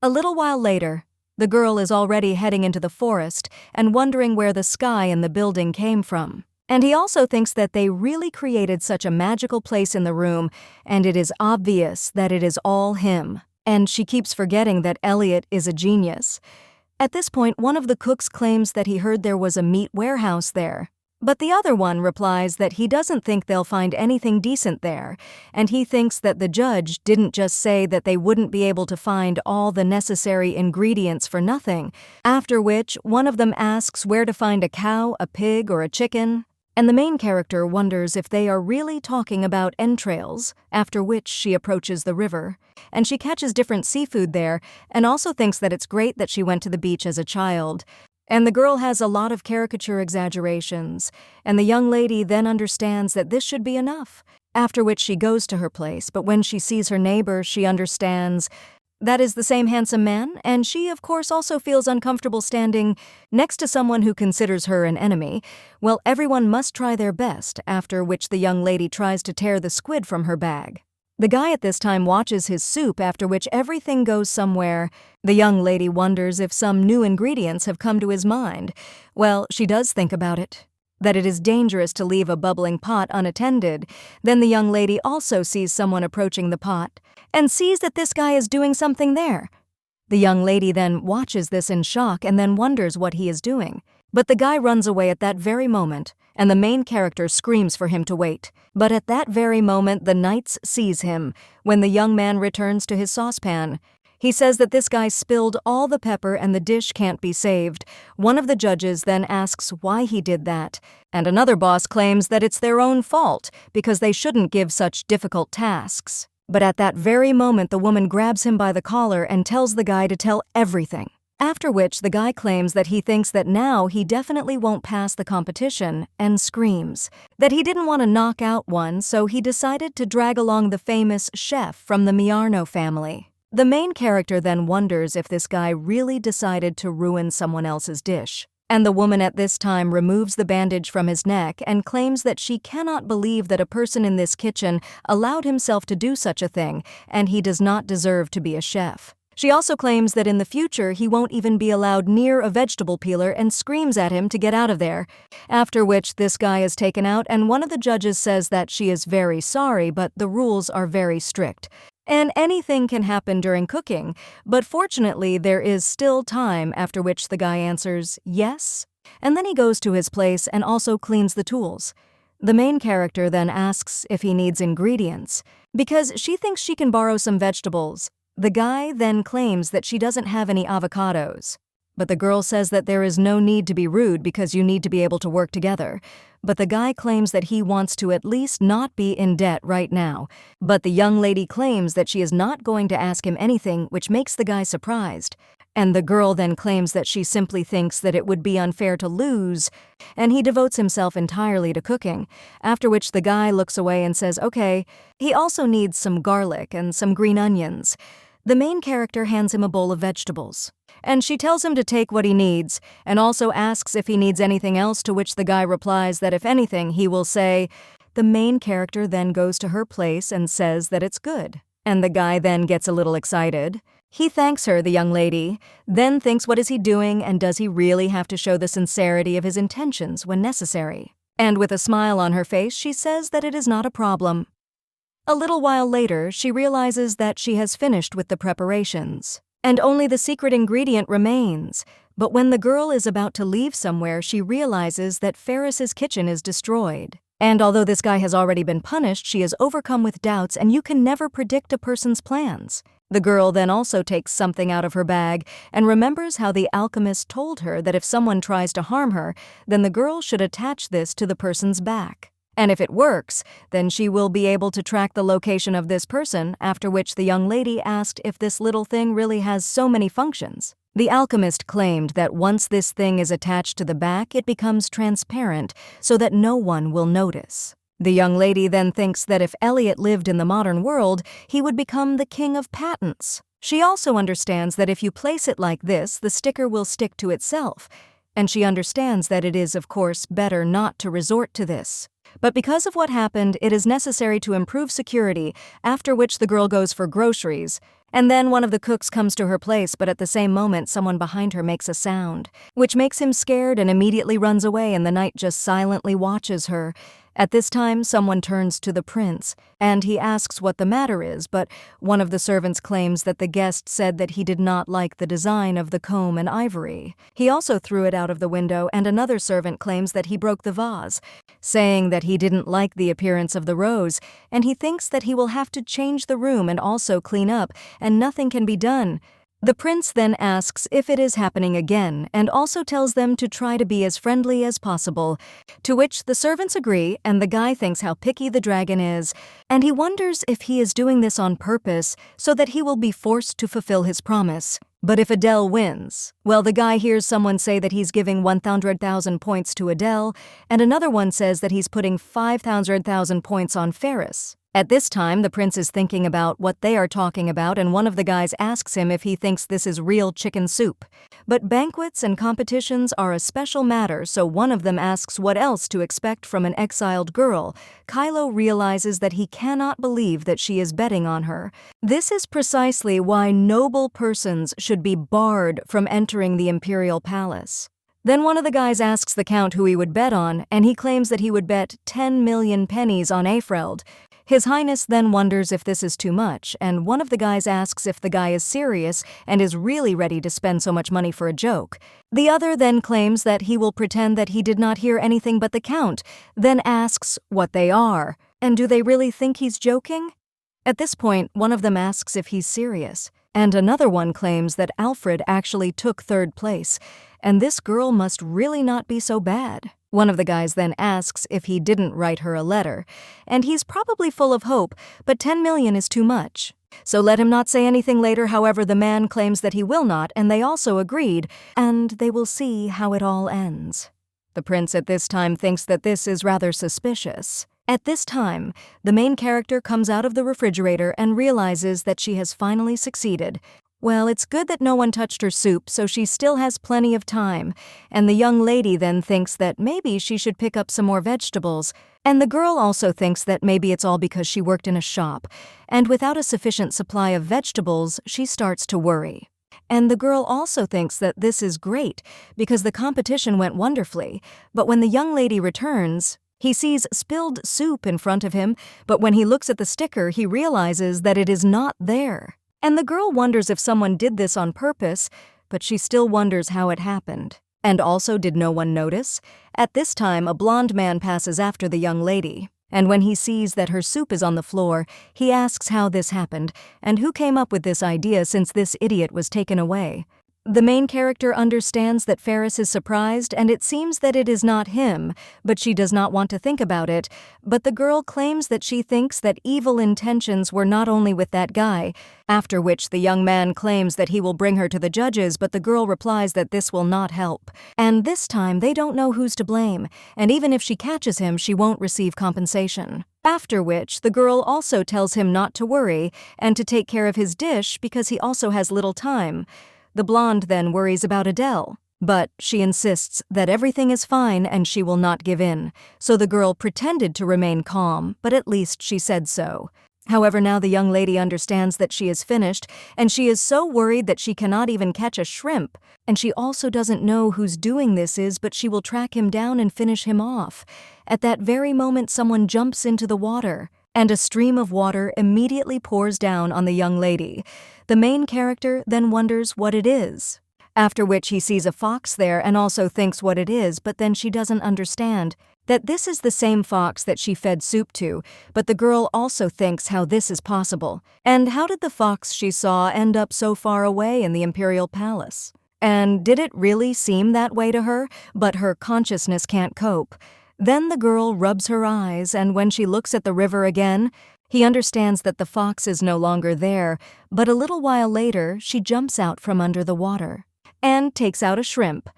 A: A little while later, the girl is already heading into the forest and wondering where the sky in the building came from. And he also thinks that they really created such a magical place in the room, and it is obvious that it is all him. And she keeps forgetting that Elliot is a genius. At this point, one of the cooks claims that he heard there was a meat warehouse there. But the other one replies that he doesn't think they'll find anything decent there, and he thinks that the judge didn't just say that they wouldn't be able to find all the necessary ingredients for nothing. After which, one of them asks where to find a cow, a pig, or a chicken. And the main character wonders if they are really talking about entrails, after which she approaches the river. And she catches different seafood there, and also thinks that it's great that she went to the beach as a child. And the girl has a lot of caricature exaggerations, and the young lady then understands that this should be enough. After which she goes to her place, but when she sees her neighbor, she understands that is the same handsome man, and she, of course, also feels uncomfortable standing next to someone who considers her an enemy. Well, everyone must try their best, after which the young lady tries to tear the squid from her bag. The guy at this time watches his soup, after which everything goes somewhere. The young lady wonders if some new ingredients have come to his mind. Well, she does think about it, that it is dangerous to leave a bubbling pot unattended. Then the young lady also sees someone approaching the pot, and sees that this guy is doing something there. The young lady then watches this in shock and then wonders what he is doing. But the guy runs away at that very moment, and the main character screams for him to wait. But at that very moment, the knights seize him when the young man returns to his saucepan. He says that this guy spilled all the pepper and the dish can't be saved. One of the judges then asks why he did that, and another boss claims that it's their own fault because they shouldn't give such difficult tasks. But at that very moment, the woman grabs him by the collar and tells the guy to tell everything. After which, the guy claims that he thinks that now he definitely won't pass the competition and screams that he didn't want to knock out one, so he decided to drag along the famous chef from the Miarno family. The main character then wonders if this guy really decided to ruin someone else's dish. And the woman at this time removes the bandage from his neck and claims that she cannot believe that a person in this kitchen allowed himself to do such a thing, and he does not deserve to be a chef. She also claims that in the future he won't even be allowed near a vegetable peeler and screams at him to get out of there. After which this guy is taken out, and one of the judges says that she is very sorry, but the rules are very strict. And anything can happen during cooking, but fortunately there is still time, after which the guy answers yes, and then he goes to his place and also cleans the tools. The main character then asks if he needs ingredients, because she thinks she can borrow some vegetables. The guy then claims that she doesn't have any avocados. But the girl says that there is no need to be rude because you need to be able to work together. But the guy claims that he wants to at least not be in debt right now. But the young lady claims that she is not going to ask him anything, which makes the guy surprised. And the girl then claims that she simply thinks that it would be unfair to lose, and he devotes himself entirely to cooking, after which the guy looks away and says, okay, he also needs some garlic and some green onions. The main character hands him a bowl of vegetables, and she tells him to take what he needs, and also asks if he needs anything else, to which the guy replies that if anything, he will say. The main character then goes to her place and says that it's good, and the guy then gets a little excited. He thanks her, the young lady, then thinks what is he doing and does he really have to show the sincerity of his intentions when necessary. And with a smile on her face, she says that it is not a problem. A little while later, she realizes that she has finished with the preparations, and only the secret ingredient remains. But when the girl is about to leave somewhere, she realizes that Ferris's kitchen is destroyed. And although this guy has already been punished, she is overcome with doubts, and you can never predict a person's plans. The girl then also takes something out of her bag and remembers how the alchemist told her that if someone tries to harm her, then the girl should attach this to the person's back. And if it works, then she will be able to track the location of this person, after which the young lady asked if this little thing really has so many functions. The alchemist claimed that once this thing is attached to the back, it becomes transparent so that no one will notice. The young lady then thinks that if Elliot lived in the modern world, he would become the king of patents. She also understands that if you place it like this, the sticker will stick to itself. And she understands that it is, of course, better not to resort to this. But because of what happened, it is necessary to improve security, after which the girl goes for groceries. And then one of the cooks comes to her place, but at the same moment someone behind her makes a sound, which makes him scared and immediately runs away, and the knight just silently watches her. At this time, someone turns to the prince, and he asks what the matter is, but one of the servants claims that the guest said that he did not like the design of the comb and ivory. He also threw it out of the window, and another servant claims that he broke the vase, saying that he didn't like the appearance of the rose, and he thinks that he will have to change the room and also clean up, and nothing can be done. The prince then asks if it is happening again and also tells them to try to be as friendly as possible, to which the servants agree, and the guy thinks how picky the dragon is, and he wonders if he is doing this on purpose so that he will be forced to fulfill his promise. But if Adele wins, well, the guy hears someone say that he's giving 100,000 points to Adele, and another one says that he's putting 500,000 points on Ferris. At this time, the prince is thinking about what they are talking about, and one of the guys asks him if he thinks this is real chicken soup. But banquets and competitions are a special matter, so one of them asks what else to expect from an exiled girl. Kylo realizes that he cannot believe that she is betting on her. This is precisely why noble persons should be barred from entering the Imperial palace. Then one of the guys asks the count who he would bet on, and he claims that he would bet 10 million pennies on Aefreld. His Highness then wonders if this is too much, and one of the guys asks if the guy is serious and is really ready to spend so much money for a joke. The other then claims that he will pretend that he did not hear anything but the count, then asks what they are, and do they really think he's joking? At this point, one of them asks if he's serious, and another one claims that Alfred actually took third place, and this girl must really not be so bad. One of the guys then asks if he didn't write her a letter, and he's probably full of hope, but 10 million is too much. So let him not say anything later. However, the man claims that he will not, and they also agreed, and they will see how it all ends. The prince at this time thinks that this is rather suspicious. At this time, the main character comes out of the refrigerator and realizes that she has finally succeeded. Well, it's good that no one touched her soup, so she still has plenty of time, and the young lady then thinks that maybe she should pick up some more vegetables, and the girl also thinks that maybe it's all because she worked in a shop, and without a sufficient supply of vegetables, she starts to worry. And the girl also thinks that this is great, because the competition went wonderfully, but when the young lady returns, he sees spilled soup in front of him, but when he looks at the sticker, he realizes that it is not there. And the girl wonders if someone did this on purpose, but she still wonders how it happened. And also, did no one notice? At this time, a blonde man passes after the young lady, and when he sees that her soup is on the floor, he asks how this happened, and who came up with this idea since this idiot was taken away. The main character understands that Ferris is surprised and it seems that it is not him, but she does not want to think about it. But the girl claims that she thinks that evil intentions were not only with that guy, after which the young man claims that he will bring her to the judges, but the girl replies that this will not help. And this time they don't know who's to blame, and even if she catches him, she won't receive compensation. After which, the girl also tells him not to worry and to take care of his dish because he also has little time. The blonde then worries about Adele, but she insists that everything is fine and she will not give in. So the girl pretended to remain calm, but at least she said so. However, now the young lady understands that she is finished, and she is so worried that she cannot even catch a shrimp. And she also doesn't know who's doing this is, but she will track him down and finish him off. At that very moment, someone jumps into the water, and a stream of water immediately pours down on the young lady. The main character then wonders what it is, after which he sees a fox there and also thinks what it is, but then she doesn't understand that this is the same fox that she fed soup to, but the girl also thinks how this is possible. And how did the fox she saw end up so far away in the Imperial Palace? And did it really seem that way to her, but her consciousness can't cope? Then the girl rubs her eyes, and when she looks at the river again, he understands that the fox is no longer there, but a little while later, she jumps out from under the water and takes out a shrimp.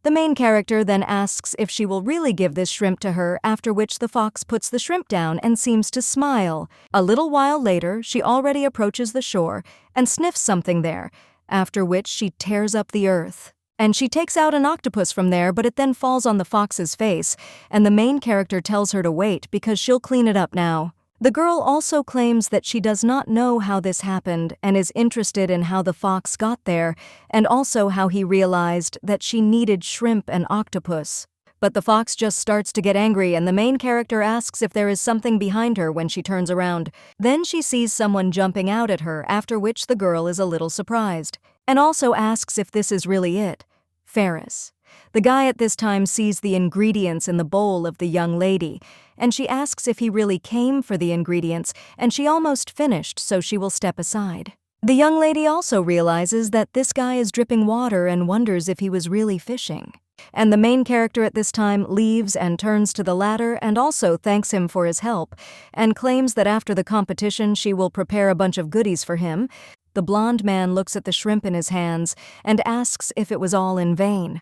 A: The main character then asks if she will really give this shrimp to her, after which the fox puts the shrimp down and seems to smile. A little while later, she already approaches the shore and sniffs something there, after which she tears up the earth. And she takes out an octopus from there, but it then falls on the fox's face, and the main character tells her to wait because she'll clean it up now. The girl also claims that she does not know how this happened and is interested in how the fox got there and also how he realized that she needed shrimp and octopus. But the fox just starts to get angry and the main character asks if there is something behind her when she turns around. Then she sees someone jumping out at her, after which the girl is a little surprised and also asks if this is really it. Ferris. The guy at this time sees the ingredients in the bowl of the young lady, and she asks if he really came for the ingredients, and she almost finished, so she will step aside. The young lady also realizes that this guy is dripping water and wonders if he was really fishing. And the main character at this time leaves and turns to the latter and also thanks him for his help, and claims that after the competition she will prepare a bunch of goodies for him. The blonde man looks at the shrimp in his hands and asks if it was all in vain.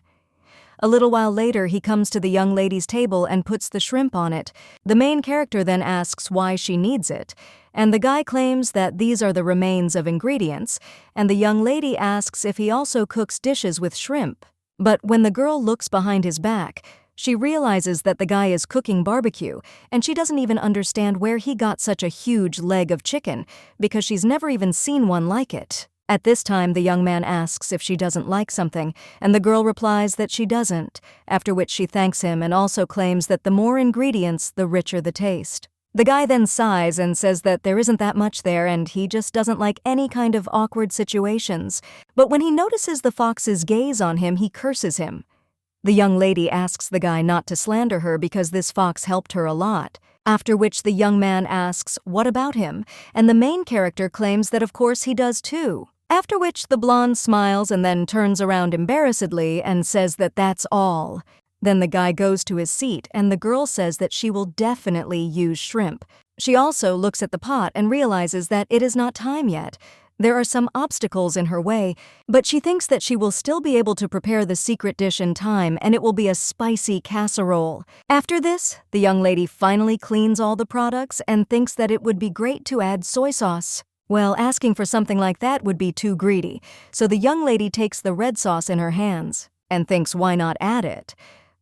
A: A little while later, he comes to the young lady's table and puts the shrimp on it. The main character then asks why she needs it, and the guy claims that these are the remains of ingredients, and the young lady asks if he also cooks dishes with shrimp. But when the girl looks behind his back, she realizes that the guy is cooking barbecue, and she doesn't even understand where he got such a huge leg of chicken, because she's never even seen one like it. At this time, the young man asks if she doesn't like something, and the girl replies that she doesn't, after which she thanks him and also claims that the more ingredients, the richer the taste. The guy then sighs and says that there isn't that much there and he just doesn't like any kind of awkward situations. But when he notices the fox's gaze on him, he curses him. The young lady asks the guy not to slander her because this fox helped her a lot. After which the young man asks, what about him? And the main character claims that of course he does too. After which the blonde smiles and then turns around embarrassedly and says that that's all. Then the guy goes to his seat and the girl says that she will definitely use shrimp. She also looks at the pot and realizes that it is not time yet. There are some obstacles in her way, but she thinks that she will still be able to prepare the secret dish in time and it will be a spicy casserole. After this, the young lady finally cleans all the products and thinks that it would be great to add soy sauce. Well, asking for something like that would be too greedy, so the young lady takes the red sauce in her hands and thinks why not add it.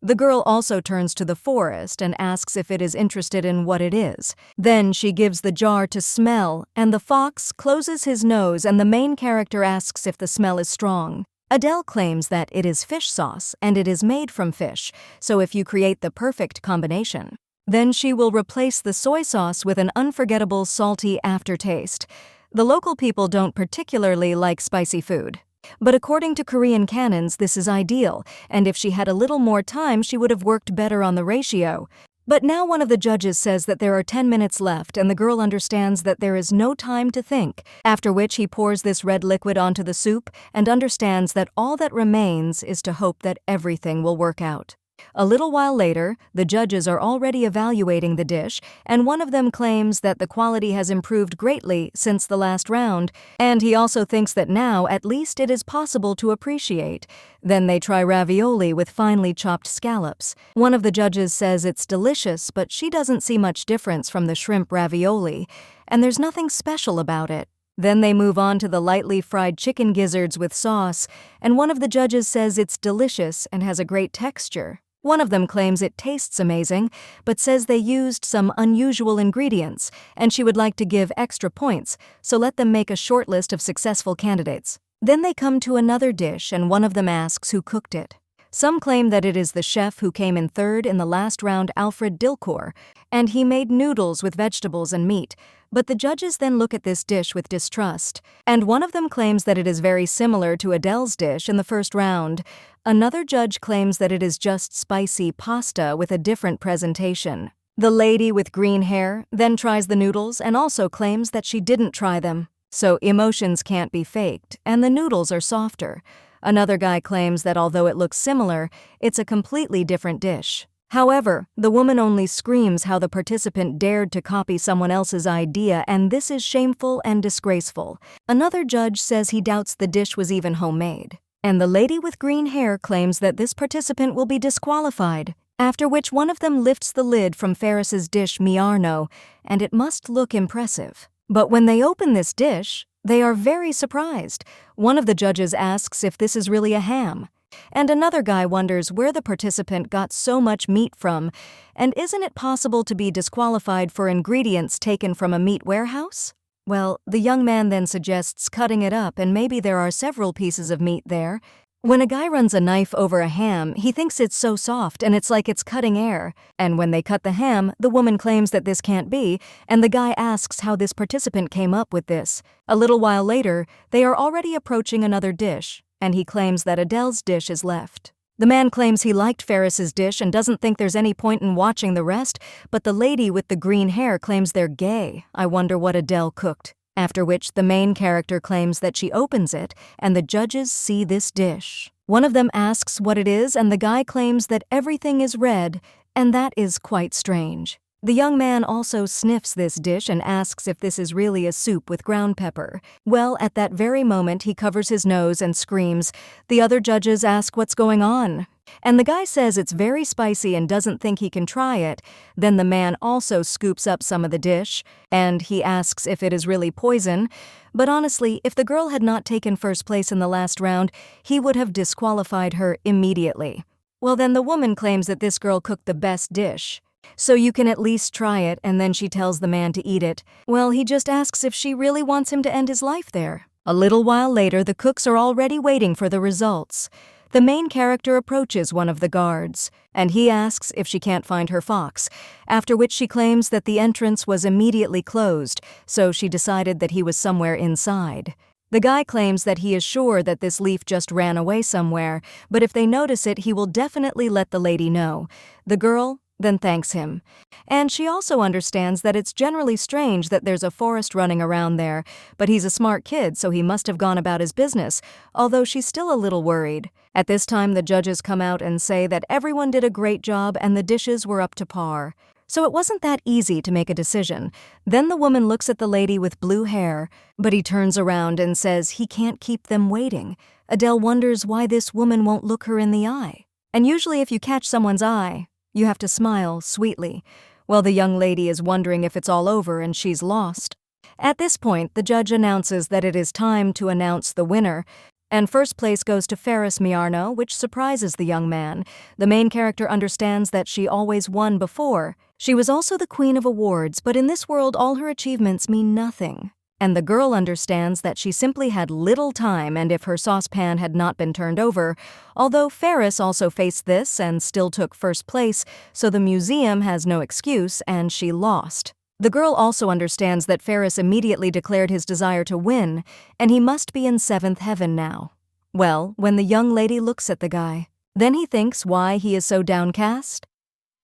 A: The girl also turns to the forest and asks if it is interested in what it is. Then she gives the jar to smell, and the fox closes his nose and the main character asks if the smell is strong. Adele claims that it is fish sauce and it is made from fish, so if you create the perfect combination, then she will replace the soy sauce with an unforgettable salty aftertaste. The local people don't particularly like spicy food. But according to Korean canons, this is ideal, and if she had a little more time, she would have worked better on the ratio. But now one of the judges says that there are 10 minutes left and the girl understands that there is no time to think, after which he pours this red liquid onto the soup and understands that all that remains is to hope that everything will work out. A little while later, the judges are already evaluating the dish, and one of them claims that the quality has improved greatly since the last round, and he also thinks that now at least it is possible to appreciate. Then they try ravioli with finely chopped scallops. One of the judges says it's delicious, but she doesn't see much difference from the shrimp ravioli, and there's nothing special about it. Then they move on to the lightly fried chicken gizzards with sauce, and one of the judges says it's delicious and has a great texture. One of them claims it tastes amazing, but says they used some unusual ingredients, and she would like to give extra points, so let them make a short list of successful candidates. Then they come to another dish, and one of them asks who cooked it. Some claim that it is the chef who came in third in the last round, Alfred Dilcour, and he made noodles with vegetables and meat, but the judges then look at this dish with distrust, and one of them claims that it is very similar to Adele's dish in the first round. Another judge claims that it is just spicy pasta with a different presentation. The lady with green hair then tries the noodles and also claims that she didn't try them. So emotions can't be faked, and the noodles are softer. Another guy claims that although it looks similar, it's a completely different dish. However, the woman only screams how the participant dared to copy someone else's idea, and this is shameful and disgraceful. Another judge says he doubts the dish was even homemade. And the lady with green hair claims that this participant will be disqualified, after which one of them lifts the lid from Ferris's dish Miarno, and it must look impressive. But when they open this dish, they are very surprised. One of the judges asks if this is really a ham, and another guy wonders where the participant got so much meat from, and isn't it possible to be disqualified for ingredients taken from a meat warehouse? Well, the young man then suggests cutting it up, and maybe there are several pieces of meat there. When a guy runs a knife over a ham, he thinks it's so soft and it's like it's cutting air. And when they cut the ham, the woman claims that this can't be, and the guy asks how this participant came up with this. A little while later, they are already approaching another dish, and he claims that Adele's dish is left. The man claims he liked Ferris's dish and doesn't think there's any point in watching the rest, but the lady with the green hair claims they're gay. I wonder what Adele cooked. After which the main character claims that she opens it, and the judges see this dish. One of them asks what it is, and the guy claims that everything is red, and that is quite strange. The young man also sniffs this dish and asks if this is really a soup with ground pepper. Well, at that very moment he covers his nose and screams. The other judges ask what's going on, and the guy says it's very spicy and doesn't think he can try it. Then the man also scoops up some of the dish, and he asks if it is really poison. But honestly, if the girl had not taken first place in the last round, he would have disqualified her immediately. Well, then the woman claims that this girl cooked the best dish, so you can at least try it, and then she tells the man to eat it. Well, he just asks if she really wants him to end his life there. A little while later, the cooks are already waiting for the results. The main character approaches one of the guards, and he asks if she can't find her fox, after which she claims that the entrance was immediately closed, so she decided that he was somewhere inside. The guy claims that he is sure that this leaf just ran away somewhere, but if they notice it, he will definitely let the lady know. The girl then thanks him. And she also understands that it's generally strange that there's a forest running around there, but he's a smart kid, so he must have gone about his business, although she's still a little worried. At this time, the judges come out and say that everyone did a great job and the dishes were up to par. So it wasn't that easy to make a decision. Then the woman looks at the lady with blue hair, but he turns around and says he can't keep them waiting. Adele wonders why this woman won't look her in the eye. And usually if you catch someone's eye, you have to smile sweetly. Well, the young lady is wondering if it's all over and she's lost. At this point, the judge announces that it is time to announce the winner, and first place goes to Ferris Miarno, which surprises the young man. The main character understands that she always won before. She was also the queen of awards, but in this world all her achievements mean nothing. And the girl understands that she simply had little time, and if her saucepan had not been turned over, although Ferris also faced this and still took first place, so the museum has no excuse, and she lost. The girl also understands that Ferris immediately declared his desire to win, and he must be in seventh heaven now. Well, when the young lady looks at the guy, then he thinks why he is so downcast.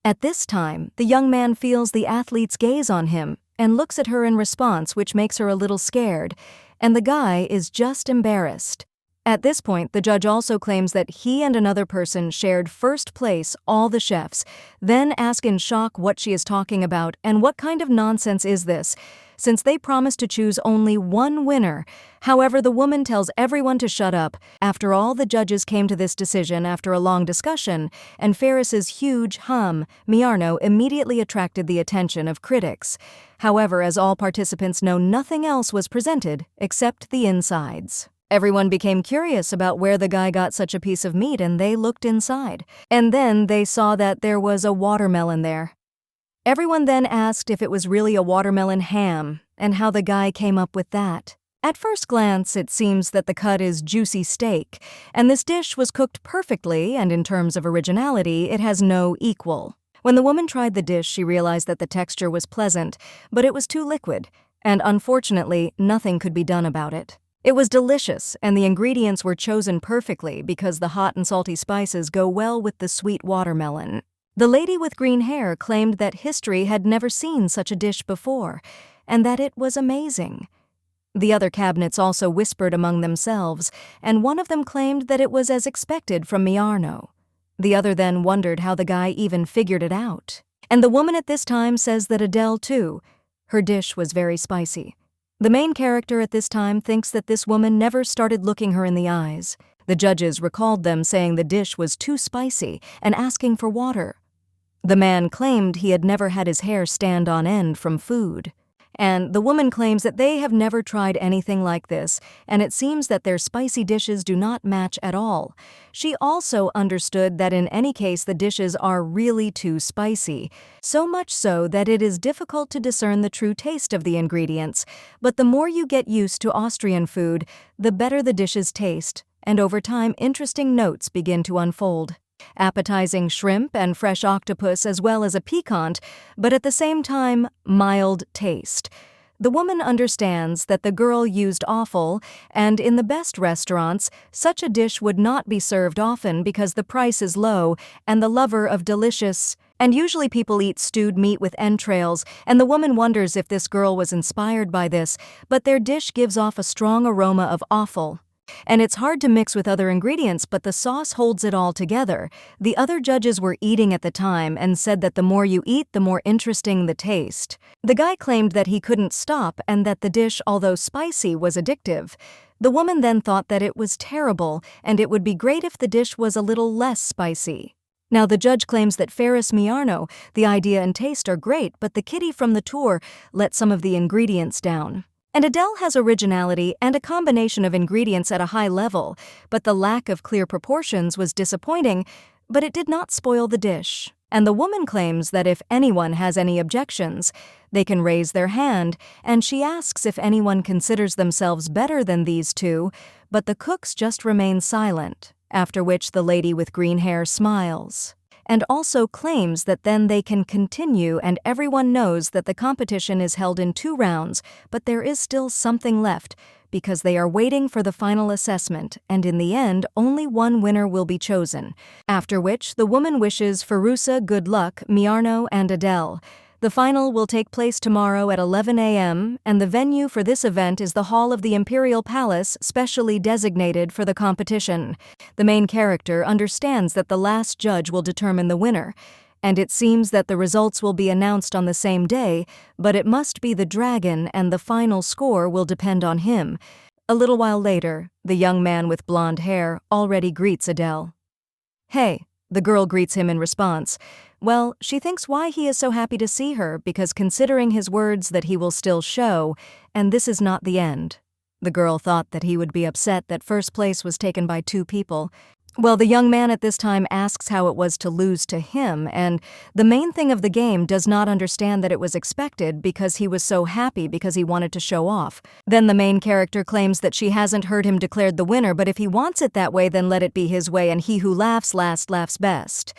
A: At this time, the young man feels the athlete's gaze on him and looks at her in response, which makes her a little scared, and the guy is just embarrassed. At this point, the judge also claims that he and another person shared first place, all the chefs, then ask in shock what she is talking about and what kind of nonsense is this, since they promised to choose only one winner. However, the woman tells everyone to shut up. After all, the judges came to this decision after a long discussion, and Ferris's huge Miarno immediately attracted the attention of critics. However, as all participants know, nothing else was presented except the insides. Everyone became curious about where the guy got such a piece of meat, and they looked inside. And then they saw that there was a watermelon there. Everyone then asked if it was really a watermelon ham, and how the guy came up with that. At first glance, it seems that the cut is juicy steak, and this dish was cooked perfectly, and in terms of originality, it has no equal. When the woman tried the dish, she realized that the texture was pleasant, but it was too liquid, and unfortunately, nothing could be done about it. It was delicious, and the ingredients were chosen perfectly because the hot and salty spices go well with the sweet watermelon. The lady with green hair claimed that history had never seen such a dish before, and that it was amazing. The other cabinets also whispered among themselves, and one of them claimed that it was as expected from Miarno. The other then wondered how the guy even figured it out. And the woman at this time says that Adele, too. Her dish was very spicy. The main character at this time thinks that this woman never started looking her in the eyes. The judges recalled them saying the dish was too spicy and asking for water. The man claimed he had never had his hair stand on end from food. And the woman claims that they have never tried anything like this, and it seems that their spicy dishes do not match at all. She also understood that in any case the dishes are really too spicy, so much so that it is difficult to discern the true taste of the ingredients. But the more you get used to Austrian food, the better the dishes taste, and over time interesting notes begin to unfold. Appetizing shrimp and fresh octopus as well as a piquant, but at the same time, mild taste. The woman understands that the girl used offal, and in the best restaurants, such a dish would not be served often because the price is low and the lover of delicious. And usually people eat stewed meat with entrails, and the woman wonders if this girl was inspired by this, but their dish gives off a strong aroma of offal. And it's hard to mix with other ingredients, but the sauce holds it all together. The other judges were eating at the time and said that the more you eat, the more interesting the taste. The guy claimed that he couldn't stop and that the dish, although spicy, was addictive. The woman then thought that it was terrible and it would be great if the dish was a little less spicy. Now the judge claims that Ferris Miarno, the idea and taste are great, but the kitty from the tour let some of the ingredients down. And Adele has originality and a combination of ingredients at a high level, but the lack of clear proportions was disappointing, but it did not spoil the dish. And the woman claims that if anyone has any objections, they can raise their hand, and she asks if anyone considers themselves better than these two, but the cooks just remain silent, after which the lady with green hair smiles. And also claims that then they can continue, and everyone knows that the competition is held in 2 rounds, but there is still something left because they are waiting for the final assessment, and in the end only one winner will be chosen, after which the woman wishes Firuza good luck, Miarno and Adele. The final will take place tomorrow at 11 a.m., and the venue for this event is the hall of the Imperial Palace, specially designated for the competition. The main character understands that the last judge will determine the winner, and it seems that the results will be announced on the same day, but it must be the dragon and the final score will depend on him. A little while later, the young man with blonde hair already greets Adele. "Hey," the girl greets him in response. Well, she thinks why he is so happy to see her because considering his words that he will still show, and this is not the end. The girl thought that he would be upset that first place was taken by 2 people. Well, the young man at this time asks how it was to lose to him, and the main thing of the game does not understand that it was expected because he was so happy because he wanted to show off. Then the main character claims that she hasn't heard him declared the winner, but if he wants it that way, then let it be his way, and he who laughs last laughs best.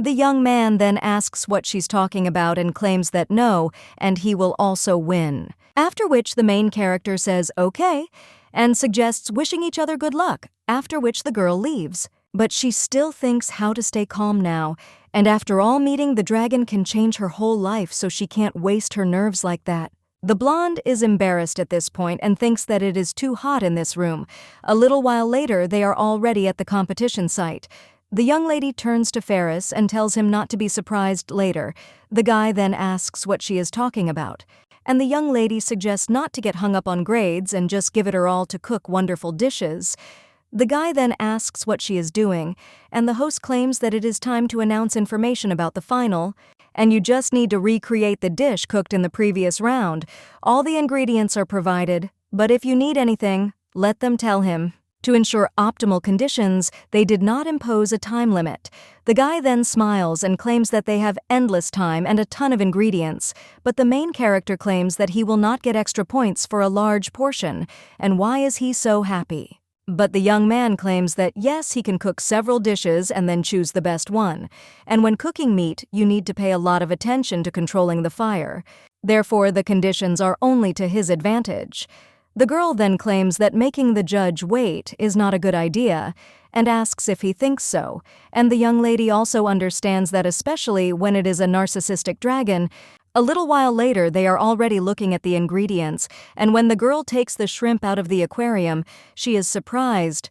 A: The young man then asks what she's talking about and claims that no, and he will also win. After which the main character says okay, and suggests wishing each other good luck, after which the girl leaves. But she still thinks how to stay calm now, And after all meeting, the dragon can change her whole life so she can't waste her nerves like that. The blonde is embarrassed at this point and thinks that it is too hot in this room. A little while later, they are already at the competition site. The young lady turns to Ferris and tells him not to be surprised later. The guy then asks what she is talking about. And the young lady suggests not to get hung up on grades and just give it her all to cook wonderful dishes. The guy then asks what she is doing, and the host claims that it is time to announce information about the final, and you just need to recreate the dish cooked in the previous round. All the ingredients are provided, but if you need anything, let them tell him. To ensure optimal conditions, they did not impose a time limit. The guy then smiles and claims that they have endless time and a ton of ingredients, but the main character claims that he will not get extra points for a large portion, and why is he so happy? But the young man claims that yes, he can cook several dishes and then choose the best one. And when cooking meat, you need to pay a lot of attention to controlling the fire. Therefore, the conditions are only to his advantage. The girl then claims that making the judge wait is not a good idea and asks if he thinks so. And the young lady also understands that, especially when it is a narcissistic dragon. A little while later, they are already looking at the ingredients, and when the girl takes the shrimp out of the aquarium, she is surprised,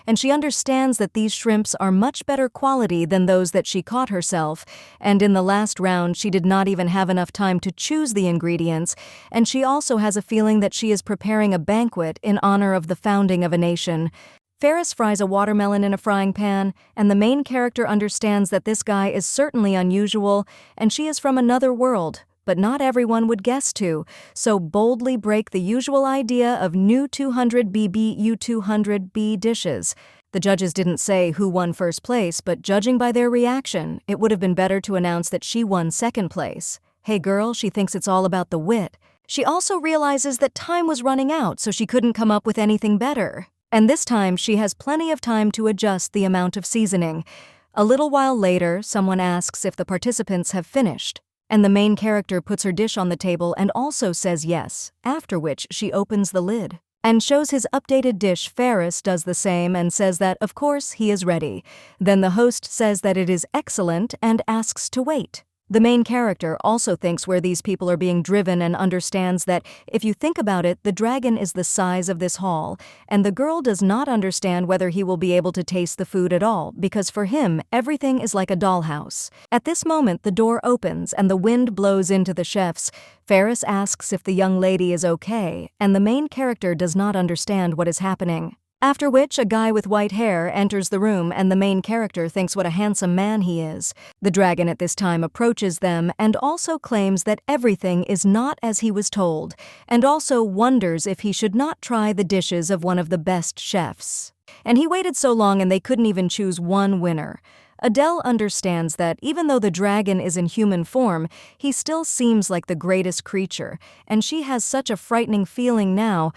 A: and she understands that these shrimps are much better quality than those that she caught herself, and in the last round she did not even have enough time to choose the ingredients, and she also has a feeling that she is preparing a banquet in honor of the founding of a nation. Ferris fries a watermelon in a frying pan, and the main character understands that this guy is certainly unusual, and she is from another world, but not everyone would guess to, so boldly break the usual idea of new 200BB U200B dishes. The judges didn't say who won first place, but judging by their reaction, it would have been better to announce that she won second place. Hey girl, she thinks it's all about the wit. She also realizes that time was running out, so she couldn't come up with anything better. And this time, she has plenty of time to adjust the amount of seasoning. A little while later, someone asks if the participants have finished, and the main character puts her dish on the table and also says yes, after which she opens the lid and shows his updated dish. Ferris does the same and says that, of course, he is ready. Then the host says that it is excellent and asks to wait. The main character also thinks where these people are being driven and understands that, if you think about it, the dragon is the size of this hall, and the girl does not understand whether he will be able to taste the food at all, because for him, everything is like a dollhouse. At this moment, the door opens and the wind blows into the chefs. Ferris asks if the young lady is okay, and the main character does not understand what is happening. After which, a guy with white hair enters the room and the main character thinks what a handsome man he is. The dragon at this time approaches them and also claims that everything is not as he was told, and also wonders if he should not try the dishes of one of the best chefs. And he waited so long and they couldn't even choose one winner. Adele understands that even though the dragon is in human form, he still seems like the greatest creature, and she has such a frightening feeling now.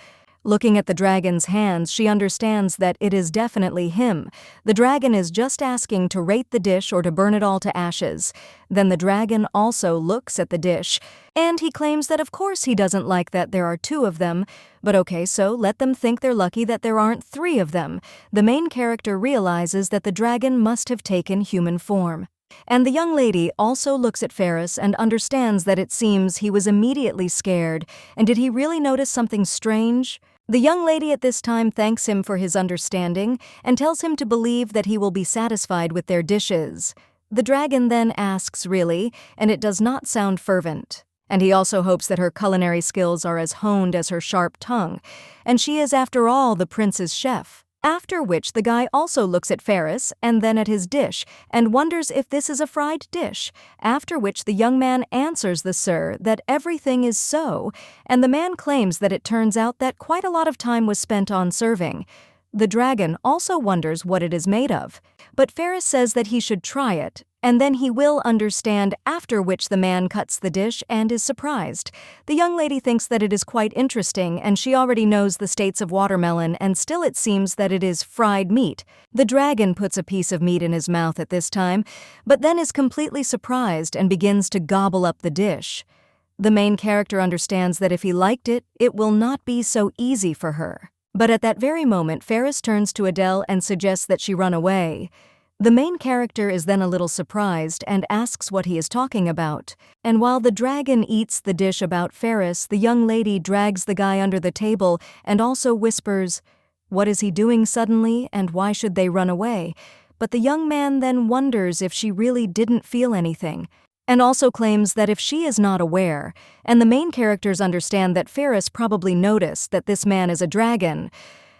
A: Looking at the dragon's hands, she understands that it is definitely him. The dragon is just asking to rate the dish or to burn it all to ashes. Then the dragon also looks at the dish, and he claims that of course he doesn't like that there are two of them. But okay, so let them think they're lucky that there aren't three of them. The main character realizes that the dragon must have taken human form. And the young lady also looks at Ferris and understands that it seems he was immediately scared. And did he really notice something strange? The young lady at this time thanks him for his understanding and tells him to believe that he will be satisfied with their dishes. The dragon then asks, really, and it does not sound fervent. And he also hopes that her culinary skills are as honed as her sharp tongue, and she is, after all, the prince's chef. After which the guy also looks at Ferris and then at his dish and wonders if this is a fried dish, after which the young man answers the sir that everything is so, and the man claims that it turns out that quite a lot of time was spent on serving. The dragon also wonders what it is made of, but Ferris says that he should try it, and then he will understand, after which the man cuts the dish and is surprised. The young lady thinks that it is quite interesting, and she already knows the states of watermelon, and still it seems that it is fried meat. The dragon puts a piece of meat in his mouth at this time, but then is completely surprised and begins to gobble up the dish. The main character understands that if he liked it, it will not be so easy for her. But at that very moment, Ferris turns to Adele and suggests that she run away. The main character is then a little surprised and asks what he is talking about. And while the dragon eats the dish about Ferris, the young lady drags the guy under the table and also whispers, "What is he doing suddenly, and why should they run away?" But the young man then wonders if she really didn't feel anything, and also claims that if she is not aware, and the main characters understand that Ferris probably noticed that this man is a dragon.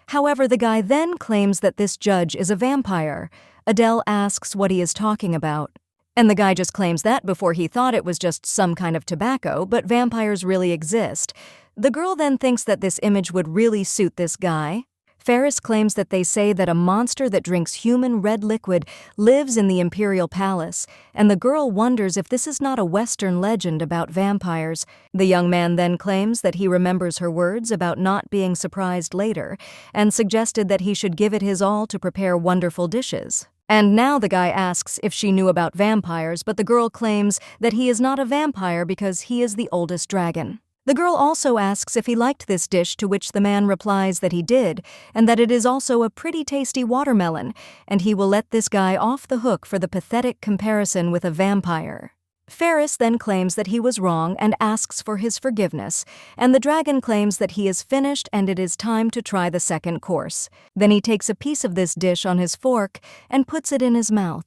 A: However, the guy then claims that this judge is a vampire. Adele asks what he is talking about, and the guy just claims that before he thought it was just some kind of tobacco, but vampires really exist. The girl then thinks that this image would really suit this guy. Ferris claims that they say that a monster that drinks human red liquid lives in the Imperial Palace, and the girl wonders if this is not a Western legend about vampires. The young man then claims that he remembers her words about not being surprised later, and suggested that he should give it his all to prepare wonderful dishes. And now the guy asks if she knew about vampires, but the girl claims that he is not a vampire because he is the oldest dragon. The girl also asks if he liked this dish, to which the man replies that he did, and that it is also a pretty tasty watermelon, and he will let this guy off the hook for the pathetic comparison with a vampire. Ferris then claims that he was wrong and asks for his forgiveness, and the dragon claims that he is finished and it is time to try the second course. Then he takes a piece of this dish on his fork and puts it in his mouth.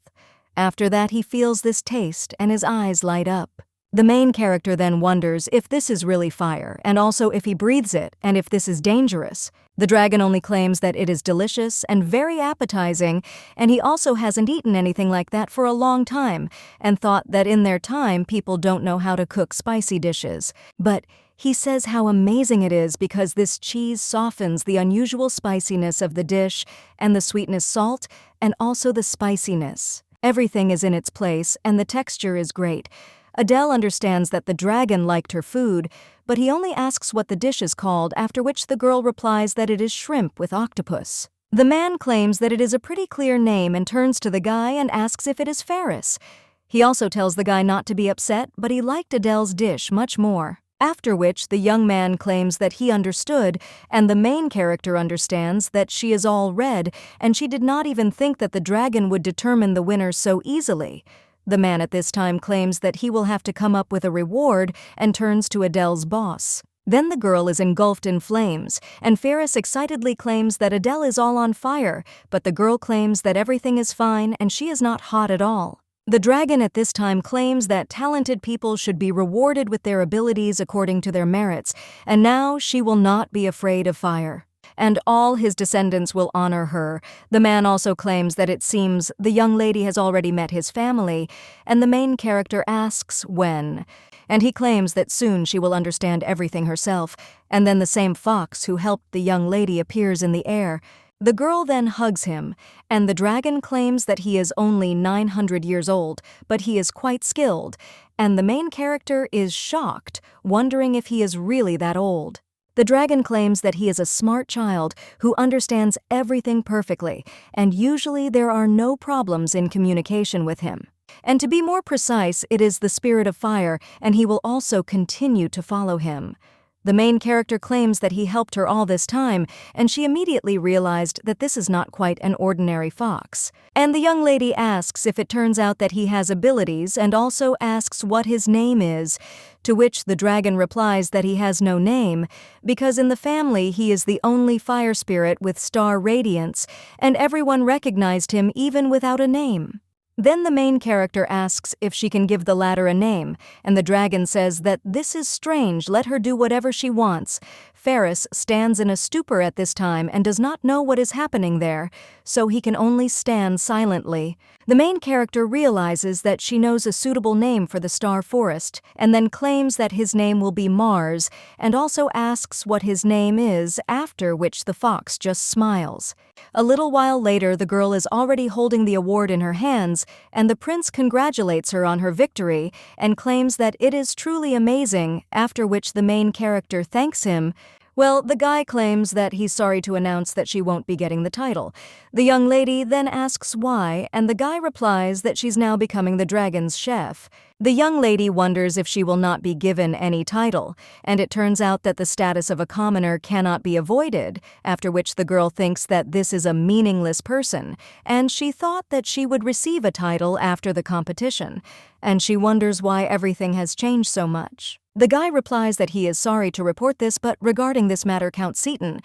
A: After that, he feels this taste and his eyes light up. The main character then wonders if this is really fire, and also if he breathes it, and if this is dangerous. The dragon only claims that it is delicious and very appetizing, and he also hasn't eaten anything like that for a long time, and thought that in their time people don't know how to cook spicy dishes. But he says how amazing it is because this cheese softens the unusual spiciness of the dish, and the sweetness salt, and also the spiciness. Everything is in its place, and the texture is great. Adele understands that the dragon liked her food, but he only asks what the dish is called, after which the girl replies that it is shrimp with octopus. The man claims that it is a pretty clear name and turns to the guy and asks if it is Ferris. He also tells the guy not to be upset, but he liked Adele's dish much more. After which the young man claims that he understood, and the main character understands that she is all red, and she did not even think that the dragon would determine the winner so easily. The man at this time claims that he will have to come up with a reward and turns to Adele's boss. Then the girl is engulfed in flames, and Ferris excitedly claims that Adele is all on fire, but the girl claims that everything is fine and she is not hot at all. The dragon at this time claims that talented people should be rewarded with their abilities according to their merits, and now she will not be afraid of fire, and all his descendants will honor her. The man also claims that it seems the young lady has already met his family, and the main character asks when. And he claims that soon she will understand everything herself, and then the same fox who helped the young lady appears in the air. The girl then hugs him, and the dragon claims that he is only 900 years old, but he is quite skilled, and the main character is shocked, wondering if he is really that old. The dragon claims that he is a smart child who understands everything perfectly, and usually there are no problems in communication with him. And to be more precise, it is the spirit of fire, and he will also continue to follow him. The main character claims that he helped her all this time, and she immediately realized that this is not quite an ordinary fox. And the young lady asks if it turns out that he has abilities, and also asks what his name is, to which the dragon replies that he has no name, because in the family he is the only fire spirit with star radiance, and everyone recognized him even without a name. Then the main character asks if she can give the latter a name, and the dragon says that this is strange, let her do whatever she wants. Ferris stands in a stupor at this time and does not know what is happening there, so he can only stand silently. The main character realizes that she knows a suitable name for the star forest, and then claims that his name will be Mars, and also asks what his name is, after which the fox just smiles. A little while later, the girl is already holding the award in her hands, and the prince congratulates her on her victory and claims that it is truly amazing, after which the main character thanks him, Well, the guy claims that he's sorry to announce that she won't be getting the title. The young lady then asks why, and the guy replies that she's now becoming the dragon's chef. The young lady wonders if she will not be given any title, and it turns out that the status of a commoner cannot be avoided, after which the girl thinks that this is a meaningless person, and she thought that she would receive a title after the competition, and she wonders why everything has changed so much. The guy replies that he is sorry to report this, but regarding this matter, Count Seaton.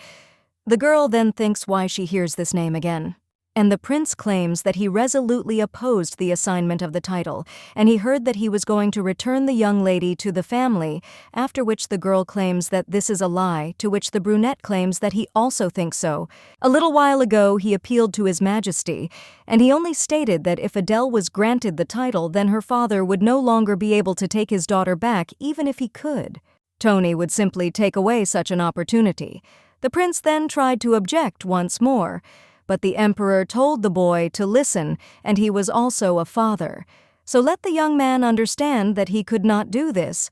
A: The girl then thinks why she hears this name again. And the prince claims that he resolutely opposed the assignment of the title, and he heard that he was going to return the young lady to the family, after which the girl claims that this is a lie, to which the brunette claims that he also thinks so. A little while ago, he appealed to His Majesty, and he only stated that if Adele was granted the title, then her father would no longer be able to take his daughter back, even if he could. Tony would simply take away such an opportunity. The prince then tried to object once more, but the emperor told the boy to listen, and he was also a father. So let the young man understand that he could not do this.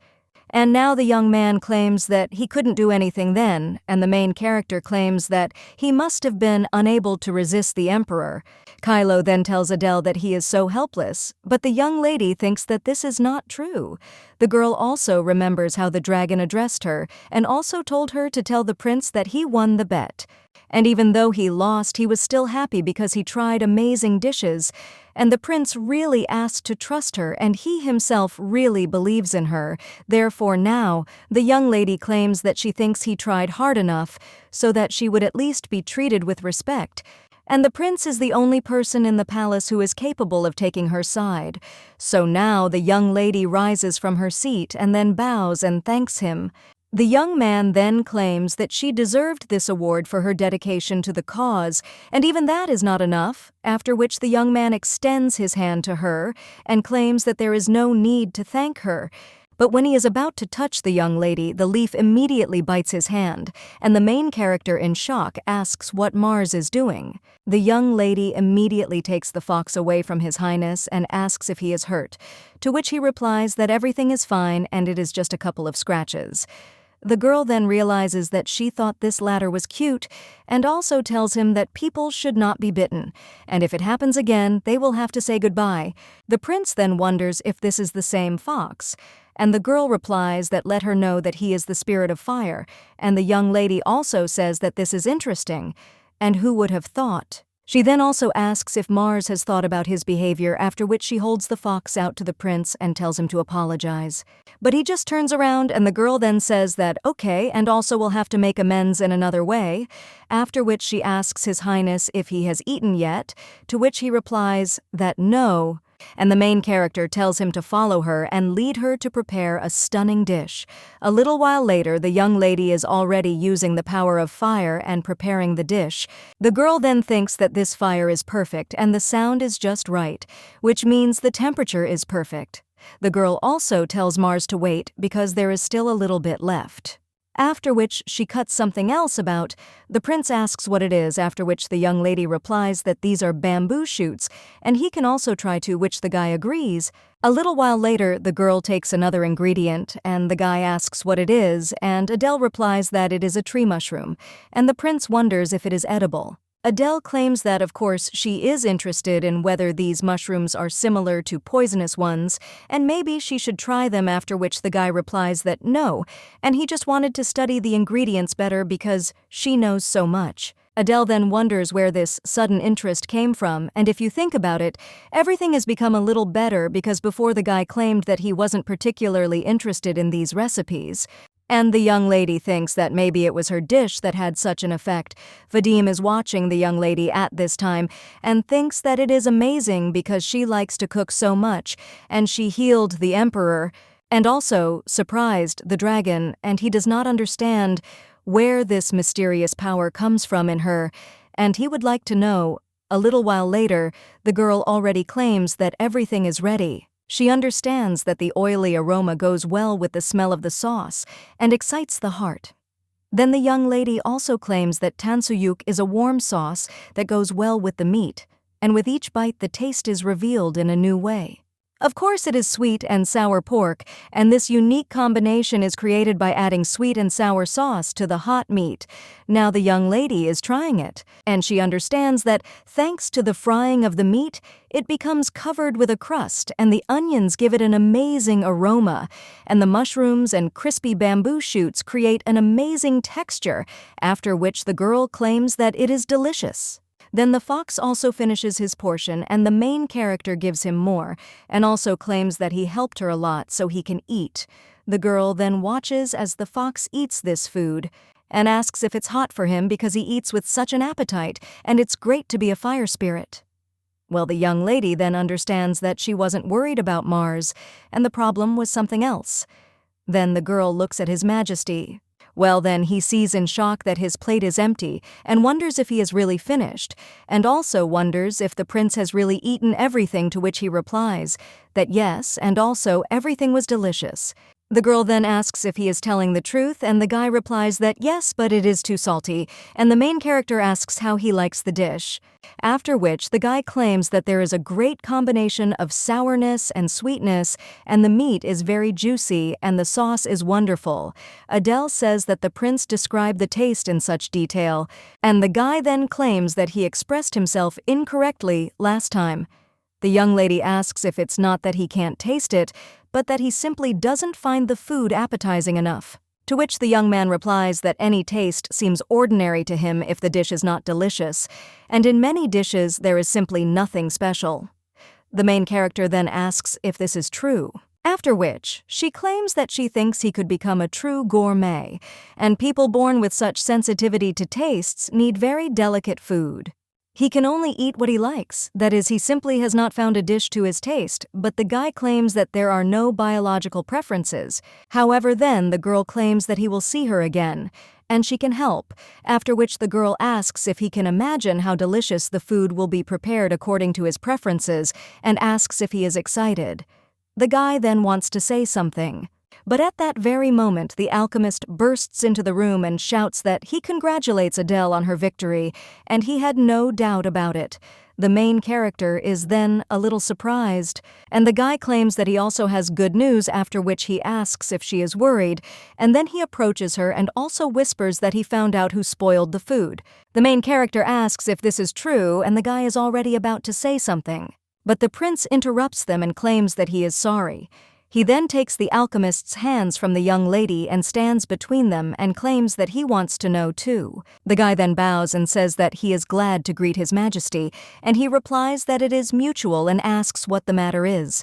A: And now the young man claims that he couldn't do anything then, and the main character claims that he must have been unable to resist the emperor. Kylo then tells Adele that he is so helpless, but the young lady thinks that this is not true. The girl also remembers how the dragon addressed her, and also told her to tell the prince that he won the bet. And even though he lost, he was still happy because he tried amazing dishes, and the prince really asked to trust her, and he himself really believes in her. Therefore now, the young lady claims that she thinks he tried hard enough so that she would at least be treated with respect. And the prince is the only person in the palace who is capable of taking her side. So now the young lady rises from her seat and then bows and thanks him. The young man then claims that she deserved this award for her dedication to the cause, and even that is not enough, after which the young man extends his hand to her and claims that there is no need to thank her. But when he is about to touch the young lady, the leaf immediately bites his hand, and the main character in shock asks what Mars is doing. The young lady immediately takes the fox away from His Highness and asks if he is hurt, to which he replies that everything is fine and it is just a couple of scratches. The girl then realizes that she thought this latter was cute and also tells him that people should not be bitten, and if it happens again, they will have to say goodbye. The prince then wonders if this is the same fox, and the girl replies that let her know that he is the spirit of fire, and the young lady also says that this is interesting, and who would have thought? She then also asks if Mars has thought about his behavior, after which she holds the fox out to the prince and tells him to apologize. But he just turns around, and the girl then says that okay, and also will have to make amends in another way, after which she asks His Highness if he has eaten yet, to which he replies that no, and the main character tells him to follow her and lead her to prepare a stunning dish. A little while later, the young lady is already using the power of fire and preparing the dish. The girl then thinks that this fire is perfect and the sound is just right, which means the temperature is perfect. The girl also tells Mars to wait because there is still a little bit left. After which she cuts something else about. The prince asks what it is, after which the young lady replies that these are bamboo shoots, and he can also try to, which the guy agrees. A little while later, the girl takes another ingredient, and the guy asks what it is, and Adele replies that it is a tree mushroom, and the prince wonders if it is edible. Adele claims that, of course, she is interested in whether these mushrooms are similar to poisonous ones, and maybe she should try them, after which the guy replies that no, and he just wanted to study the ingredients better because she knows so much. Adele then wonders where this sudden interest came from, and if you think about it, everything has become a little better because before the guy claimed that he wasn't particularly interested in these recipes. And the young lady thinks that maybe it was her dish that had such an effect. Vadim is watching the young lady at this time and thinks that it is amazing because she likes to cook so much, and she healed the emperor, and also surprised the dragon, and he does not understand where this mysterious power comes from in her, and he would like to know. A little while later, the girl already claims that everything is ready. She understands that the oily aroma goes well with the smell of the sauce and excites the heart. Then the young lady also claims that tansuyuk is a warm sauce that goes well with the meat, and with each bite the taste is revealed in a new way. Of course it is sweet and sour pork, and this unique combination is created by adding sweet and sour sauce to the hot meat. Now the young lady is trying it, and she understands that thanks to the frying of the meat, it becomes covered with a crust, and the onions give it an amazing aroma, and the mushrooms and crispy bamboo shoots create an amazing texture, after which the girl claims that it is delicious. Then the fox also finishes his portion, and the main character gives him more, and also claims that he helped her a lot so he can eat. The girl then watches as the fox eats this food, and asks if it's hot for him because he eats with such an appetite, and it's great to be a fire spirit. Well, the young lady then understands that she wasn't worried about Mars, and the problem was something else. Then the girl looks at His Majesty. Well, then he sees in shock that his plate is empty and wonders if he is really finished, and also wonders if the prince has really eaten everything, to which he replies that yes, and also everything was delicious. The girl then asks if he is telling the truth, and the guy replies that yes, but it is too salty, and the main character asks how he likes the dish. After which, the guy claims that there is a great combination of sourness and sweetness, and the meat is very juicy, and the sauce is wonderful. Adele says that the prince described the taste in such detail, and the guy then claims that he expressed himself incorrectly last time. The young lady asks if it's not that he can't taste it, but that he simply doesn't find the food appetizing enough. To which the young man replies that any taste seems ordinary to him if the dish is not delicious, and in many dishes there is simply nothing special. The main character then asks if this is true, after which she claims that she thinks he could become a true gourmet, and people born with such sensitivity to tastes need very delicate food. He can only eat what he likes, that is, he simply has not found a dish to his taste, but the guy claims that there are no biological preferences. However, then the girl claims that he will see her again, and she can help, after which the girl asks if he can imagine how delicious the food will be prepared according to his preferences, and asks if he is excited. The guy then wants to say something. But at that very moment, the alchemist bursts into the room and shouts that he congratulates Adele on her victory, and he had no doubt about it. The main character is then a little surprised, and the guy claims that he also has good news, after which he asks if she is worried, and then he approaches her and also whispers that he found out who spoiled the food. The main character asks if this is true, and the guy is already about to say something. But the prince interrupts them and claims that he is sorry. He then takes the alchemist's hands from the young lady and stands between them and claims that he wants to know too. The guy then bows and says that he is glad to greet His Majesty, and he replies that it is mutual and asks what the matter is.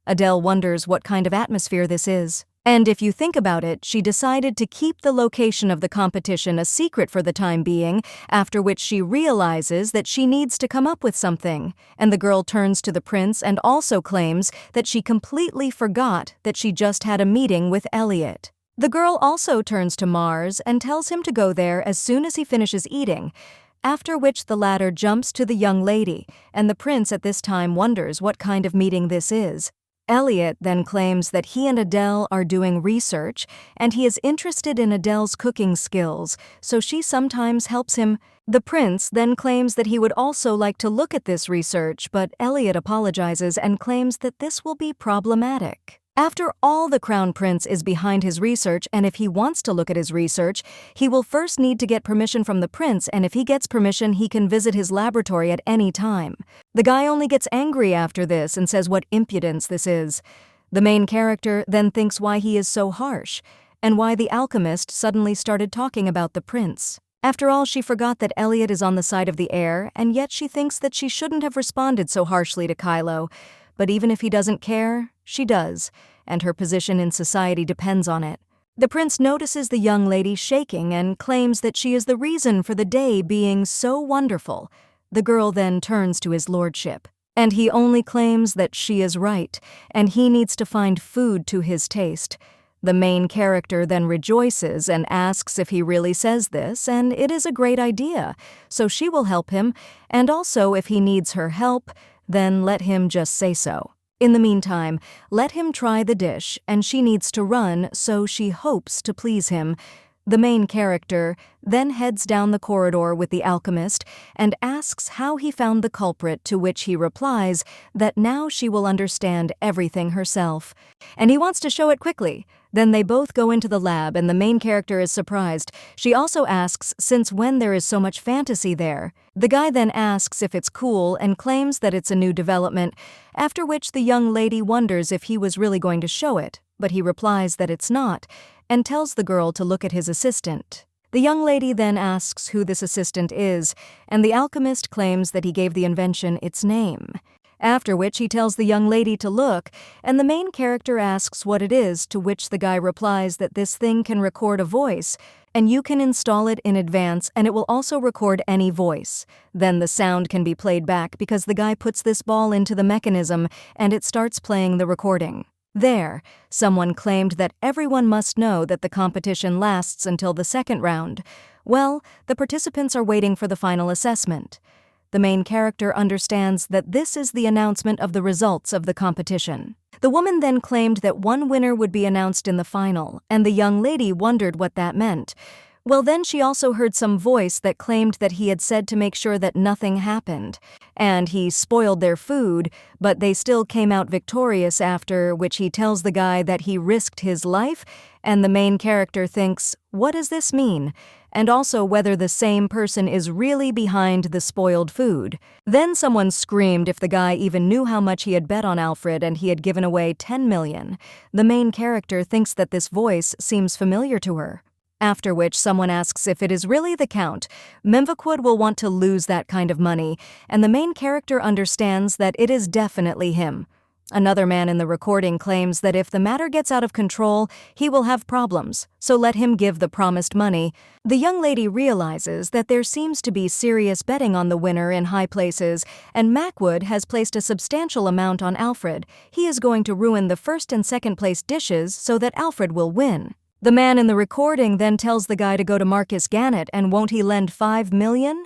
A: Adele wonders what kind of atmosphere this is. And if you think about it, she decided to keep the location of the competition a secret for the time being, after which she realizes that she needs to come up with something. And the girl turns to the prince and also claims that she completely forgot that she just had a meeting with Elliot. The girl also turns to Mars and tells him to go there as soon as he finishes eating, after which the latter jumps to the young lady, and the prince at this time wonders what kind of meeting this is. Elliot then claims that he and Adele are doing research, and he is interested in Adele's cooking skills, so she sometimes helps him. The prince then claims that he would also like to look at this research, but Elliot apologizes and claims that this will be problematic. After all, the crown prince is behind his research, and if he wants to look at his research, he will first need to get permission from the prince, and if he gets permission, he can visit his laboratory at any time. The guy only gets angry after this and says what impudence this is. The main character then thinks why he is so harsh, and why the alchemist suddenly started talking about the prince. After all, she forgot that Elliot is on the side of the heir, and yet she thinks that she shouldn't have responded so harshly to Kylo. But even if he doesn't care, she does, and her position in society depends on it. The prince notices the young lady shaking and claims that she is the reason for the day being so wonderful. The girl then turns to his lordship, and he only claims that she is right, and he needs to find food to his taste. The main character then rejoices and asks if he really says this, and it is a great idea, so she will help him, and also if he needs her help, then let him just say so. In the meantime, let him try the dish, and she needs to run, so she hopes to please him. The main character then heads down the corridor with the alchemist and asks how he found the culprit, to which he replies that now she will understand everything herself. And he wants to show it quickly. Then they both go into the lab and the main character is surprised. She also asks since when there is so much fantasy there. The guy then asks if it's cool and claims that it's a new development, after which the young lady wonders if he was really going to show it, but he replies that it's not, and tells the girl to look at his assistant. The young lady then asks who this assistant is, and the alchemist claims that he gave the invention its name. After which he tells the young lady to look, and the main character asks what it is, to which the guy replies that this thing can record a voice, and you can install it in advance and it will also record any voice. Then the sound can be played back because the guy puts this ball into the mechanism and it starts playing the recording. There, someone claimed that everyone must know that the competition lasts until the second round. Well, the participants are waiting for the final assessment. The main character understands that this is the announcement of the results of the competition. The woman then claimed that one winner would be announced in the final, and the young lady wondered what that meant. Well, then she also heard some voice that claimed that he had said to make sure that nothing happened, and he spoiled their food, but they still came out victorious, after which he tells the guy that he risked his life, and the main character thinks, what does this mean? And also whether the same person is really behind the spoiled food. Then someone screamed if the guy even knew how much he had bet on Alfred and he had given away 10 million. The main character thinks that this voice seems familiar to her. After which someone asks if it is really the Count. Mimvaquid will want to lose that kind of money, and the main character understands that it is definitely him. Another man in the recording claims that if the matter gets out of control, he will have problems, so let him give the promised money. The young lady realizes that there seems to be serious betting on the winner in high places, and Macwood has placed a substantial amount on Alfred. He is going to ruin the first and second place dishes so that Alfred will win. The man in the recording then tells the guy to go to Marcus Gannett and won't he lend 5 million?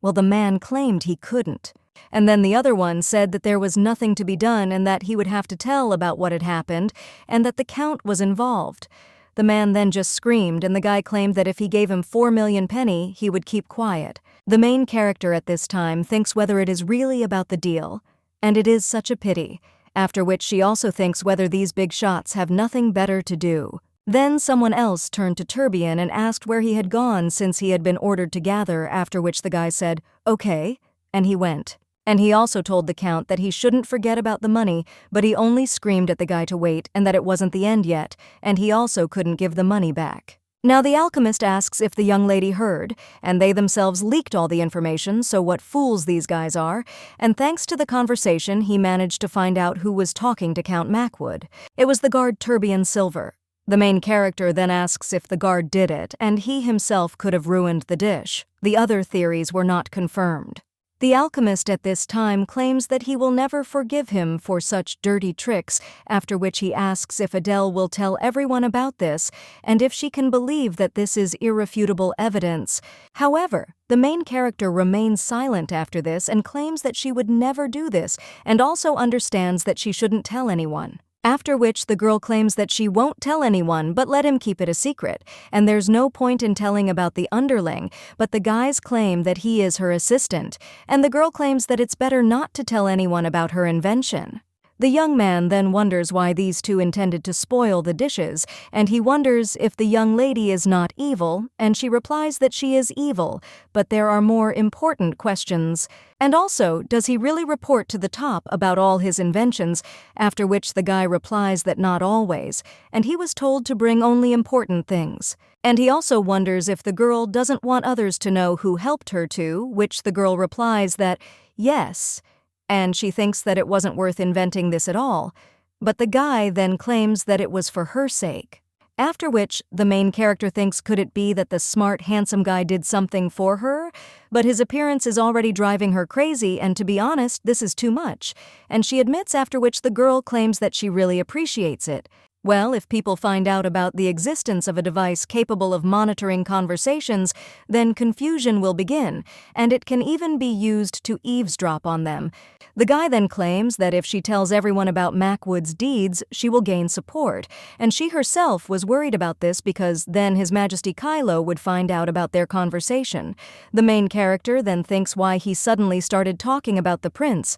A: Well, the man claimed he couldn't. And then the other one said that there was nothing to be done and that he would have to tell about what had happened and that the Count was involved. The man then just screamed and the guy claimed that if he gave him 4 million penny, he would keep quiet. The main character at this time thinks whether it is really about the deal. And it is such a pity. After which she also thinks whether these big shots have nothing better to do. Then someone else turned to Turbian and asked where he had gone since he had been ordered to gather, after which the guy said, okay, and he went. And he also told the Count that he shouldn't forget about the money, but he only screamed at the guy to wait and that it wasn't the end yet, and he also couldn't give the money back. Now the alchemist asks if the young lady heard, and they themselves leaked all the information, so what fools these guys are, and thanks to the conversation he managed to find out who was talking to Count Macwood. It was the guard Turbian Silver. The main character then asks if the guard did it, and he himself could have ruined the dish. The other theories were not confirmed. The alchemist at this time claims that he will never forgive him for such dirty tricks, after which he asks if Adele will tell everyone about this, and if she can believe that this is irrefutable evidence. However, the main character remains silent after this and claims that she would never do this, and also understands that she shouldn't tell anyone. After which the girl claims that she won't tell anyone but let him keep it a secret, and there's no point in telling about the underling, but the guys claim that he is her assistant, and the girl claims that it's better not to tell anyone about her invention. The young man then wonders why these two intended to spoil the dishes, and he wonders if the young lady is not evil, and she replies that she is evil, but there are more important questions. And also, does he really report to the top about all his inventions, after which the guy replies that not always, and he was told to bring only important things. And he also wonders if the girl doesn't want others to know who helped her to, which the girl replies that, yes, and she thinks that it wasn't worth inventing this at all, but the guy then claims that it was for her sake. After which, the main character thinks could it be that the smart, handsome guy did something for her? But his appearance is already driving her crazy, and to be honest, this is too much. And she admits, after which the girl claims that she really appreciates it. Well, if people find out about the existence of a device capable of monitoring conversations, then confusion will begin, and it can even be used to eavesdrop on them. The guy then claims that if she tells everyone about Macwood's deeds, she will gain support, and she herself was worried about this because then His Majesty Kylo would find out about their conversation. The main character then thinks why he suddenly started talking about the prince,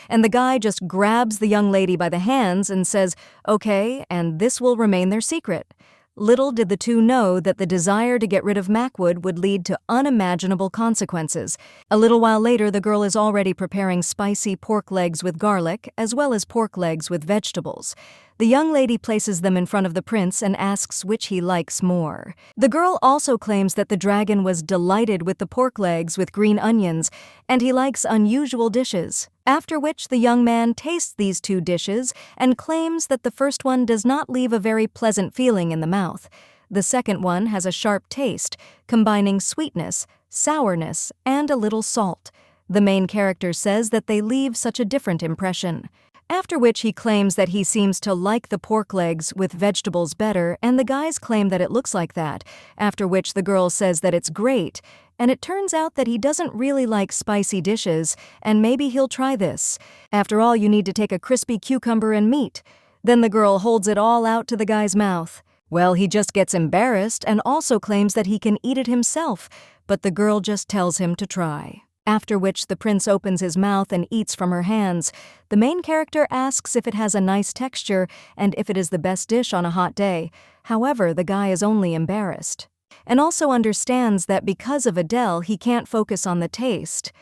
A: and the guy just grabs the young lady by the hands and says, "Okay," and this will remain their secret. Little did the two know that the desire to get rid of Macwood would lead to unimaginable consequences. A little while later, the girl is already preparing spicy pork legs with garlic, as well as pork legs with vegetables. The young lady places them in front of the prince and asks which he likes more. The girl also claims that the dragon was delighted with the pork legs with green onions, and he likes unusual dishes. After which the young man tastes these two dishes and claims that the first one does not leave a very pleasant feeling in the mouth. The second one has a sharp taste, combining sweetness, sourness, and a little salt. The main character says that they leave such a different impression. After which he claims that he seems to like the pork legs with vegetables better, and the guys claim that it looks like that, after which the girl says that it's great, and it turns out that he doesn't really like spicy dishes, and maybe he'll try this. After all, you need to take a crispy cucumber and meat. Then the girl holds it all out to the guy's mouth. Well, he just gets embarrassed and also claims that he can eat it himself, but the girl just tells him to try. After which the prince opens his mouth and eats from her hands. The main character asks if it has a nice texture and if it is the best dish on a hot day. However, the guy is only embarrassed, and also understands that because of Adele, he can't focus on the taste.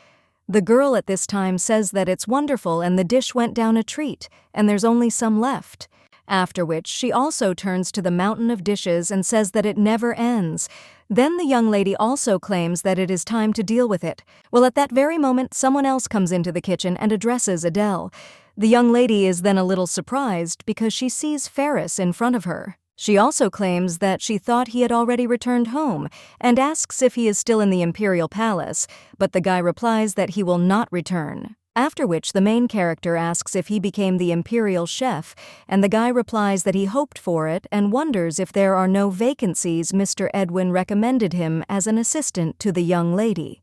A: The girl at this time says that it's wonderful and the dish went down a treat, and there's only some left. After which she also turns to the mountain of dishes and says that it never ends. Then the young lady also claims that it is time to deal with it. Well, at that very moment, someone else comes into the kitchen and addresses Adele. The young lady is then a little surprised because she sees Ferris in front of her. She also claims that she thought he had already returned home and asks if he is still in the Imperial Palace, but the guy replies that he will not return. After which the main character asks if he became the Imperial chef, and the guy replies that he hoped for it and wonders if there are no vacancies Mr. Edwin recommended him as an assistant to the young lady.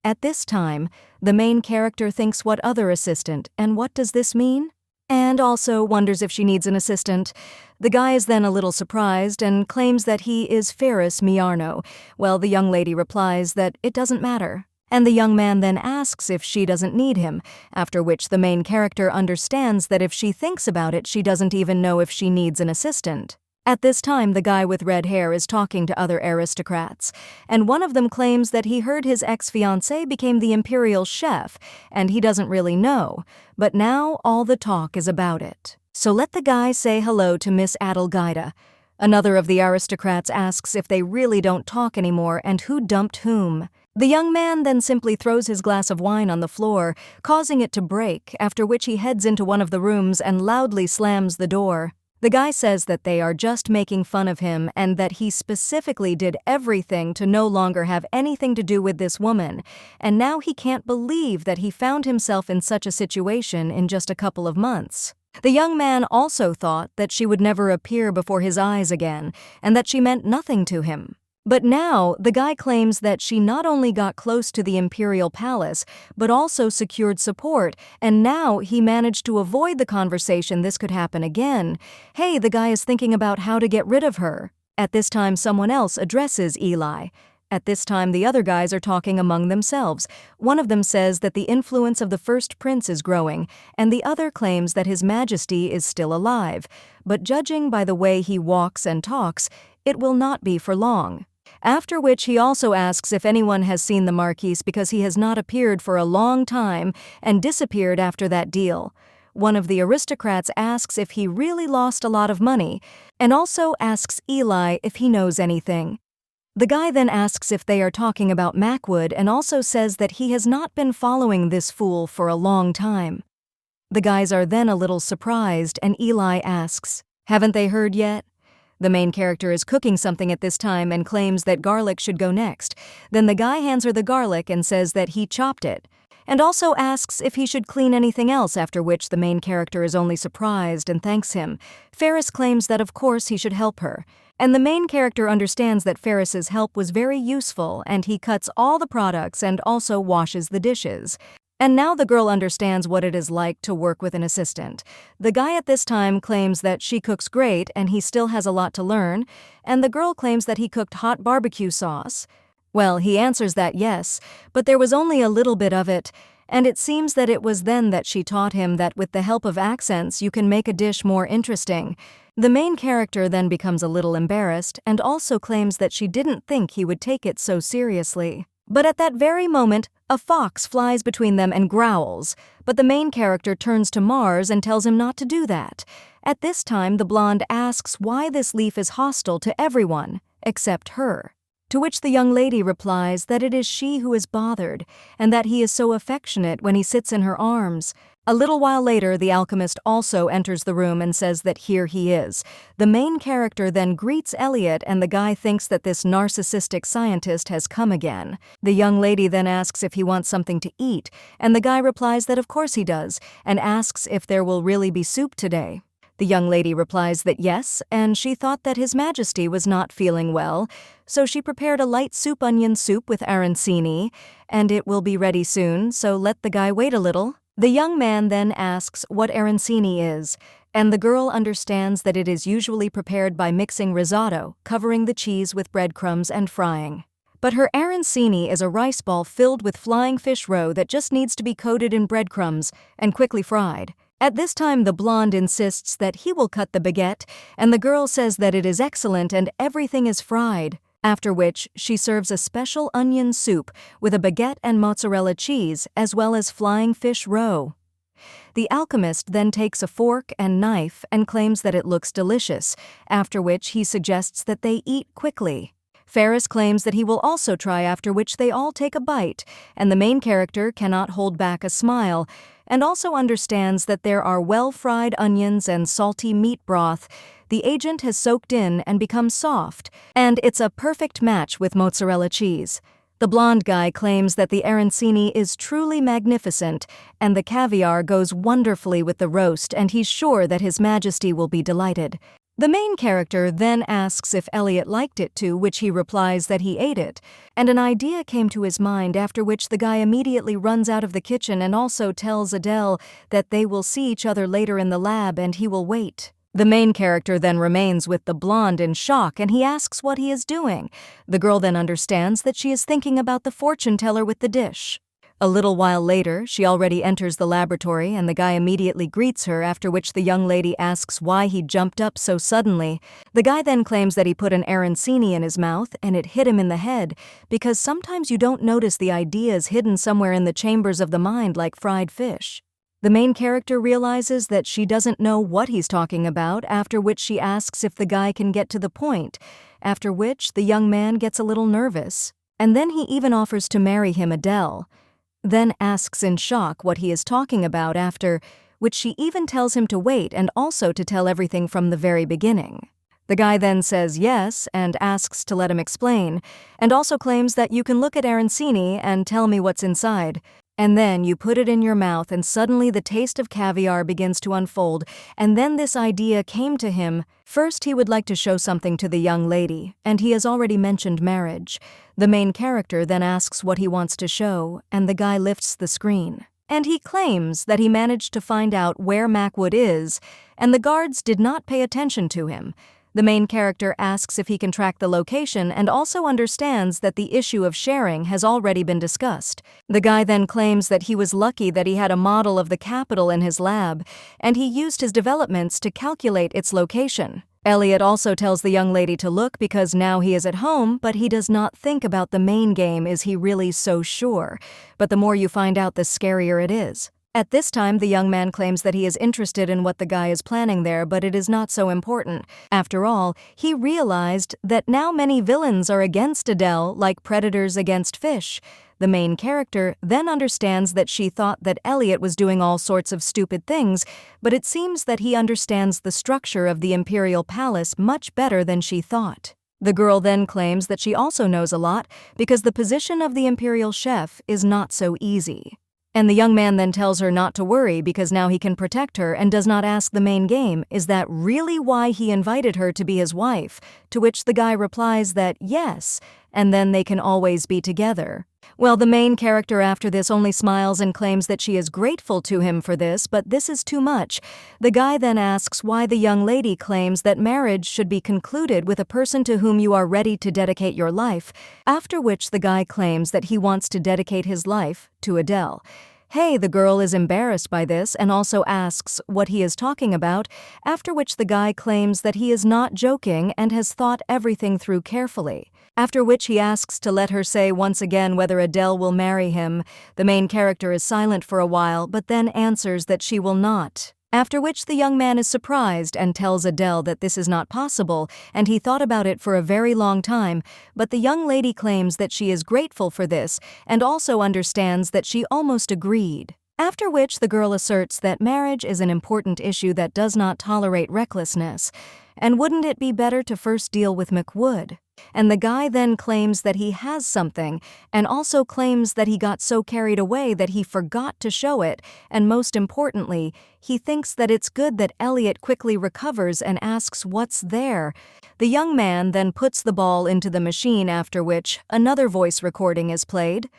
A: At this time, the main character thinks what other assistant, and what does this mean? And also wonders if she needs an assistant. The guy is then a little surprised and claims that he is Ferris Miarno. Well, the young lady replies that it doesn't matter. And the young man then asks if she doesn't need him, after which the main character understands that if she thinks about it, she doesn't even know if she needs an assistant. At this time, the guy with red hair is talking to other aristocrats, and one of them claims that he heard his ex-fiancée became the Imperial chef, and he doesn't really know, but now all the talk is about it. So let the guy say hello to Miss Adelgida. Another of the aristocrats asks if they really don't talk anymore and who dumped whom. The young man then simply throws his glass of wine on the floor, causing it to break, after which he heads into one of the rooms and loudly slams the door. The guy says that they are just making fun of him and that he specifically did everything to no longer have anything to do with this woman, and now he can't believe that he found himself in such a situation in just a couple of months. The young man also thought that she would never appear before his eyes again, and that she meant nothing to him. But now, the guy claims that she not only got close to the Imperial Palace, but also secured support, and now he managed to avoid the conversation this could happen again. Hey, the guy is thinking about how to get rid of her. At this time, someone else addresses Eli. At this time, the other guys are talking among themselves. One of them says that the influence of the first prince is growing, and the other claims that His Majesty is still alive. But judging by the way he walks and talks, it will not be for long. After which he also asks if anyone has seen the Marquis because he has not appeared for a long time and disappeared after that deal. One of the aristocrats asks if he really lost a lot of money, and also asks Eli if he knows anything. The guy then asks if they are talking about Macwood and also says that he has not been following this fool for a long time. The guys are then a little surprised, and Eli asks, "Haven't they heard yet?" The main character is cooking something at this time and claims that garlic should go next. Then the guy hands her the garlic and says that he chopped it. and also asks if he should clean anything else, after which the main character is only surprised and thanks him. Ferris claims that of course he should help her, and the main character understands that Ferris's help was very useful, and he cuts all the products and also washes the dishes. And now the girl understands what it is like to work with an assistant. The guy at this time claims that she cooks great and he still has a lot to learn, and the girl claims that he cooked hot barbecue sauce. Well, he answers that yes, but there was only a little bit of it, and it seems that it was then that she taught him that with the help of accents you can make a dish more interesting. The main character then becomes a little embarrassed and also claims that she didn't think he would take it so seriously. But at that very moment, a fox flies between them and growls, but the main character turns to Mars and tells him not to do that. At this time, the blonde asks why this leaf is hostile to everyone, except her. To which the young lady replies that it is she who is bothered, and that he is so affectionate when he sits in her arms. A little while later, the alchemist also enters the room and says that here he is. The main character then greets Elliot, and the guy thinks that this narcissistic scientist has come again. The young lady then asks if he wants something to eat, and the guy replies that of course he does, and asks if there will really be soup today. The young lady replies that yes, and she thought that His Majesty was not feeling well, so she prepared a light onion soup with arancini, and it will be ready soon, so let the guy wait a little. The young man then asks what arancini is, and the girl understands that it is usually prepared by mixing risotto, covering the cheese with breadcrumbs and frying. But her arancini is a rice ball filled with flying fish roe that just needs to be coated in breadcrumbs and quickly fried. At this time, the blonde insists that he will cut the baguette, and the girl says that it is excellent and everything is fried. After which, she serves a special onion soup with a baguette and mozzarella cheese, as well as flying fish roe. The alchemist then takes a fork and knife and claims that it looks delicious, after which he suggests that they eat quickly. Ferris claims that he will also try, after which they all take a bite, and the main character cannot hold back a smile, and also understands that there are well-fried onions and salty meat broth. The agent has soaked in and become soft, and it's a perfect match with mozzarella cheese. The blonde guy claims that the arancini is truly magnificent, and the caviar goes wonderfully with the roast, and he's sure that His Majesty will be delighted. The main character then asks if Elliot liked it, to which he replies that he ate it, and an idea came to his mind, after which the guy immediately runs out of the kitchen and also tells Adele that they will see each other later in the lab and he will wait. The main character then remains with the blonde in shock, and he asks what he is doing. The girl then understands that she is thinking about the fortune teller with the dish. A little while later, she already enters the laboratory, and the guy immediately greets her, after which the young lady asks why he jumped up so suddenly. The guy then claims that he put an arancini in his mouth and it hit him in the head, because sometimes you don't notice the ideas hidden somewhere in the chambers of the mind, like fried fish. The main character realizes that she doesn't know what he's talking about, after which she asks if the guy can get to the point, after which the young man gets a little nervous. And then he even offers to marry him, Adele. Then asks in shock what he is talking about, after which she even tells him to wait and also to tell everything from the very beginning. The guy then says yes and asks to let him explain, and also claims that you can look at arancini and tell me what's inside. And then you put it in your mouth and suddenly the taste of caviar begins to unfold, and then this idea came to him. First, he would like to show something to the young lady, and he has already mentioned marriage. The main character then asks what he wants to show, and the guy lifts the screen. And he claims that he managed to find out where Macwood is, and the guards did not pay attention to him. The main character asks if he can track the location and also understands that the issue of sharing has already been discussed. The guy then claims that he was lucky that he had a model of the capital in his lab, and he used his developments to calculate its location. Elliot also tells the young lady to look because now he is at home, but he does not think about the main game. Is he really so sure? But the more you find out, the scarier it is. At this time, the young man claims that he is interested in what the guy is planning there, but it is not so important. After all, he realized that now many villains are against Adele, like predators against fish. The main character then understands that she thought that Elliot was doing all sorts of stupid things, but it seems that he understands the structure of the Imperial Palace much better than she thought. The girl then claims that she also knows a lot because the position of the Imperial chef is not so easy. And the young man then tells her not to worry because now he can protect her and does not ask the main game, is that really why he invited her to be his wife? To which the guy replies that yes, and then they can always be together. Well, the main character after this only smiles and claims that she is grateful to him for this, but this is too much. The guy then asks why the young lady claims that marriage should be concluded with a person to whom you are ready to dedicate your life, after which the guy claims that he wants to dedicate his life to Adele. Hey, the girl is embarrassed by this and also asks what he is talking about, after which the guy claims that he is not joking and has thought everything through carefully. After which he asks to let her say once again whether Adele will marry him. The main character is silent for a while, but then answers that she will not. After which the young man is surprised and tells Adele that this is not possible, and he thought about it for a very long time, but the young lady claims that she is grateful for this and also understands that she almost agreed. After which the girl asserts that marriage is an important issue that does not tolerate recklessness, and wouldn't it be better to first deal with McWood? And the guy then claims that he has something, and also claims that he got so carried away that he forgot to show it, and most importantly, he thinks that it's good that Elliot quickly recovers and asks what's there. The young man then puts the ball into the machine, after which another voice recording is played.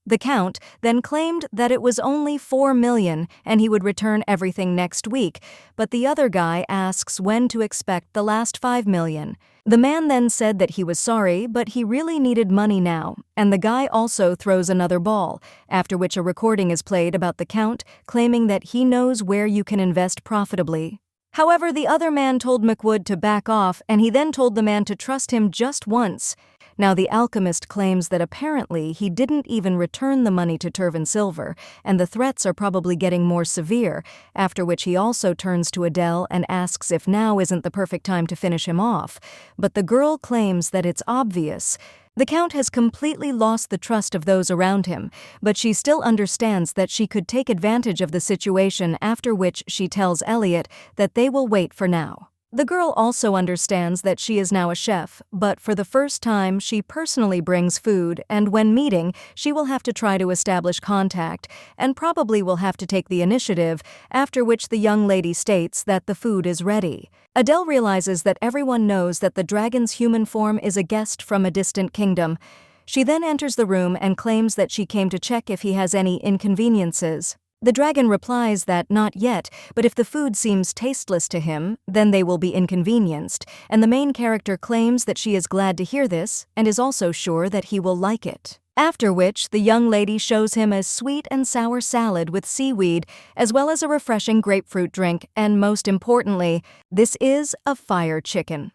A: The Count then claimed that it was only 4 million and he would return everything next week, but the other guy asks when to expect the last 5 million. The man then said that he was sorry, but he really needed money now, and the guy also throws another ball, after which a recording is played about the Count claiming that he knows where you can invest profitably. However, the other man told McWood to back off, and he then told the man to trust him just once. Now the alchemist claims that apparently he didn't even return the money to Turvin Silver, and the threats are probably getting more severe, after which he also turns to Adele and asks if now isn't the perfect time to finish him off. But the girl claims that it's obvious. The Count has completely lost the trust of those around him, but she still understands that she could take advantage of the situation, after which she tells Elliot that they will wait for now. The girl also understands that she is now a chef, but for the first time she personally brings food, and when meeting, she will have to try to establish contact, and probably will have to take the initiative, after which the young lady states that the food is ready. Adele realizes that everyone knows that the dragon's human form is a guest from a distant kingdom. She then enters the room and claims that she came to check if he has any inconveniences. The dragon replies that not yet, but if the food seems tasteless to him, then they will be inconvenienced, and the main character claims that she is glad to hear this and is also sure that he will like it. After which, the young lady shows him a sweet and sour salad with seaweed, as well as a refreshing grapefruit drink, and most importantly, this is a fire chicken.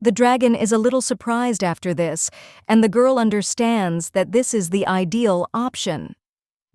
A: The dragon is a little surprised after this, and the girl understands that this is the ideal option.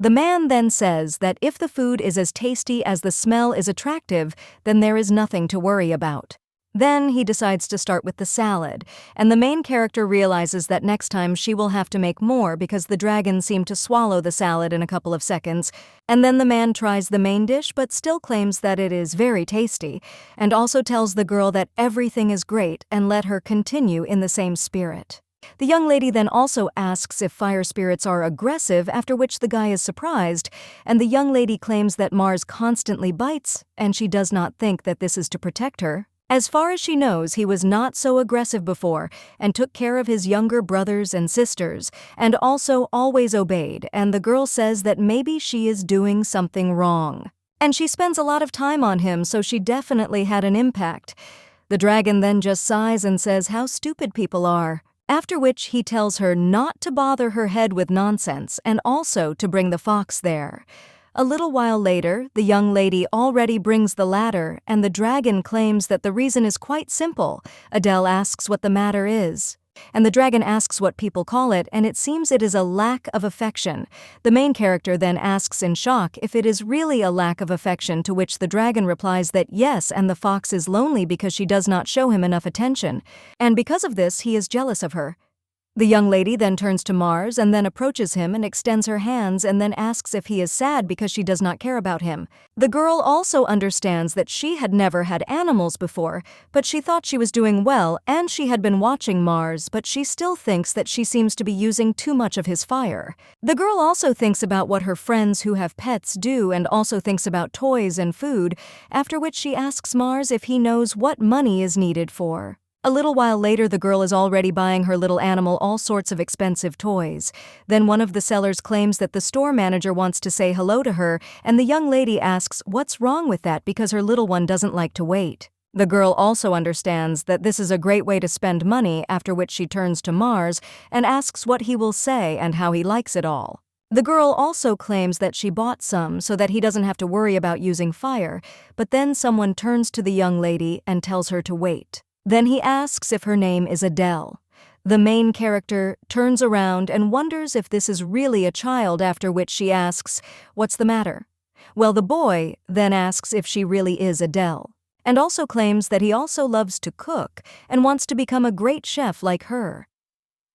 A: The man then says that if the food is as tasty as the smell is attractive, then there is nothing to worry about. Then he decides to start with the salad, and the main character realizes that next time she will have to make more because the dragon seemed to swallow the salad in a couple of seconds. And then the man tries the main dish but still claims that it is very tasty, and also tells the girl that everything is great and let her continue in the same spirit. The young lady then also asks if fire spirits are aggressive, after which the guy is surprised, and the young lady claims that Mars constantly bites, and she does not think that this is to protect her. As far as she knows, he was not so aggressive before, and took care of his younger brothers and sisters, and also always obeyed, and the girl says that maybe she is doing something wrong. And she spends a lot of time on him, so she definitely had an impact. The dragon then just sighs and says how stupid people are. After which he tells her not to bother her head with nonsense and also to bring the fox there. A little while later, the young lady already brings the ladder, and the dragon claims that the reason is quite simple. Adele asks what the matter is, and the dragon asks what people call it, and it seems it is a lack of affection. The main character then asks in shock if it is really a lack of affection, to which the dragon replies that yes, and the fox is lonely because she does not show him enough attention, and because of this he is jealous of her. The young lady then turns to Mars and then approaches him and extends her hands and then asks if he is sad because she does not care about him. The girl also understands that she had never had animals before, but she thought she was doing well and she had been watching Mars, but she still thinks that she seems to be using too much of his fire. The girl also thinks about what her friends who have pets do and also thinks about toys and food, after which she asks Mars if he knows what money is needed for. A little while later, the girl is already buying her little animal all sorts of expensive toys. Then one of the sellers claims that the store manager wants to say hello to her, and the young lady asks what's wrong with that because her little one doesn't like to wait. The girl also understands that this is a great way to spend money, after which she turns to Mars and asks what he will say and how he likes it all. The girl also claims that she bought some so that he doesn't have to worry about using fire, but then someone turns to the young lady and tells her to wait. Then he asks if her name is Adele. The main character turns around and wonders if this is really a child, after which she asks, "What's the matter?" Well, the boy then asks if she really is Adele, and also claims that he also loves to cook and wants to become a great chef like her.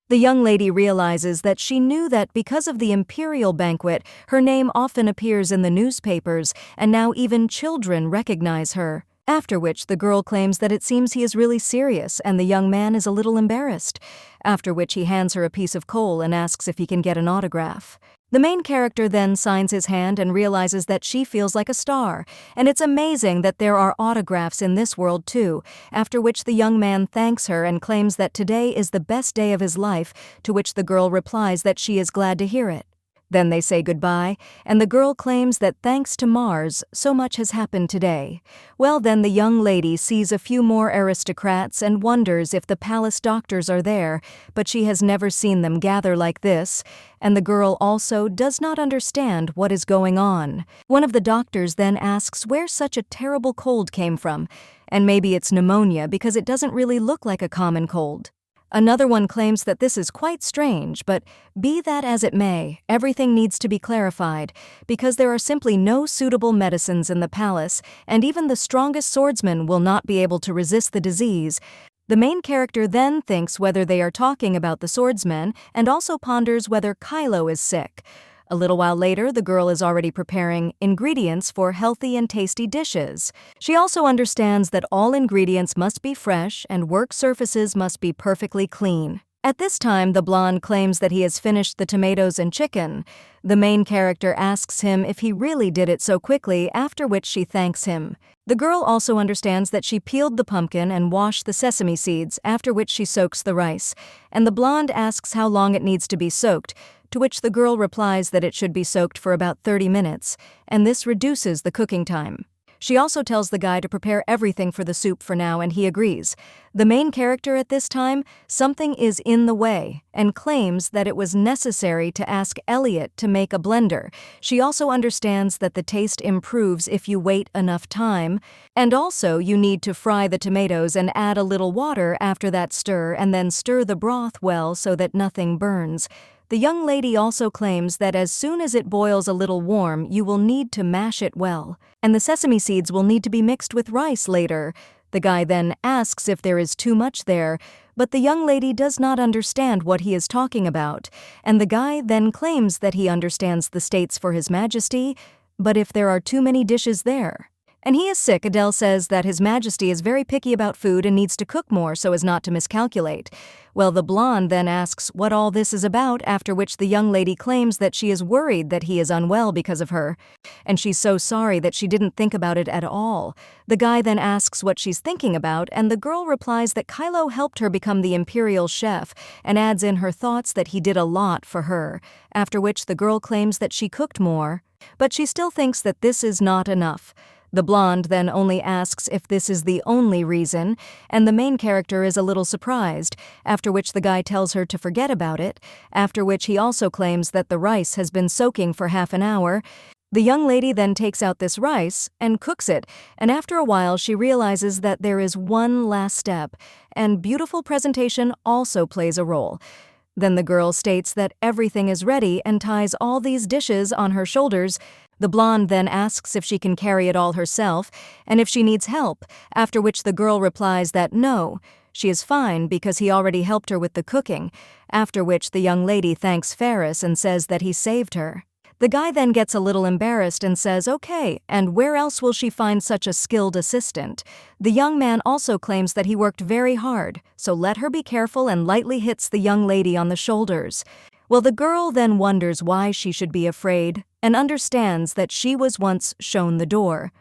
A: The young lady realizes that she knew that because of the Imperial banquet, her name often appears in the newspapers, and now even children recognize her. After which the girl claims that it seems he is really serious and the young man is a little embarrassed, after which he hands her a piece of coal and asks if he can get an autograph. The main character then signs his hand and realizes that she feels like a star, and it's amazing that there are autographs in this world too, after which the young man thanks her and claims that today is the best day of his life, to which the girl replies that she is glad to hear it. Then they say goodbye, and the girl claims that thanks to Mars, so much has happened today. Well, then the young lady sees a few more aristocrats and wonders if the palace doctors are there, but she has never seen them gather like this, and the girl also does not understand what is going on. One of the doctors then asks where such a terrible cold came from, and maybe it's pneumonia because it doesn't really look like a common cold. Another one claims that this is quite strange, but be that as it may, everything needs to be clarified, because there are simply no suitable medicines in the palace, and even the strongest swordsman will not be able to resist the disease. The main character then thinks whether they are talking about the swordsman, and also ponders whether Kylo is sick. A little while later, the girl is already preparing ingredients for healthy and tasty dishes. She also understands that all ingredients must be fresh and work surfaces must be perfectly clean. At this time, the blonde claims that he has finished the tomatoes and chicken. The main character asks him if he really did it so quickly, after which she thanks him. The girl also understands that she peeled the pumpkin and washed the sesame seeds, after which she soaks the rice, and the blonde asks how long it needs to be soaked, to which the girl replies that it should be soaked for about 30 minutes, and this reduces the cooking time. She also tells the guy to prepare everything for the soup for now, and he agrees. The main character at this time, something is in the way, and claims that it was necessary to ask Elliot to make a blender. She also understands that the taste improves if you wait enough time, and also you need to fry the tomatoes and add a little water after that stir, and then stir the broth well so that nothing burns. The young lady also claims that as soon as it boils a little warm, you will need to mash it well, and the sesame seeds will need to be mixed with rice later. The guy then asks if there is too much there, but the young lady does not understand what he is talking about, and the guy then claims that he understands the states for His Majesty, but if there are too many dishes there. And he is sick, Adele says that His Majesty is very picky about food and needs to cook more so as not to miscalculate. Well, the blonde then asks what all this is about, after which the young lady claims that she is worried that he is unwell because of her, and she's so sorry that she didn't think about it at all. The guy then asks what she's thinking about, and the girl replies that Kylo helped her become the Imperial chef, and adds in her thoughts that he did a lot for her, after which the girl claims that she cooked more, but she still thinks that this is not enough. The blonde then only asks if this is the only reason, and the main character is a little surprised, after which the guy tells her to forget about it, after which he also claims that the rice has been soaking for half an hour. The young lady then takes out this rice and cooks it, and after a while she realizes that there is one last step, and beautiful presentation also plays a role. Then the girl states that everything is ready and ties all these dishes on her shoulders. The blonde then asks if she can carry it all herself, and if she needs help, after which the girl replies that no, She is fine because he already helped her with the cooking, after which the young lady thanks Ferris and says that he saved her. The guy then gets a little embarrassed and says, "Okay, and where else will she find such a skilled assistant?" The young man also claims that he worked very hard, so let her be careful, and lightly hits the young lady on the shoulders. Well, the girl then wonders why she should be afraid and understands that she was once shown the door.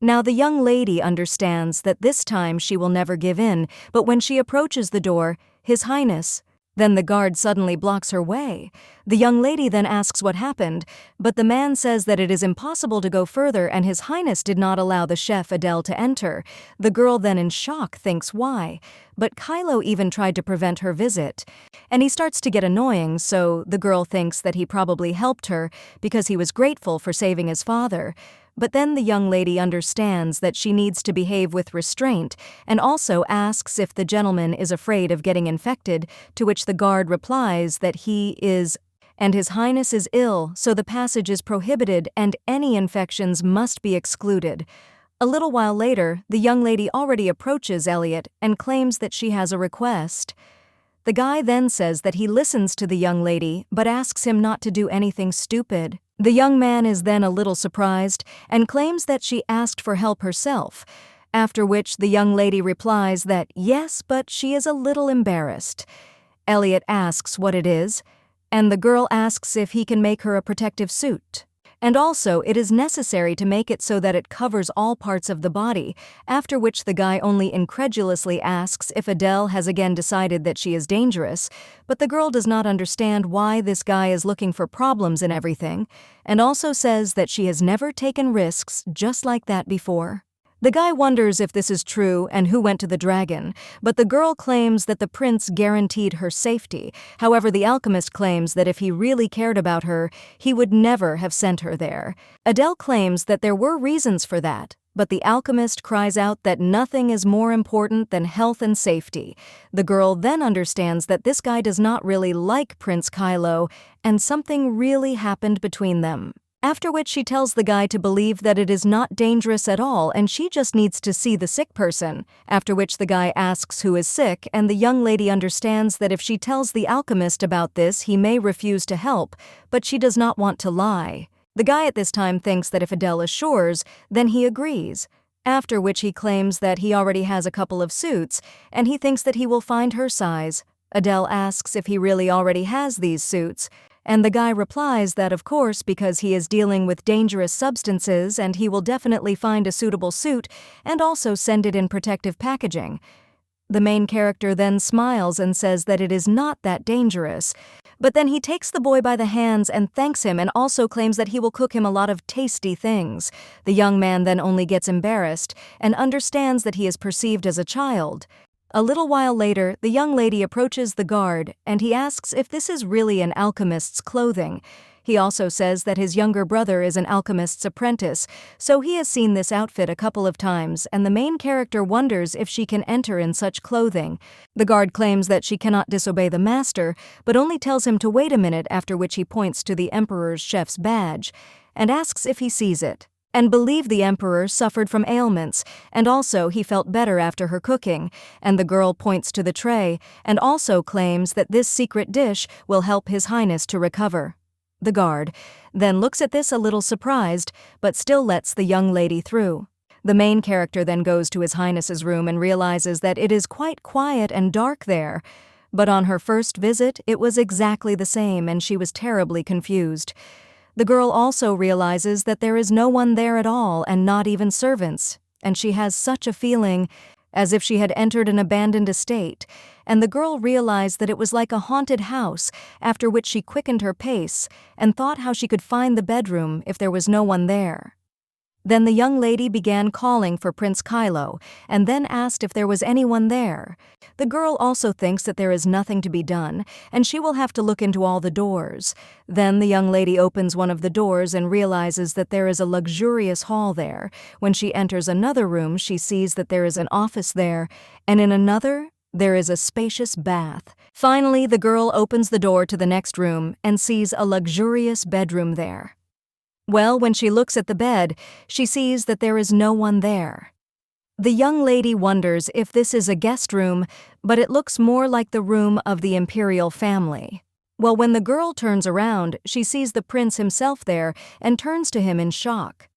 A: Now the young lady understands that this time she will never give in, but when she approaches the door, His Highness, then the guard suddenly blocks her way. The young lady then asks what happened, but the man says that it is impossible to go further and His Highness did not allow the chef Adele to enter. The girl then in shock thinks why, but Kylo even tried to prevent her visit. And he starts to get annoying, so the girl thinks that he probably helped her because he was grateful for saving his father. But then the young lady understands that she needs to behave with restraint and also asks if the gentleman is afraid of getting infected, to which the guard replies that he is, and His Highness is ill, so the passage is prohibited and any infections must be excluded. A little while later, the young lady already approaches Elliot and claims that she has a request. The guy then says that he listens to the young lady but asks him not to do anything stupid. The young man is then a little surprised and claims that she asked for help herself, after which the young lady replies that yes, but she is a little embarrassed. Elliot asks what it is, and the girl asks if he can make her a protective suit. And also, it is necessary to make it so that it covers all parts of the body, after which the guy only incredulously asks if Adele has again decided that she is dangerous, but the girl does not understand why this guy is looking for problems and everything, and also says that she has never taken risks just like that before. The guy wonders if this is true and who went to the dragon, but the girl claims that the prince guaranteed her safety. However, the alchemist claims that if he really cared about her, he would never have sent her there. Adele claims that there were reasons for that, but the alchemist cries out that nothing is more important than health and safety. The girl then understands that this guy does not really like Prince Kylo, and something really happened between them. After which she tells the guy to believe that it is not dangerous at all and she just needs to see the sick person, after which the guy asks who is sick and the young lady understands that if she tells the alchemist about this he may refuse to help, but she does not want to lie. The guy at this time thinks that if Adele assures, then he agrees, after which he claims that he already has a couple of suits and he thinks that he will find her size. Adele asks if he really already has these suits, and the guy replies that of course because he is dealing with dangerous substances and he will definitely find a suitable suit and also send it in protective packaging. The main character then smiles and says that it is not that dangerous, but then he takes the boy by the hands and thanks him and also claims that he will cook him a lot of tasty things. The young man then only gets embarrassed and understands that he is perceived as a child. A little while later, the young lady approaches the guard, and he asks if this is really an alchemist's clothing. He also says that his younger brother is an alchemist's apprentice, so he has seen this outfit a couple of times, and the main character wonders if she can enter in such clothing. The guard claims that she cannot disobey the master, but only tells him to wait a minute, after which he points to the Emperor's chef's badge, and asks if he sees it, and believe the Emperor suffered from ailments, and also he felt better after her cooking, and the girl points to the tray, and also claims that this secret dish will help His Highness to recover. The guard then looks at this a little surprised, but still lets the young lady through. The main character then goes to His Highness's room and realizes that it is quite quiet and dark there, but on her first visit it was exactly the same and she was terribly confused. The girl also realizes that there is no one there at all and not even servants, and she has such a feeling as if she had entered an abandoned estate, and the girl realized that it was like a haunted house, after which she quickened her pace and thought how she could find the bedroom if there was no one there. Then the young lady began calling for Prince Kylo and then asked if there was anyone there. The girl also thinks that there is nothing to be done and she will have to look into all the doors. Then the young lady opens one of the doors and realizes that there is a luxurious hall there. When she enters another room, she sees that there is an office there, and in another, there is a spacious bath. Finally, the girl opens the door to the next room and sees a luxurious bedroom there. Well, when she looks at the bed, she sees that there is no one there. The young lady wonders if this is a guest room, but it looks more like the room of the Imperial family. Well, when the girl turns around, she sees the prince himself there and turns to him in shock.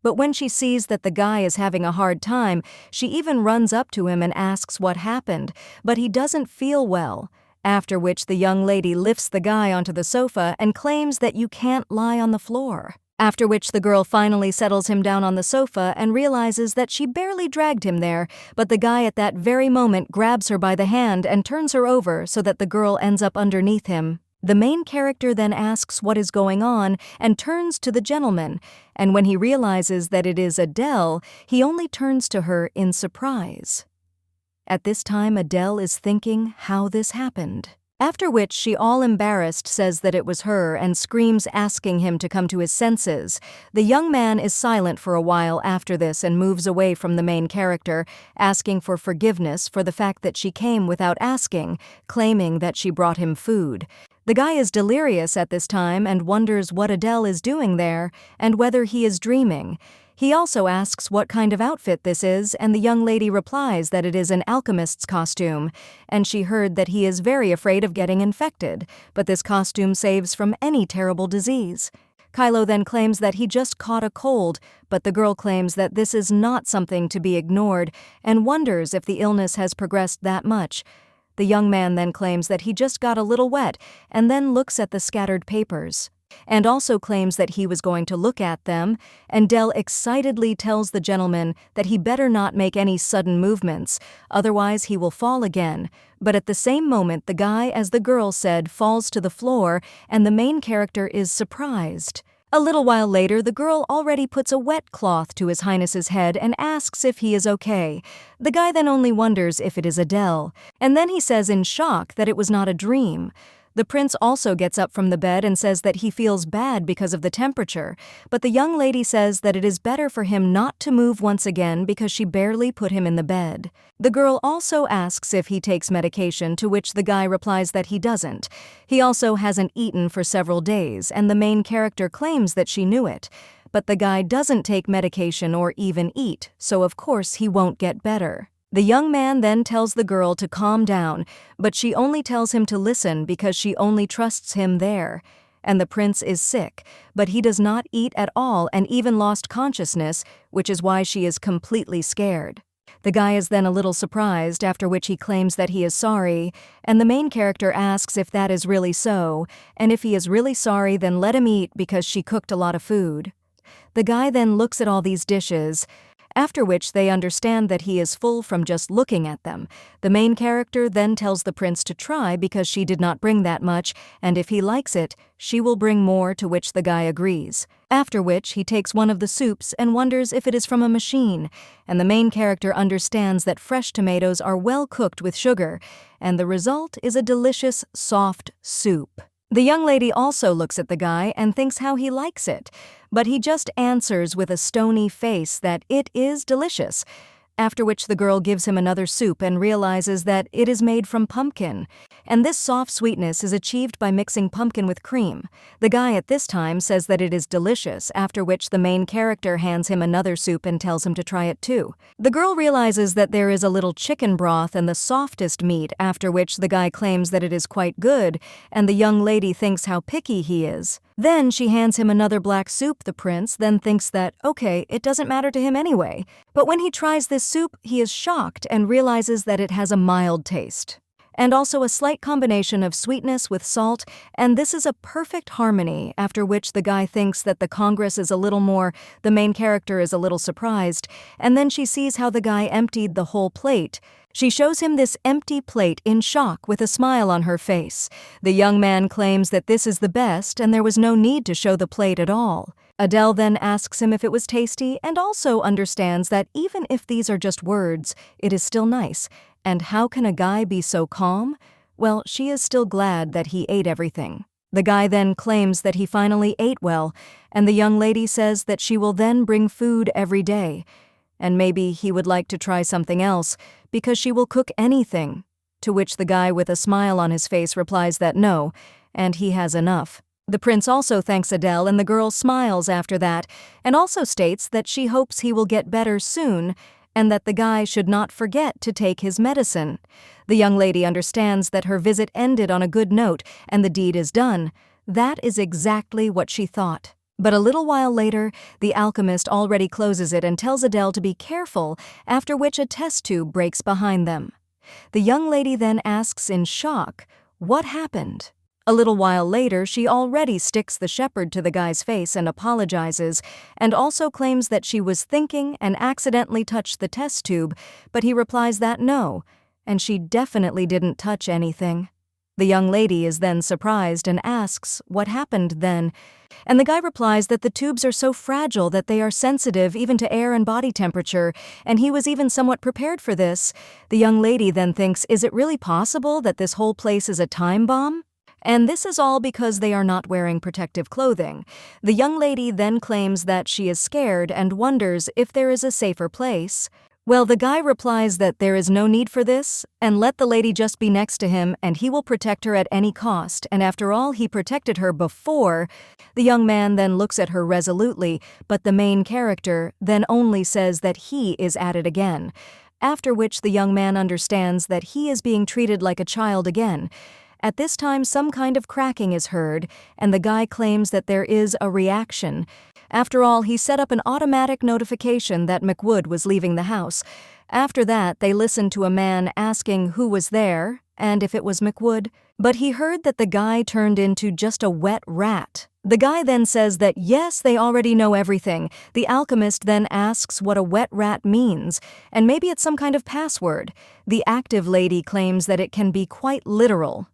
A: But when she sees that the guy is having a hard time, she even runs up to him and asks what happened, but he doesn't feel well. After which the young lady lifts the guy onto the sofa and claims that you can't lie on the floor. After which the girl finally settles him down on the sofa and realizes that she barely dragged him there, but the guy at that very moment grabs her by the hand and turns her over so that the girl ends up underneath him. The main character then asks what is going on and turns to the gentleman, and when he realizes that it is Adele, he only turns to her in surprise. At this time, Adele is thinking how this happened. After which she, all embarrassed, says that it was her and screams, asking him to come to his senses. The young man is silent for a while after this and moves away from the main character, asking for forgiveness for the fact that she came without asking, claiming that she brought him food. The guy is delirious at this time and wonders what Adele is doing there and whether he is dreaming. He also asks what kind of outfit this is, and the young lady replies that it is an alchemist's costume, and she heard that he is very afraid of getting infected, but this costume saves from any terrible disease. Kylo then claims that he just caught a cold, but the girl claims that this is not something to be ignored and wonders if the illness has progressed that much. The young man then claims that he just got a little wet and then looks at the scattered papers, and also claims that he was going to look at them, and Dell excitedly tells the gentleman that he better not make any sudden movements, otherwise he will fall again. But at the same moment, the guy, as the girl said, falls to the floor, and the main character is surprised. A little while later, the girl already puts a wet cloth to His Highness's head and asks if he is okay. The guy then only wonders if it is Adele, and then he says in shock that it was not a dream. The prince also gets up from the bed and says that he feels bad because of the temperature, but the young lady says that it is better for him not to move once again because she barely put him in the bed. The girl also asks if he takes medication, to which the guy replies that he doesn't. He also hasn't eaten for several days, and the main character claims that she knew it. But the guy doesn't take medication or even eat, so of course he won't get better. The young man then tells the girl to calm down, but she only tells him to listen because she only trusts him there. And the prince is sick, but he does not eat at all and even lost consciousness, which is why she is completely scared. The guy is then a little surprised, after which he claims that he is sorry, and the main character asks if that is really so, and if he is really sorry, then let him eat because she cooked a lot of food. The guy then looks at all these dishes, after which they understand that he is full from just looking at them. The main character then tells the prince to try because she did not bring that much, and if he likes it, she will bring more, to which the guy agrees. After which he takes one of the soups and wonders if it is from a machine, and the main character understands that fresh tomatoes are well cooked with sugar, and the result is a delicious, soft soup. The young lady also looks at the guy and thinks how he likes it, but he just answers with a stony face that it is delicious, after which the girl gives him another soup and realizes that it is made from pumpkin, and this soft sweetness is achieved by mixing pumpkin with cream. The guy at this time says that it is delicious, after which the main character hands him another soup and tells him to try it too. The girl realizes that there is a little chicken broth and the softest meat, after which the guy claims that it is quite good, and the young lady thinks how picky he is. Then she hands him another black soup. The prince then thinks that, okay, it doesn't matter to him anyway. But when he tries this soup, he is shocked and realizes that it has a mild taste, and also a slight combination of sweetness with salt, and this is a perfect harmony, after which the guy thinks that the Congress is a little more, the main character is a little surprised, and then she sees how the guy emptied the whole plate. She shows him this empty plate in shock with a smile on her face. The young man claims that this is the best and there was no need to show the plate at all. Adele then asks him if it was tasty and also understands that even if these are just words, it is still nice. And how can a guy be so calm? Well, she is still glad that he ate everything. The guy then claims that he finally ate well, and the young lady says that she will then bring food every day. And maybe he would like to try something else, because she will cook anything. To which the guy with a smile on his face replies that no, and he has enough. The prince also thanks Adele, and the girl smiles after that, and also states that she hopes he will get better soon, and that the guy should not forget to take his medicine. The young lady understands that her visit ended on a good note and the deed is done. That is exactly what she thought. But a little while later, the alchemist already closes it and tells Adele to be careful, after which a test tube breaks behind them. The young lady then asks in shock, "What happened?" A little while later, she already sticks the shepherd to the guy's face and apologizes, and also claims that she was thinking and accidentally touched the test tube, but he replies that no, and she definitely didn't touch anything. The young lady is then surprised and asks, "What happened then?" And the guy replies that the tubes are so fragile that they are sensitive even to air and body temperature, and he was even somewhat prepared for this. The young lady then thinks, is it really possible that this whole place is a time bomb? And this is all because they are not wearing protective clothing. The young lady then claims that she is scared and wonders if there is a safer place. Well, the guy replies that there is no need for this, and let the lady just be next to him and he will protect her at any cost, and after all, he protected her before. The young man then looks at her resolutely, but the main character then only says that he is at it again, after which the young man understands that he is being treated like a child again. At this time, some kind of cracking is heard, and the guy claims that there is a reaction. After all, he set up an automatic notification that McWood was leaving the house. After that, they listened to a man asking who was there and if it was McWood, but he heard that the guy turned into just a wet rat. The guy then says that yes, they already know everything. The alchemist then asks what a wet rat means, and maybe it's some kind of password. The active lady claims that it can be quite literal.